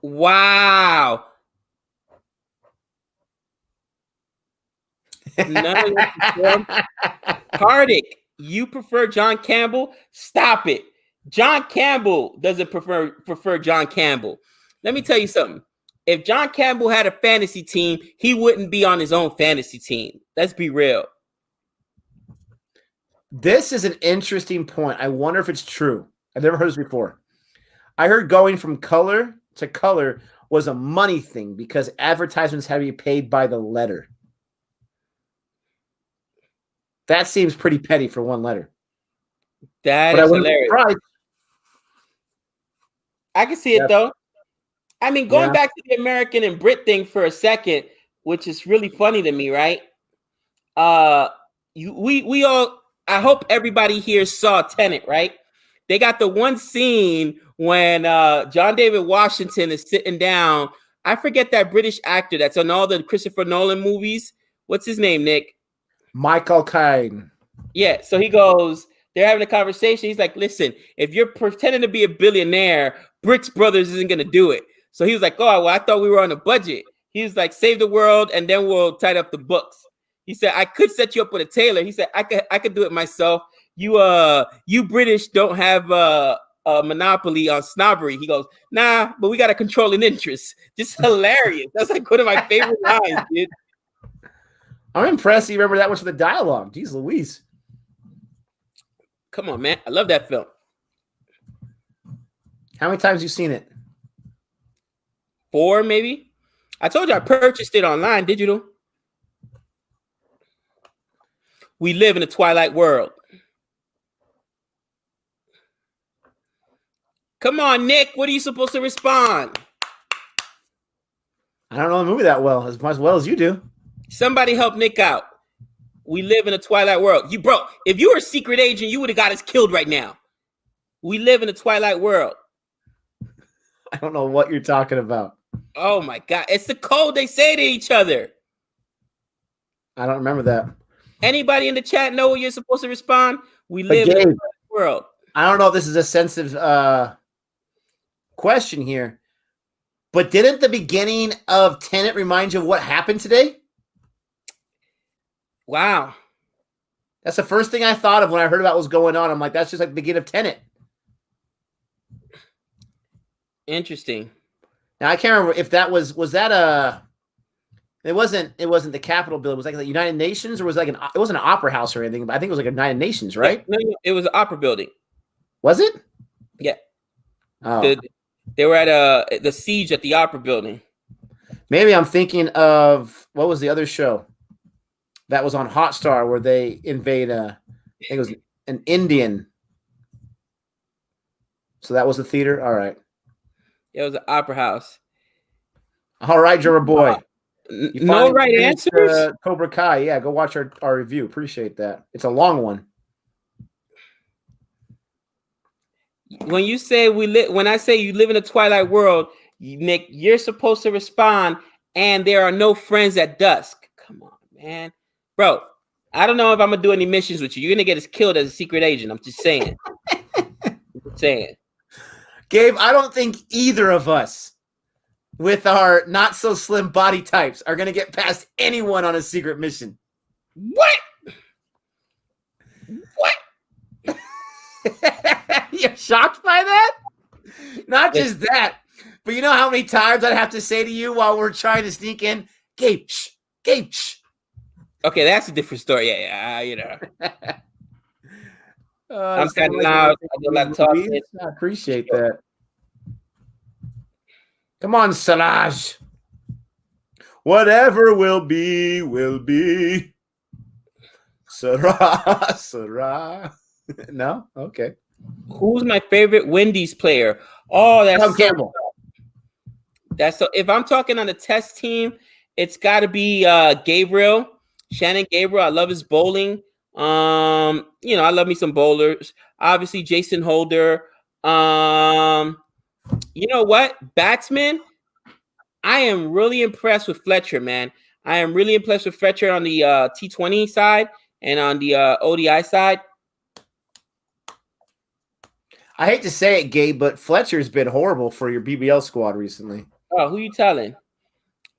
Speaker 2: Wow. Hardick, you prefer John Campbell? Stop it. John Campbell doesn't prefer John Campbell. Let me tell you something. If John Campbell had a fantasy team, he wouldn't be on his own fantasy team. Let's be real.
Speaker 1: This is an interesting point. I wonder if it's true. I've never heard this before. I heard going from color to color was a money thing because advertisements had to be paid by the letter. That seems pretty petty for one letter.
Speaker 2: That is hilarious. I can see it though. I mean, going back to the American and Brit thing for a second, which is really funny to me, right? We all, I hope everybody here saw Tenet, right? They got the one scene when John David Washington is sitting down. I forget that British actor that's on all the Christopher Nolan movies. What's his name, Nick?
Speaker 1: Michael Caine.
Speaker 2: Yeah, so he goes, they're having a conversation. He's like, listen, if you're pretending to be a billionaire, Brooks Brothers isn't going to do it. So he was like, oh, well, I thought we were on a budget. He was like, save the world, and then we'll tidy up the books. He said, I could set you up with a tailor. He said, I could do it myself. you British don't have a monopoly on snobbery. He goes, nah, but we got a controlling interest. Just hilarious. That's like one of my favorite lines, dude.
Speaker 1: I'm impressed you remember that much of the dialogue. Jeez Louise.
Speaker 2: Come on, man. I love that film.
Speaker 1: How many times you seen it?
Speaker 2: 4, maybe. I told you I purchased it online, digital. We live in a twilight world. Come on, Nick. What are you supposed to respond?
Speaker 1: I don't know the movie that well as you do.
Speaker 2: Somebody help Nick out. We live in a twilight world. If you were a secret agent, you would have got us killed right now. We live in a twilight world.
Speaker 1: I don't know what you're talking about.
Speaker 2: Oh my God. It's the code they say to each other.
Speaker 1: I don't remember that.
Speaker 2: Anybody in the chat know what you're supposed to respond? We live in a twilight world.
Speaker 1: I don't know if this is a sensitive question here, but didn't the beginning of Tenet remind you of what happened today?
Speaker 2: Wow.
Speaker 1: That's the first thing I thought of when I heard about what was going on. I'm like, that's just like the beginning of Tenet.
Speaker 2: Interesting.
Speaker 1: Now I can't remember if that was that it wasn't the Capitol building. It was like the United Nations, or was it like it wasn't an opera house or anything, but I think it was like a United Nations, right?
Speaker 2: No, it was an opera building.
Speaker 1: Was it?
Speaker 2: Yeah.
Speaker 1: Oh.
Speaker 2: They were at the siege at the opera building.
Speaker 1: Maybe I'm thinking of what was the other show that was on Hotstar where they invade I think it was an Indian. So that was the theater. All right.
Speaker 2: It was an opera house.
Speaker 1: All right, Drummer Boy.
Speaker 2: No right answers.
Speaker 1: Cobra Kai. Yeah, go watch our review. Appreciate that. It's a long one.
Speaker 2: When you say when I say you live in a twilight world, Nick, you're supposed to respond, and there are no friends at dusk. Come on, man. Bro, I don't know if I'm gonna do any missions with you. You're gonna get us killed as a secret agent. I'm just saying.
Speaker 1: Gabe, I don't think either of us with our not so slim body types are gonna get past anyone on a secret mission.
Speaker 2: What?
Speaker 1: You're shocked by that? Not just that, but you know how many times I'd have to say to you while we're trying to sneak in, Gabe, shh, Gabe, shh.
Speaker 2: Okay, that's a different story. Yeah, you know. I'm kind of
Speaker 1: loud.
Speaker 2: I do a lot of talking.
Speaker 1: I appreciate that. Come on, Salaj. Whatever will be, will be. Sarah, Sarah. No? Okay.
Speaker 2: Who's my favorite Wendy's player? Oh, that's
Speaker 1: Tom Campbell.
Speaker 2: That's so. If I'm talking on the test team, it's got to be Gabriel, Shannon Gabriel. I love his bowling. I love me some bowlers. Obviously, Jason Holder. You know what? Batsman. I am really impressed with Fletcher, man. I am really impressed with Fletcher on the T20 side and on the ODI side.
Speaker 1: I hate to say it, Gabe, but Fletcher's been horrible for your BBL squad recently.
Speaker 2: Oh, who you telling?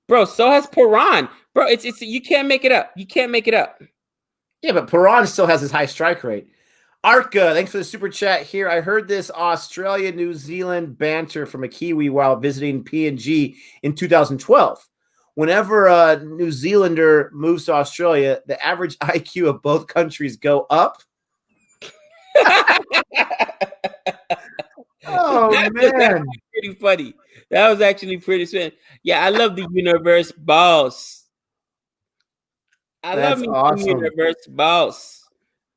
Speaker 2: Bro, so has Perron. Bro, it's you can't make it up. You can't make it up.
Speaker 1: Yeah, but Perron still has his high strike rate. Arca, thanks for the super chat here. I heard this Australia-New Zealand banter from a Kiwi while visiting PNG in 2012. Whenever a New Zealander moves to Australia, the average IQ of both countries go up. Oh, man.
Speaker 2: Pretty funny. That was actually pretty funny. Yeah, I love the universe boss.
Speaker 1: That's awesome.
Speaker 2: Universe boss.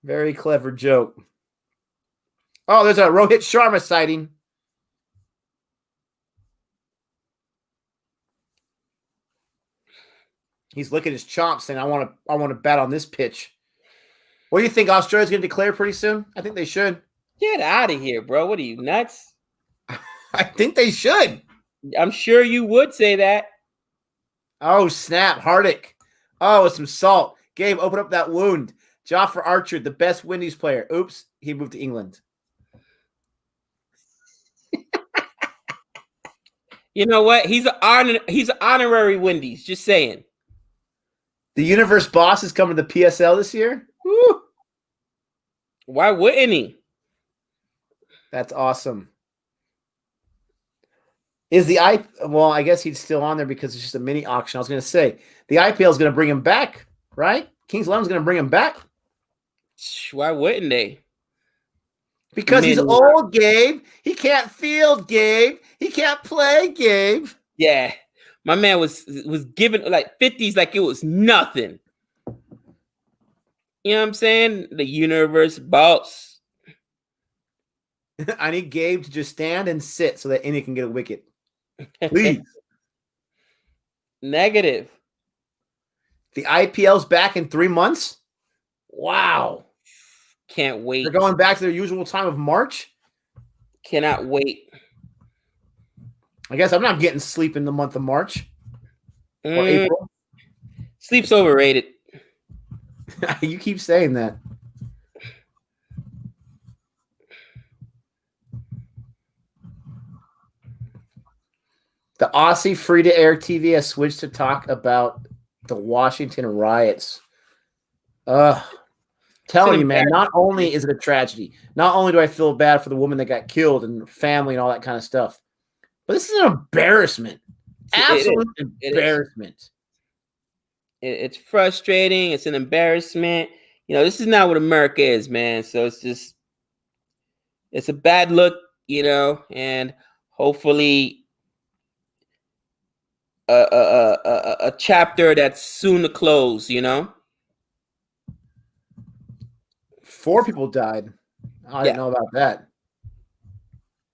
Speaker 1: Very clever joke. Oh, there's a Rohit Sharma sighting. He's licking his chops saying, I want to bat on this pitch. What do you think? Australia's going to declare pretty soon? I think they should.
Speaker 2: Get out of here, bro. What are you, nuts?
Speaker 1: I think they should.
Speaker 2: I'm sure you would say that.
Speaker 1: Oh, snap. Hardick. Oh, with some salt. Gabe, open up that wound. Jofra Archer, the best Windies player. Oops, he moved to England.
Speaker 2: You know what? He's an honorary Windies. Just saying.
Speaker 1: The universe boss is coming to PSL this year. Woo.
Speaker 2: Why wouldn't he?
Speaker 1: That's awesome. Is the well, I guess he's still on there because it's just a mini auction. I was going to say the IPL is going to bring him back, right? Kings 11 is going to bring him back
Speaker 2: Why wouldn't they?
Speaker 1: because he's
Speaker 2: Mini.
Speaker 1: old, Gabe. He can't field, Gabe. He can't play, Gabe.
Speaker 2: Yeah, my man was giving like 50s like it was nothing. You know what I'm saying? The universe boss.
Speaker 1: I need Gabe to just stand and sit so that Indy can get a wicket. Please.
Speaker 2: Negative.
Speaker 1: The IPL's back in 3 months. Wow.
Speaker 2: Can't wait.
Speaker 1: They're going back to their usual time of March.
Speaker 2: Cannot wait.
Speaker 1: I guess I'm not getting sleep in the month of March or April.
Speaker 2: Sleep's overrated.
Speaker 1: You keep saying that. The Aussie free-to-air TV has switched to talk about the Washington riots. Telling you, man, not only is it a tragedy, not only do I feel bad for the woman that got killed and family and all that kind of stuff, but this is an embarrassment. Absolute embarrassment.
Speaker 2: It's frustrating. It's an embarrassment. You know, this is not what America is, man. So it's a bad look, you know, and hopefully a chapter that's soon to close, you know.
Speaker 1: 4 people died. I didn't know about that.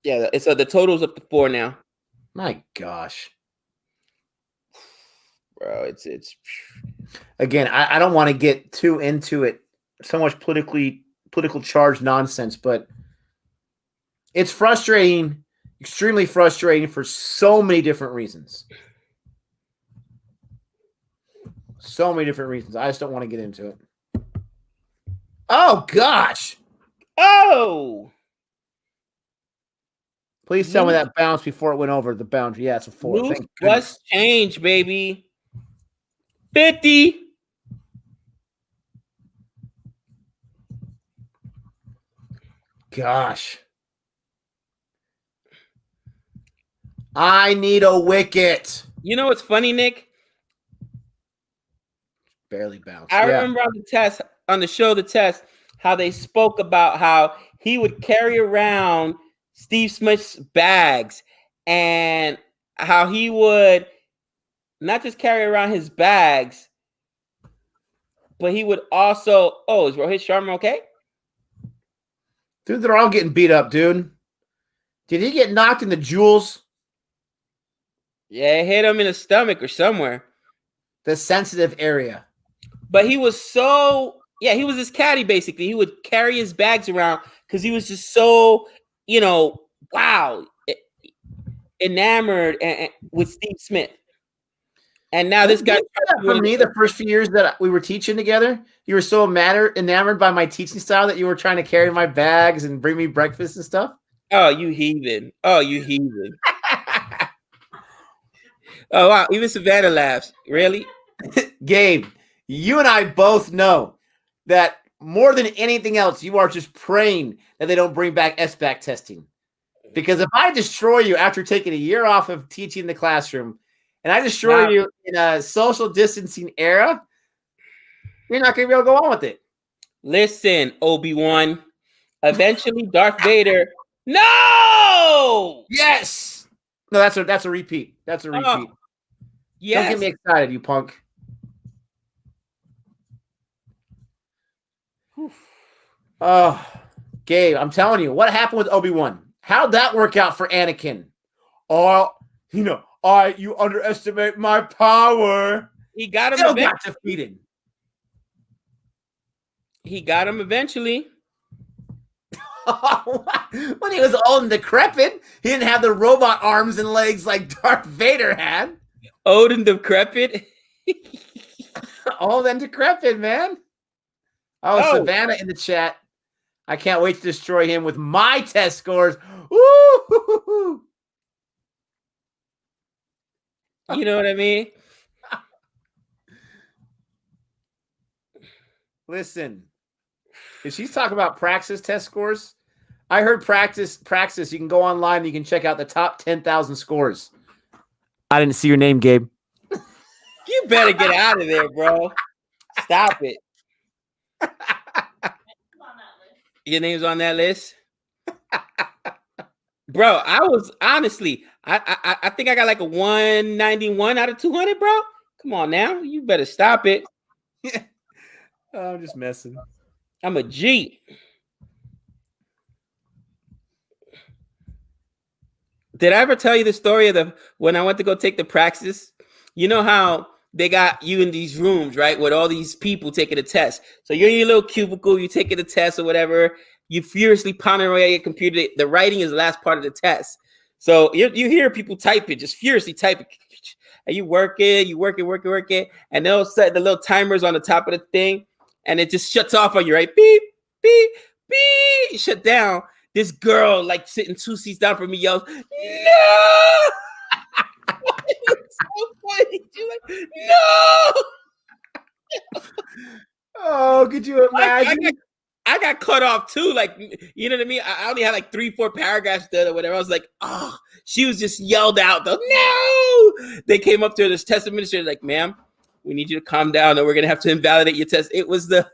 Speaker 2: Yeah, it's the total's up to 4 now.
Speaker 1: My gosh.
Speaker 2: Bro, it's
Speaker 1: again, I don't want to get too into it, so much political charged nonsense, but it's frustrating, extremely frustrating for so many different reasons. So many different reasons. I just don't want to get into it. Oh gosh.
Speaker 2: Oh.
Speaker 1: Please tell me that bounced before it went over the boundary. Yeah, it's a 4.
Speaker 2: Loose bus change, baby. 50.
Speaker 1: Gosh. I need a wicket.
Speaker 2: You know what's funny, Nick?
Speaker 1: Barely bounced.
Speaker 2: I remember on the show, the test, how they spoke about how he would carry around Steve Smith's bags and how he would not just carry around his bags, but he would also, is Rohit Sharma okay?
Speaker 1: Dude, they're all getting beat up, dude. Did he get knocked in the jewels?
Speaker 2: Yeah, it hit him in the stomach or somewhere.
Speaker 1: The sensitive area.
Speaker 2: But he was he was his caddy, basically. He would carry his bags around because he was just so, enamored with Steve Smith. And now this guy.
Speaker 1: For me, the first few years that we were teaching together, you were so enamored by my teaching style that you were trying to carry my bags and bring me breakfast and stuff.
Speaker 2: Oh, you heathen. Oh, wow. Even Savannah laughs. Really?
Speaker 1: Gabe, you and I both know that more than anything else, you are just praying that they don't bring back SBAC testing. Because if I destroy you after taking a year off of teaching in the classroom, and I destroy you in a social distancing era, you're not going to be able to go on with it.
Speaker 2: Listen, Obi-Wan. Eventually, Darth Vader. No!
Speaker 1: Yes! No, that's a repeat. That's a repeat.
Speaker 2: Yes.
Speaker 1: Don't get me excited, you punk. Oh, Gabe, I'm telling you, what happened with Obi-Wan? How'd that work out for Anakin? Oh, you underestimate my power.
Speaker 2: He got him.
Speaker 1: Still got defeated.
Speaker 2: He got him eventually.
Speaker 1: When he was old and decrepit, he didn't have the robot arms and legs like Darth Vader had.
Speaker 2: Old and decrepit.
Speaker 1: Old and decrepit, man. Savannah in the chat. I can't wait to destroy him with my test scores. Woo!
Speaker 2: You know what I mean?
Speaker 1: Listen, If she's talking about praxis test scores, I heard praxis. You can go online and you can check out the top 10,000 scores. I didn't see your name, Gabe.
Speaker 2: You better get out of there, bro. Stop it. Your name's on that list? Bro, I was honestly, I think I got like a 191 out of 200, bro. Come on now. You better stop it.
Speaker 1: I'm just messing.
Speaker 2: I'm a G. Did I ever tell you the story of when I went to go take the praxis? You know how they got you in these rooms, right? With all these people taking a test. So you're in your little cubicle, you're taking a test or whatever. You furiously pounding away at your computer. The writing is the last part of the test. So you hear people typing, just furiously typing. And you work it. And they'll set the little timers on the top of the thing. And it just shuts off on you, right? Beep, beep, beep. Shut down. This girl, like sitting 2 seats down from me, yells, "No!" It's so funny. She's like, "No!"
Speaker 1: Oh, could you imagine?
Speaker 2: I got cut off too. Like, you know what I mean? I only had like 3-4 paragraphs done or whatever. I was like, oh, she was just yelled out though. No! They came up to her, this test administrator, like, ma'am, we need you to calm down or we're gonna have to invalidate your test. It was the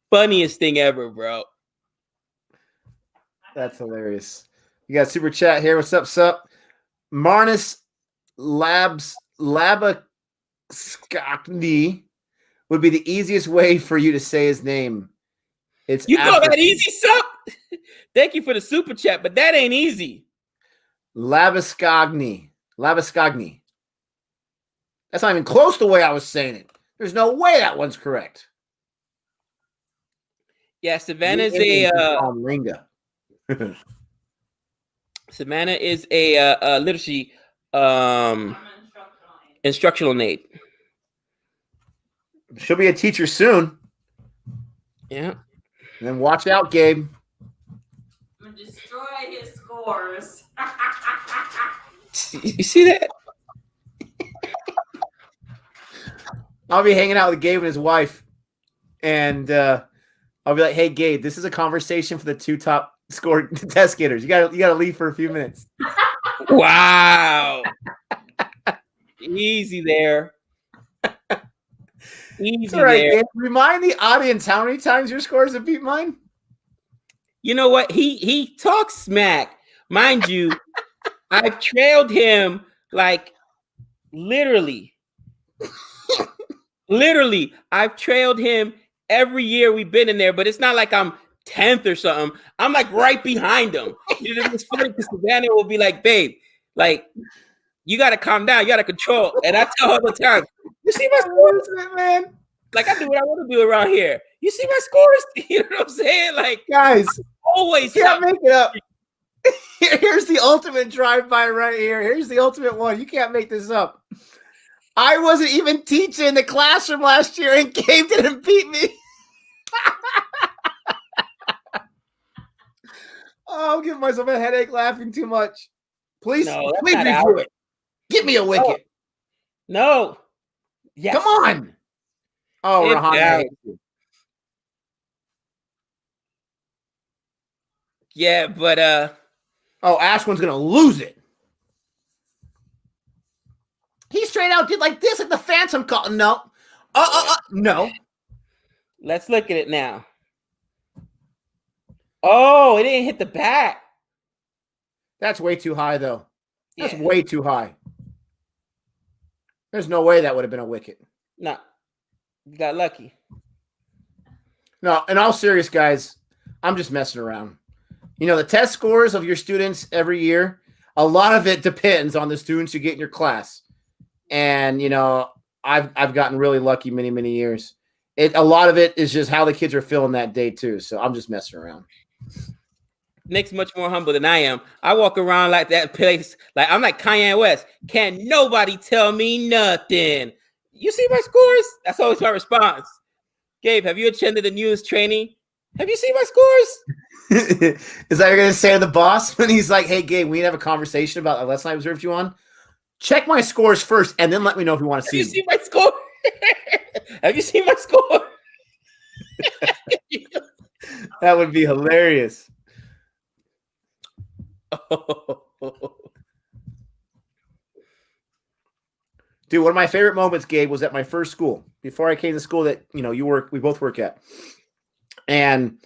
Speaker 2: funniest thing ever, bro.
Speaker 1: That's hilarious. You got super chat here. What's up, sup? Marnus Labaskakni would be the easiest way for you to say his name. It's
Speaker 2: you call that easy, sup? Thank you for the super chat, but that ain't easy.
Speaker 1: Labaskagni. That's not even close to the way I was saying it. There's no way that one's correct.
Speaker 2: Yeah, Savannah's
Speaker 1: Ringa.
Speaker 2: Savannah is a literacy instructional aide.
Speaker 1: She'll be a teacher soon.
Speaker 2: Yeah.
Speaker 1: And then watch out, Gabe.
Speaker 3: I'm gonna destroy his scores.
Speaker 2: You see that?
Speaker 1: I'll be hanging out with Gabe and his wife, and I'll be like, "Hey, Gabe, this is a conversation for the 2 top score test getters. You gotta leave for a few minutes."
Speaker 2: Wow. Easy there. Easy there.
Speaker 1: Gabe. Remind the audience how many times your scores have beat mine.
Speaker 2: You know what? He talks smack. Mind you, I've trailed him like literally. Literally, I've trailed him every year we've been in there, but it's not like I'm 10th or something. I'm like right behind him. You know, it's funny because Savannah will be like, babe, like, you got to calm down. You got to control. And I tell her all the time, you see my scores, man? Like, I do what I want to do around here. You see my scores? You know what I'm saying? Like,
Speaker 1: guys,
Speaker 2: always.
Speaker 1: You can't make it up. Here's the ultimate drive-by right here. Here's the ultimate one. You can't make this up. I wasn't even teaching in the classroom last year, and Gabe didn't beat me. Oh, I'm giving myself a headache laughing too much. Please review it. Give me a wicket.
Speaker 2: No. Yes.
Speaker 1: Come on. Oh, Rahan.
Speaker 2: Yeah, but
Speaker 1: oh, Ashwin's gonna lose it. He straight out did like this, like the Phantom call. No. No.
Speaker 2: Let's look at it now. Oh, it didn't hit the back.
Speaker 1: That's way too high, though. That's way too high. There's no way that would have been a wicket.
Speaker 2: No. You got lucky.
Speaker 1: No, in all serious, guys, I'm just messing around. You know, the test scores of your students every year, a lot of it depends on the students you get in your class. And, you know, I've gotten really lucky many, many years. A lot of it is just how the kids are feeling that day, too. So I'm just messing around.
Speaker 2: Nick's much more humble than I am. I walk around like that place. Like, I'm like Kanye West. Can't nobody tell me nothing. You see my scores? That's always my response. Gabe, have you attended the newest training? Have you seen my scores?
Speaker 1: Is that what you're going to say to the boss when he's like, hey, Gabe, we need to have a conversation about the lesson I observed you on? Check my scores first, and then let me know if you want to see them.
Speaker 2: Have you seen my score? Have you seen my score?
Speaker 1: That would be hilarious. Dude, one of my favorite moments, Gabe, was at my first school. Before I came to school that, we both work at. And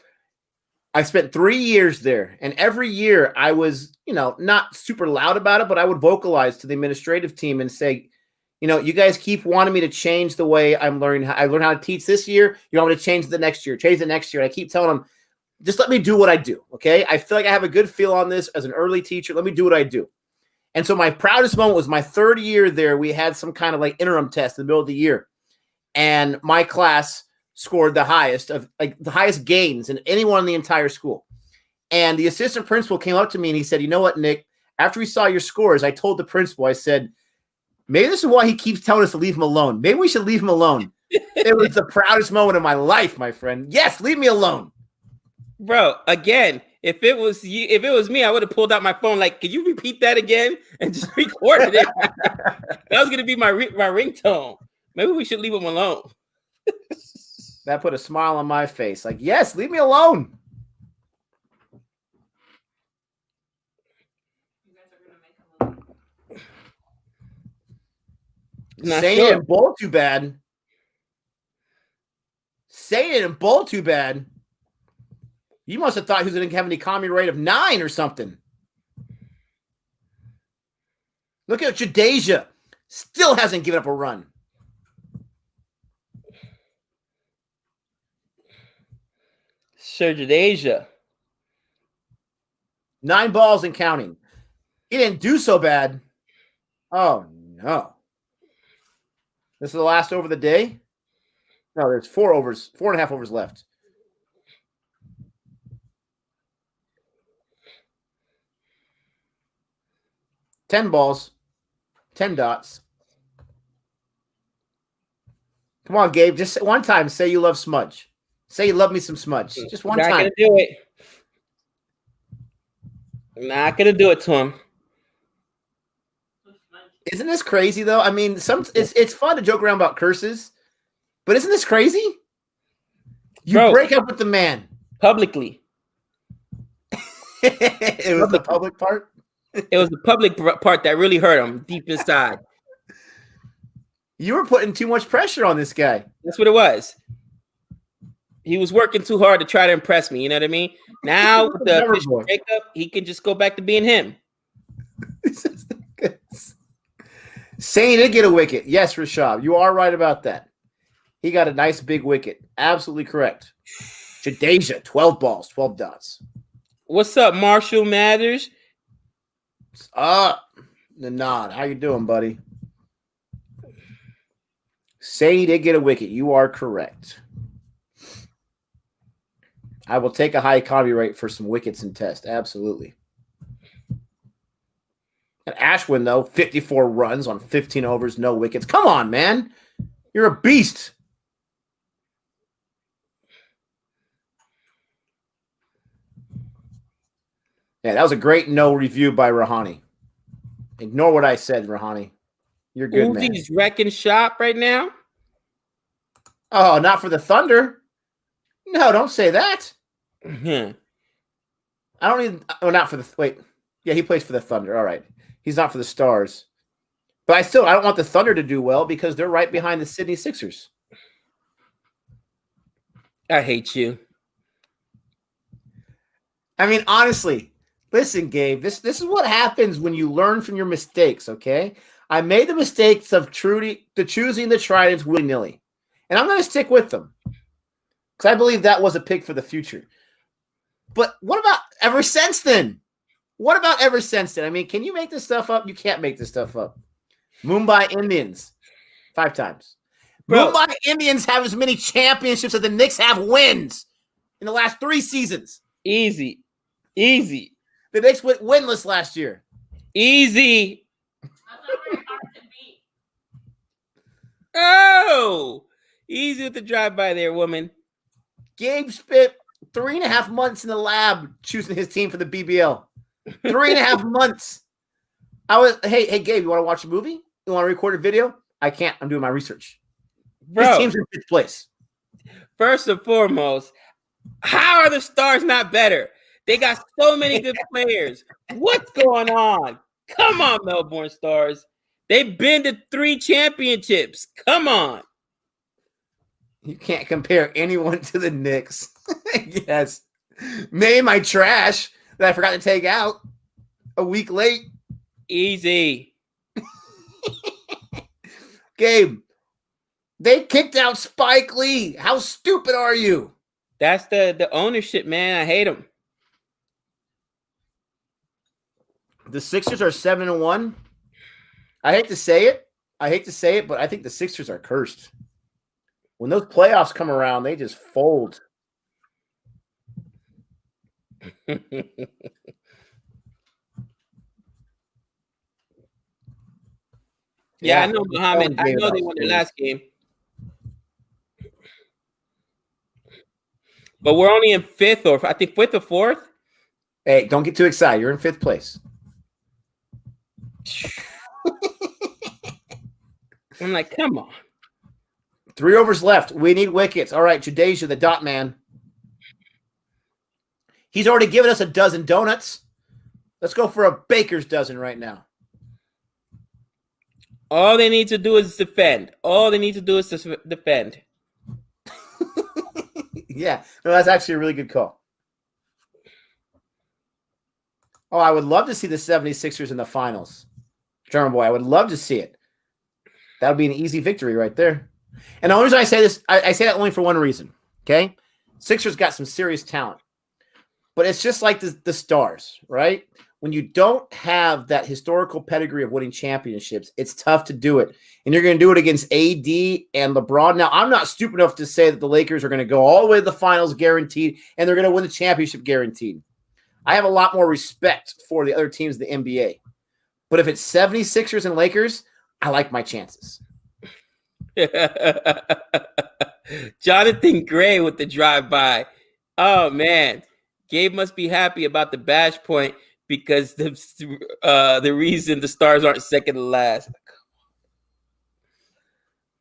Speaker 1: I spent 3 years there. And every year I was, not super loud about it, but I would vocalize to the administrative team and say, you guys keep wanting me to change the way I'm learning. I learned how to teach this year. You want me to change the next year, change the next year. And I keep telling them, just let me do what I do. Okay. I feel like I have a good feel on this as an early teacher. Let me do what I do. And so my proudest moment was my third year there. We had some kind of like interim test in the middle of the year. And my class scored the highest gains in anyone in the entire school. And the assistant principal came up to me and he said, you know what, Nick, after we saw your scores, I told the principal, I said, maybe this is why he keeps telling us to leave him alone. Maybe we should leave him alone. It was the proudest moment of my life, my friend. Yes, leave me alone.
Speaker 2: Bro, again, if it was me, I would have pulled out my phone. Like, can you repeat that again and just recorded it? That was gonna be my ringtone. Maybe we should leave him alone.
Speaker 1: That put a smile on my face. Like, yes, leave me alone. Saying it didn't bowl too bad. Saying it didn't bowl too bad. You must have thought he was going to have an economy rate of 9 or something. Look at Jadeja. Still hasn't given up a run.
Speaker 2: Sir Jadeja.
Speaker 1: 9 balls and counting. He didn't do so bad. Oh, no. This is the last over of the day? No, there's 4.5 overs left. $10 balls, 10 dots. Come on, Gabe. Just one time, say you love Smudge. Say you love me some Smudge. Just one time.
Speaker 2: Not gonna do it. I'm not gonna do it to him.
Speaker 1: Isn't this crazy though? I mean, it's fun to joke around about curses, but isn't this crazy? You break up with the man
Speaker 2: publicly.
Speaker 1: It was the public part.
Speaker 2: It was the public part that really hurt him deep inside.
Speaker 1: You were putting too much pressure on this guy.
Speaker 2: That's what it was. He was working too hard to try to impress me. You know what I mean? Now with the official breakup, he can just go back to being him.
Speaker 1: Saying he did get a wicket. Yes, Rashad, you are right about that. He got a nice big wicket. Absolutely correct. Jadeja, 12 balls, 12 dots.
Speaker 2: What's up, Marshall Mathers?
Speaker 1: What's up? Nanad, how you doing, buddy? Say he did get a wicket. You are correct. I will take a high economy rate for some wickets and test. Absolutely. And Ashwin, though, 54 runs on 15 overs, no wickets. Come on, man. You're a beast. Yeah, that was a great no review by Rahani. Ignore what I said, Rahani. You're good, man.
Speaker 2: Uzi's wrecking shop right now?
Speaker 1: Oh, not for the Thunder. No, don't say that.
Speaker 2: Mm-hmm.
Speaker 1: I don't even. Oh, not for the. Wait. Yeah, he plays for the Thunder. All right. He's not for the Stars. But I don't want the Thunder to do well because they're right behind the Sydney Sixers.
Speaker 2: I hate you.
Speaker 1: I mean, honestly, listen, Gabe, this is what happens when you learn from your mistakes, okay? I made the mistakes of choosing the Tridents willy-nilly. And I'm going to stick with them. Because I believe that was a pick for the future. But what about ever since then? What about ever since then? I mean, can you make this stuff up? You can't make this stuff up. Mumbai Indians, 5 times. Bro. Mumbai Indians have as many championships as the Knicks have wins in the last 3 seasons.
Speaker 2: Easy.
Speaker 1: The Knicks went winless last year.
Speaker 2: Easy.
Speaker 3: That's not very hard to beat.
Speaker 2: Oh, easy with the drive-by there, woman.
Speaker 1: Gabe spent 3.5 months in the lab choosing his team for the BBL. 3.5 months. Hey, Gabe, you want to watch a movie? You want to record a video? I can't. I'm doing my research.
Speaker 2: Bro,
Speaker 1: his team's in 5th place.
Speaker 2: First and foremost, How are the Stars not better? They got so many good players. What's going on? Come on, Melbourne Stars. They've been to 3 championships. Come on.
Speaker 1: You can't compare anyone to the Knicks. Yes. Maybe my trash that I forgot to take out a week late.
Speaker 2: Easy.
Speaker 1: Gabe, they kicked out Spike Lee. How stupid are you?
Speaker 2: That's the ownership, man. I hate them.
Speaker 1: The Sixers are 7-1. I hate to say it. But I think the Sixers are cursed. When those playoffs come around, they just fold.
Speaker 2: Yeah, I know, Muhammad. I know they won their last game. But we're only in 5th or I think 5th or 4th.
Speaker 1: Hey, don't get too excited. You're in 5th place.
Speaker 2: I'm like, come on.
Speaker 1: 3 overs left. We need wickets. All right, Jadeja, the dot man. He's already given us a dozen donuts. Let's go for a baker's dozen right now.
Speaker 2: All they need to do is defend. Defend.
Speaker 1: Yeah, no, that's actually a really good call. Oh, I would love to see the 76ers in the finals. German boy, I would love to see it. That would be an easy victory right there. And the only reason I say this, I say that only for one reason, okay? Sixers got some serious talent. But it's just like the Stars, right? When you don't have that historical pedigree of winning championships, it's tough to do it. And you're going to do it against AD and LeBron. Now, I'm not stupid enough to say that the Lakers are going to go all the way to the finals guaranteed and they're going to win the championship guaranteed. I have a lot more respect for the other teams in the NBA. But if it's 76ers and Lakers, I like my chances.
Speaker 2: Jonathan Gray with the drive-by. Oh, man. Gabe must be happy about the bash point because the reason the Stars aren't second to last.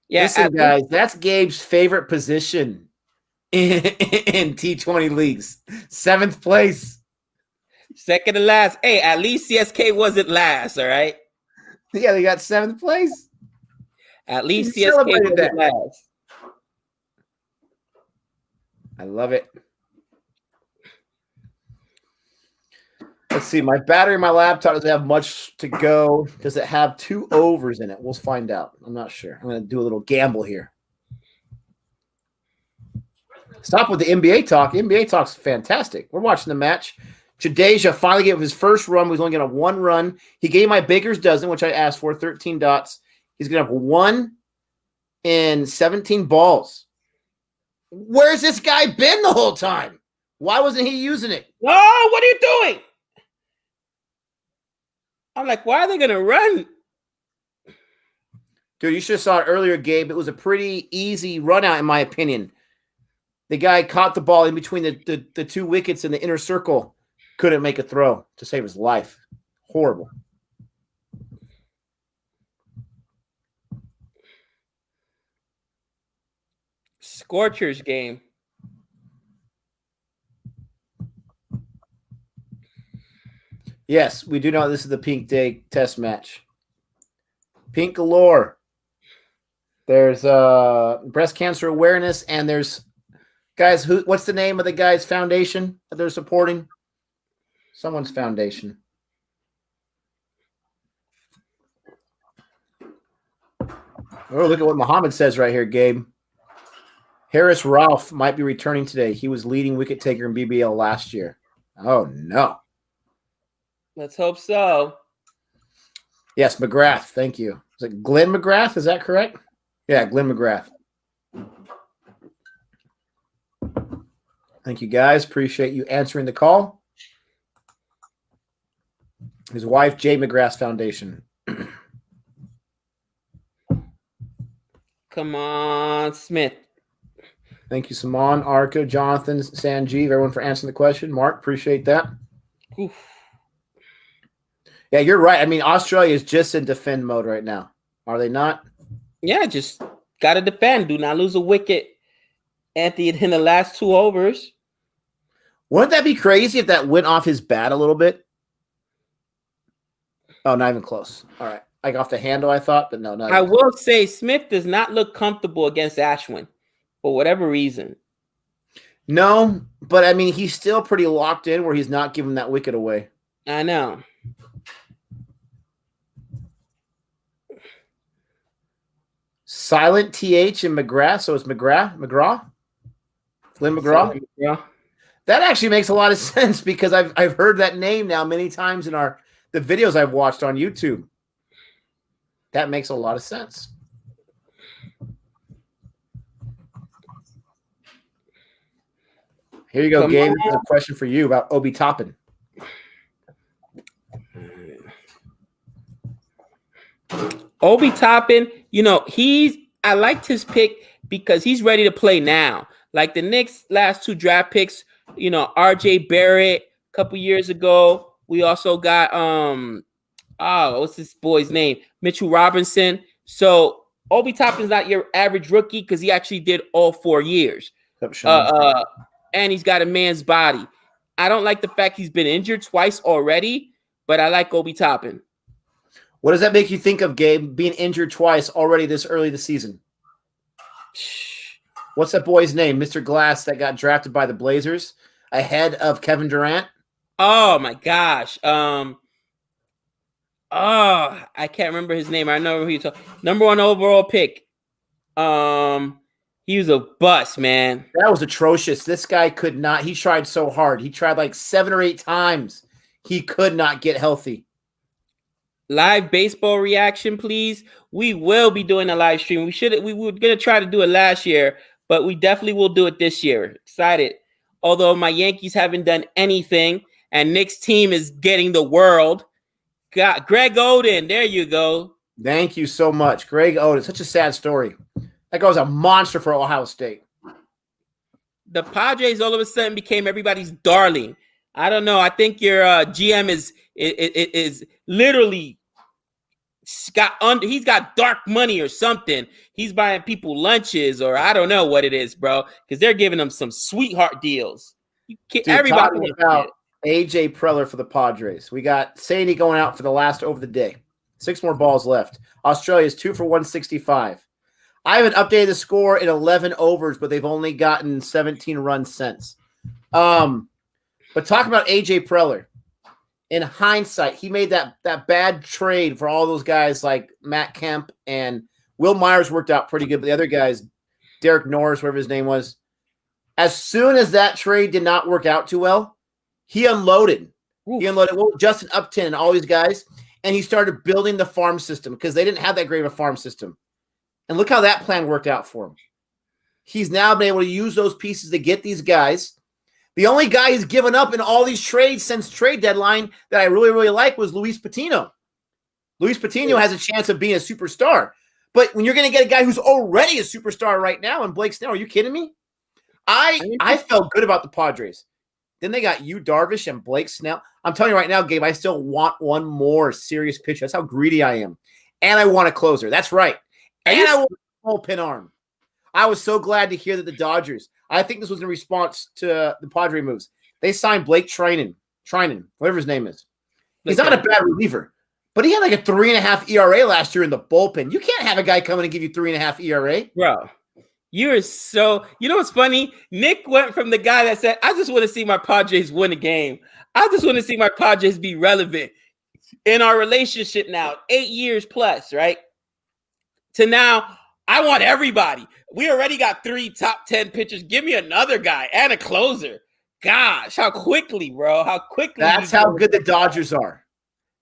Speaker 1: Yeah, listen, guys, that's Gabe's favorite position in T20 leagues. 7th place.
Speaker 2: Second to last. Hey, at least CSK wasn't last, all right?
Speaker 1: Yeah, they got 7th place.
Speaker 2: At least CSK wasn't last.
Speaker 1: I love it. Let's see. My battery in my laptop doesn't have much to go. Does it have 2 overs in it? We'll find out. I'm not sure. I'm going to do a little gamble here. Stop with the NBA talk. NBA talk's fantastic. We're watching the match. Jadeja finally gave his first run. He's only going to have 1 run. He gave my Baker's dozen, which I asked for, 13 dots. He's going to have 1 in 17 balls. Where's this guy been the whole time? Why wasn't he using it?
Speaker 2: Oh, what are you doing? I'm like, why are they going to run?
Speaker 1: Dude, you should have saw it earlier, Gabe. It was a pretty easy run out, in my opinion. The guy caught the ball in between the 2 wickets in the inner circle. Couldn't make a throw to save his life. Horrible.
Speaker 2: Scorchers game.
Speaker 1: Yes, we do know this is the Pink Day test match. Pink galore. There's breast cancer awareness, and there's guys what's the name of the guy's foundation that they're supporting? Someone's foundation. Oh, look at what Muhammad says right here, Gabe. Harris Ralph might be returning today. He was leading wicket taker in BBL last year. Oh, no.
Speaker 2: Let's hope so.
Speaker 1: Yes, McGrath. Thank you. Is it Glenn McGrath? Is that correct? Yeah, Glenn McGrath. Thank you, guys. Appreciate you answering the call. His wife, Jay McGrath's foundation.
Speaker 2: Come on, Smith.
Speaker 1: Thank you, Saman, Arca, Jonathan, Sanjeev, everyone for answering the question. Mark, appreciate that.
Speaker 2: Oof.
Speaker 1: Yeah, you're right. I mean, Australia is just in defend mode right now. Are they not?
Speaker 2: Yeah, just got to defend. Do not lose a wicket, Anthony, in the last 2 overs.
Speaker 1: Wouldn't that be crazy if that went off his bat a little bit? Oh, not even close. All right. Like off the handle, I thought, but no, not
Speaker 2: I
Speaker 1: even
Speaker 2: will say Smith does not look comfortable against Ashwin for whatever reason.
Speaker 1: No, but I mean, he's still pretty locked in where he's not giving that wicket away.
Speaker 2: I know.
Speaker 1: Silent TH and McGrath, so it's McGraw? Lynn McGraw?
Speaker 2: Yeah.
Speaker 1: That actually makes a lot of sense because I've heard that name now many times in the videos I've watched on YouTube. That makes a lot of sense. Here you go, Gabe. This is a question for you about Obi Toppin.
Speaker 2: Obi Toppin, I liked his pick because he's ready to play now. Like the Knicks' last 2 draft picks, RJ Barrett a couple years ago. We also got what's this boy's name? Mitchell Robinson. So Obi Toppin's not your average rookie because he actually did all 4 years. And he's got a man's body. I don't like the fact he's been injured twice already, but I like Obi Toppin.
Speaker 1: What does that make you think of, Gabe, being injured twice already this early this season? What's that boy's name? Mr. Glass that got drafted by the Blazers ahead of Kevin Durant?
Speaker 2: Oh, my gosh. I can't remember his name. I know who you're talking. Number 1 overall pick. He was a bust, man.
Speaker 1: That was atrocious. This guy could not. He tried so hard. He tried like 7 or 8 times. He could not get healthy.
Speaker 2: Live baseball reaction, please. We will be doing a live stream. We were gonna try to do it last year, but we definitely will do it this year. Excited. Although my Yankees haven't done anything, and Nick's team is getting the world. Got Greg Oden. There you go.
Speaker 1: Thank you so much, Greg Oden. Such a sad story. That guy was a monster for Ohio State.
Speaker 2: The Padres all of a sudden became everybody's darling. I don't know. I think your GM is literally he's got dark money or something. He's buying people lunches or I don't know what it is, bro, because they're giving them some sweetheart deals. Everybody
Speaker 1: about AJ Preller for the Padres. We got Sadie going out for the last over the day. 6 more balls left. Australia's 2 for 165. I haven't updated the score in 11 overs, but they've only gotten 17 runs since. But talking about AJ Preller, in hindsight, he made that bad trade for all those guys like Matt Kemp and Will Myers worked out pretty good, but the other guys, Derek Norris, whatever his name was, as soon as that trade did not work out too well, he unloaded. Oof. He unloaded Justin Upton and all these guys, and he started building the farm system because they didn't have that great of a farm system. And look how that plan worked out for him. He's now been able to use those pieces to get these guys. The only guy he's given up in all these trades since trade deadline that I really, really like was Luis Patino. Luis Patino has a chance of being a superstar. But when you're going to get a guy who's already a superstar right now and Blake Snell, are you kidding me? I felt good about the Padres. Then they got Yu Darvish and Blake Snell. I'm telling you right now, Gabe, I still want one more serious pitcher. That's how greedy I am. And I want a closer. That's right. And I want a bullpen arm. I was so glad to hear that the Dodgers, I think this was in response to the Padre moves. They signed Blake Trinan, whatever his name is. He's not a bad reliever, but he had like a 3.5 ERA last year in the bullpen. You can't have a guy come in and give you 3.5 ERA.
Speaker 2: Bro, you are so – you know what's funny? Nick went from the guy that said, I just want to see my Padres win a game. I just want to see my Padres be relevant in our relationship now, 8 years plus, right? To now, I want everybody. We already got 3 top 10 pitchers. Give me another guy and a closer. Gosh, how quickly, bro. How quickly.
Speaker 1: That's how good the Dodgers are.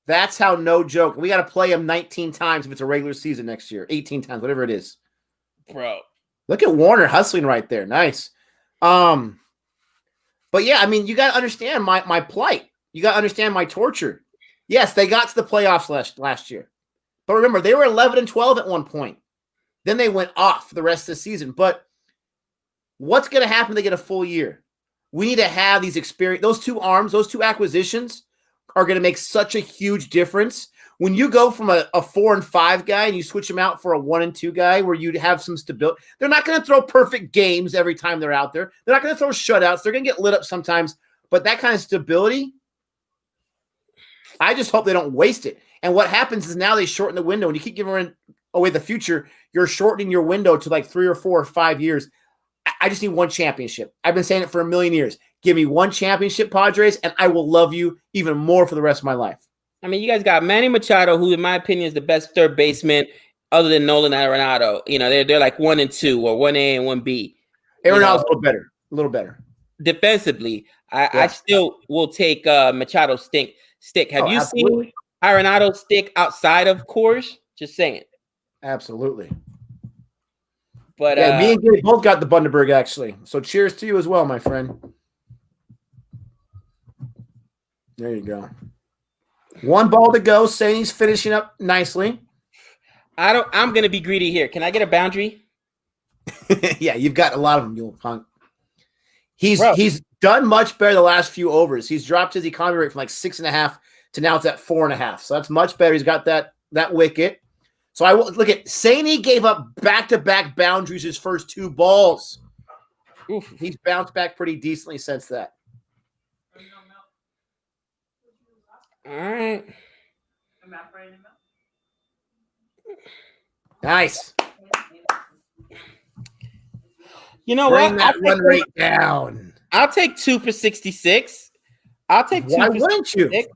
Speaker 1: That's how no joke. We got to play them 19 times if it's a regular season next year. 18 times, whatever it is.
Speaker 2: Bro.
Speaker 1: Look at Warner hustling right there. Nice. But yeah, I mean, you got to understand my plight. You got to understand my torture. Yes, they got to the playoffs last year. But remember, they were 11-12 at one point. Then they went off the rest of the season. But what's going to happen when they get a full year? We need to have these experience. Those 2 arms, those 2 acquisitions are going to make such a huge difference. When you go from a 4 and 5 guy and you switch them out for a 1 and 2 guy where you have some stability, they're not going to throw perfect games every time they're out there. They're not going to throw shutouts. They're going to get lit up sometimes. But that kind of stability, I just hope they don't waste it. And what happens is now they shorten the window, and you keep giving away the future. You're shortening your window to like 3 or 4 or 5 years. I just need one championship. I've been saying it for a million years. Give me one championship, Padres, and I will love you even more for the rest of my life.
Speaker 2: I mean, you guys got Manny Machado, who in my opinion is the best third baseman other than Nolan Arenado. You know, they're like 1 and 2 or 1A and 1B.
Speaker 1: Arenado's a little better.
Speaker 2: Defensively, I still will take Machado's stick. Have you seen Arenado's stick outside of Coors? Just saying.
Speaker 1: Absolutely.
Speaker 2: But
Speaker 1: yeah, me and Gabe both got the Bundaberg, actually. So cheers to you as well, my friend. There you go. 1 ball to go. Saney's finishing up nicely.
Speaker 2: I'm gonna be greedy here. Can I get a boundary?
Speaker 1: Yeah, you've got a lot of them, you little punk. He's done much better the last few overs. He's dropped his economy rate from like 6.5 to now it's at 4.5. So that's much better. He's got that wicket. So I will look at Saney gave up back-to-back boundaries his first 2 balls. Oof, he's bounced back pretty decently since that.
Speaker 2: All right.
Speaker 1: Nice.
Speaker 2: You know
Speaker 1: Bring
Speaker 2: what?
Speaker 1: that run rate down.
Speaker 2: I'll take 2 for 66. I'll take 2
Speaker 1: Why
Speaker 2: for
Speaker 1: wouldn't
Speaker 2: 66.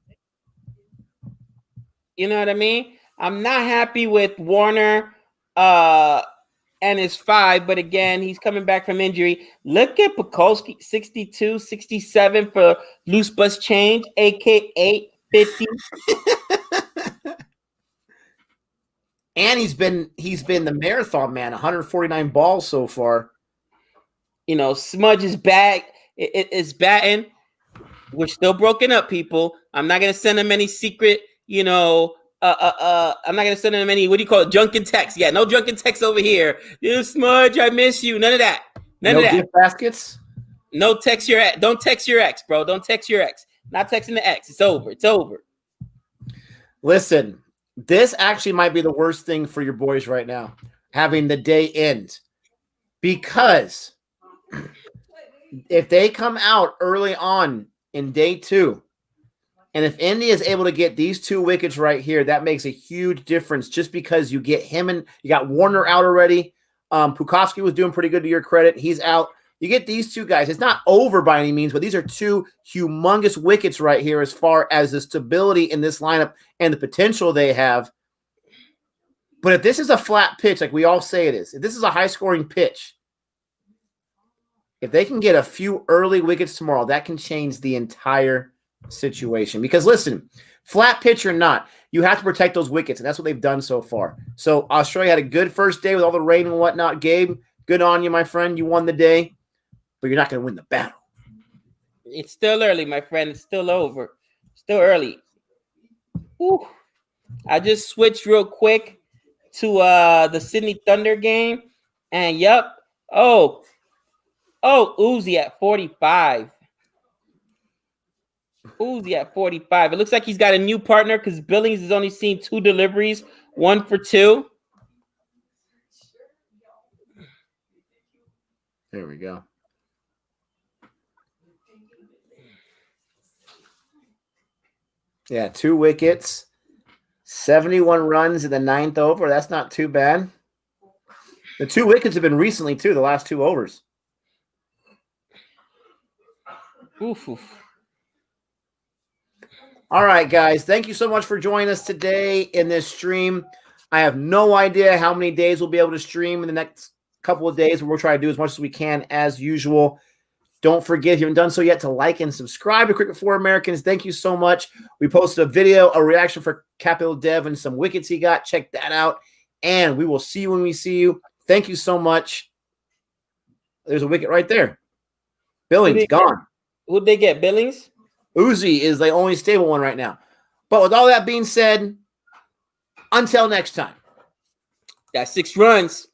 Speaker 2: You know what I mean? I'm not happy with Warner and his 5, but again, he's coming back from injury. Look at Pukolsky, 62, 67 for loose bus change, aka 50.
Speaker 1: And he's been the marathon man, 149 balls so far.
Speaker 2: You know, Smudge is back. It's batting. We're still broken up, people. I'm not gonna send him any secret, you know. I'm not gonna send him any, what do you call it? Drunken text. Yeah, no drunken text over here. You Smudge, I miss you. None of that. None of that.
Speaker 1: No gift baskets.
Speaker 2: No text your ex. Don't text your ex, bro. Don't text your ex. Not texting the ex. It's over. It's over.
Speaker 1: Listen, this actually might be the worst thing for your boys right now, having the day end, because if they come out early on in day 2, and if Indy is able to get these 2 wickets right here, that makes a huge difference just because you get him and you got Warner out already. Pukovsky was doing pretty good to your credit. He's out. You get these 2 guys. It's not over by any means, but these are 2 humongous wickets right here as far as the stability in this lineup and the potential they have. But if this is a flat pitch, like we all say it is, if this is a high-scoring pitch, if they can get a few early wickets tomorrow, that can change the entire situation. Because listen, flat pitch or not, you have to protect those wickets, and that's what they've done so far. So Australia had a good first day with all the rain and whatnot. Gabe, good on you, my friend. You won the day, but you're not going to win the battle.
Speaker 2: It's still early, my friend. It's still over. Still early. Whew. I just switched real quick to the Sydney Thunder game, and yep. Oh, Uzi at 45. Uzi at 45. It looks like he's got a new partner because Billings has only seen 2 deliveries, 1 for 2.
Speaker 1: There we go. Yeah, 2 wickets, 71 runs in the 9th over. That's not too bad. The 2 wickets have been recently, too, the last 2 overs.
Speaker 2: Oof.
Speaker 1: All right, guys. Thank you so much for joining us today in this stream. I have no idea how many days we'll be able to stream in the next couple of days, but we'll try to do as much as we can as usual. Don't forget, if you haven't done so yet, to like and subscribe to Cricket for Americans. Thank you so much. We posted a video, a reaction for Capital Dev and some wickets he got. Check that out. And we will see you when we see you. Thank you so much. There's a wicket right there. Billings, gone.
Speaker 2: Who'd they get? Billings?
Speaker 1: Uzi is the only stable one right now. But with all that being said, until next time.
Speaker 2: That's 6 runs.